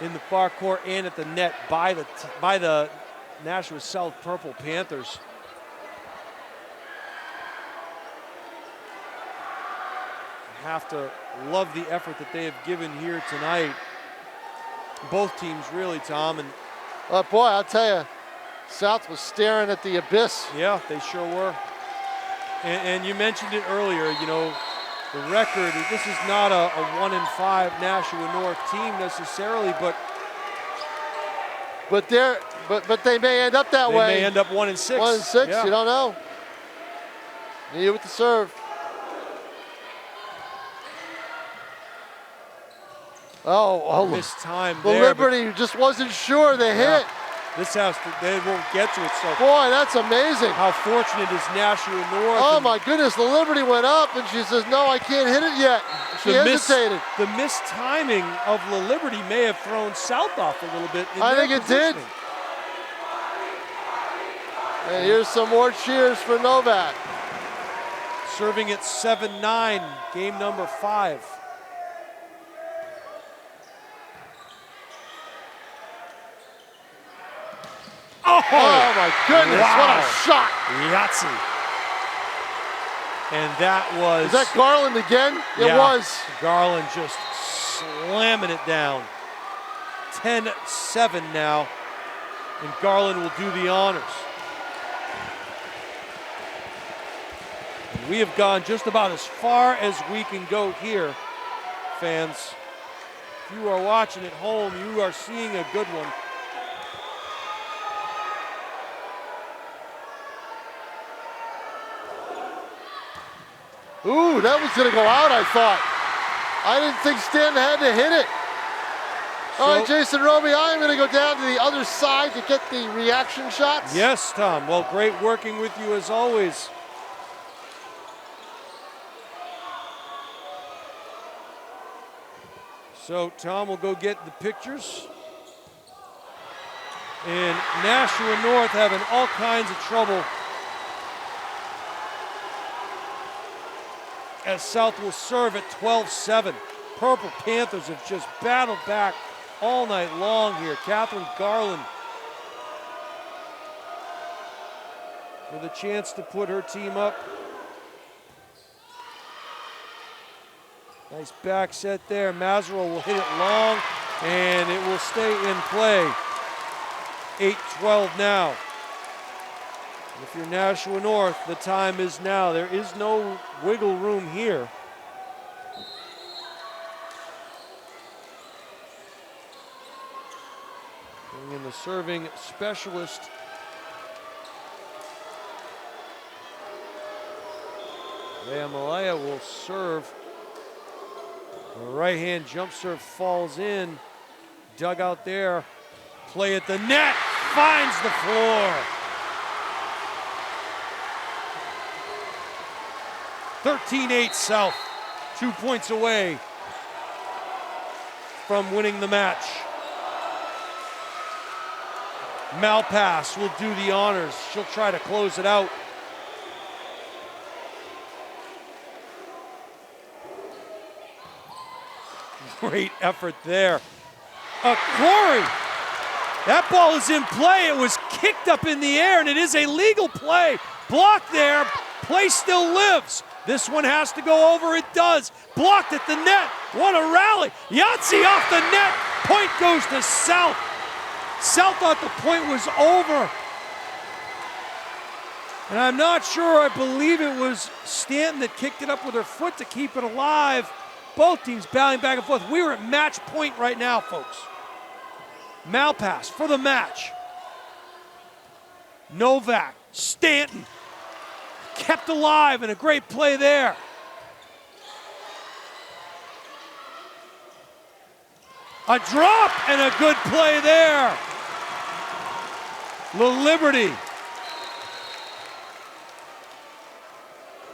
in the far court and at the net by the Nashua South Purple Panthers. Have to love the effort that they have given here tonight. Both teams really, Tom. And Boy, I'll tell you, South was staring at the abyss. yeah, they sure were. And you mentioned it earlier, you know, the record, this is not a 1-5 Nashua North team necessarily, but they may end up that way. they may end up 1-6. 1-6, Yeah. you don't know. Nia with the serve. Oh, Missed time the there. Liberty just wasn't sure the hit. This has to, they won't get to it. So Boy, that's amazing. how fortunate is Nashua North? Oh and my goodness, the Liberty went up and she says, no, I can't hit it yet. She hesitated. The mistiming of the Liberty may have thrown South off a little bit. I think it did. And here's some more cheers for Novak. Serving at 7-9, game number 5. Oh my goodness, what a shot. Yahtzee. And that was... Is that Garland again? It was. Garland just slamming it down. 10-7 now. And Garland will do the honors. And we have gone just about as far as we can go here, fans. If you are watching at home, you are seeing a good one. Ooh, that was gonna go out, I thought. I didn't think Stanton had to hit it. All right, Jason Roby, I'm gonna go down to the other side to get the reaction shots. Yes, Tom. Well, great working with you as always. So Tom will go get the pictures. And Nashua North having all kinds of trouble as South will serve at 12-7. Purple Panthers have just battled back all night long here. Catherine Garland with a chance to put her team up. Nice back set there. Mazerow will hit it long, and it will stay in play. 8-12 now. If you're Nashua North, the time is now. There is no wiggle room here. Bring in the serving specialist. Leah Malaya will serve. The right-hand jump serve falls in. Dug out there. Play at the net. Finds the floor. 13-8 South. 2 points away from winning the match. Malpass will do the honors. She'll try to close it out. Great effort there. Corey, that ball is in play. It was kicked up in the air, and it is a legal play. Blocked there. Play still lives. This one has to go over. It does. Blocked at the net. What a rally. Yahtzee off the net. Point goes to South. South thought the point was over. And I'm not sure. I believe it was Stanton that kicked it up with her foot to keep it alive. Both teams battling back and forth. We are at match point right now, folks. Malpass for the match. Novak, Stanton, kept alive, and a great play there. A drop and a good play there. La Liberty.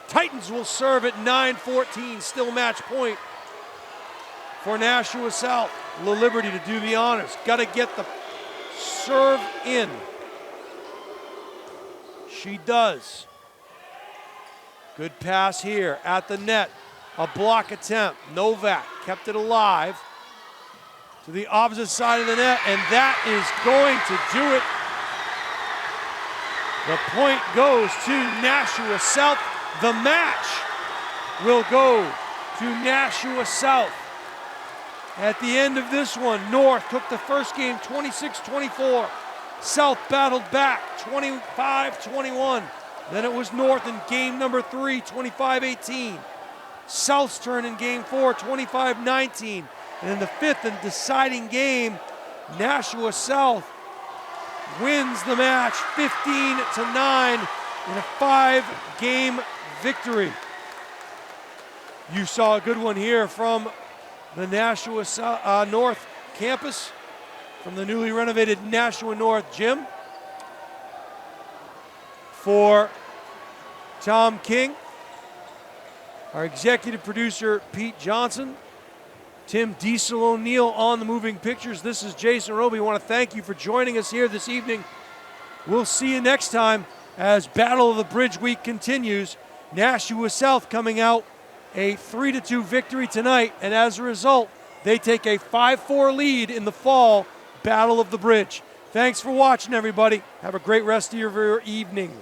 Titans will serve at 9:14, still match point for Nashua South. La Liberty to do the honors. Got to get the serve in. She does. Good pass here at the net. A block attempt. Novak kept it alive to the opposite side of the net, and that is going to do it. The point goes to Nashua South. The match will go to Nashua South. At the end of this one, North took the first game 26-24. South battled back 25-21. Then it was North in game number 3, 25-18. South's turn in game 4, 25-19. And in the fifth and deciding game, Nashua South wins the match 15-9 in a 5-game victory. You saw a good one here from the Nashua North campus, from the newly renovated Nashua North gym. For Tom King, our executive producer Pete Johnson, Tim Diesel O'Neill on the moving pictures. This is Jason Roby. I want to thank you for joining us here this evening. We'll see you next time as Battle of the Bridge Week continues. Nashua South coming out a 3-2 victory tonight, and as a result, they take a 5-4 lead in the fall Battle of the Bridge. Thanks for watching, everybody. Have a great rest of your evening.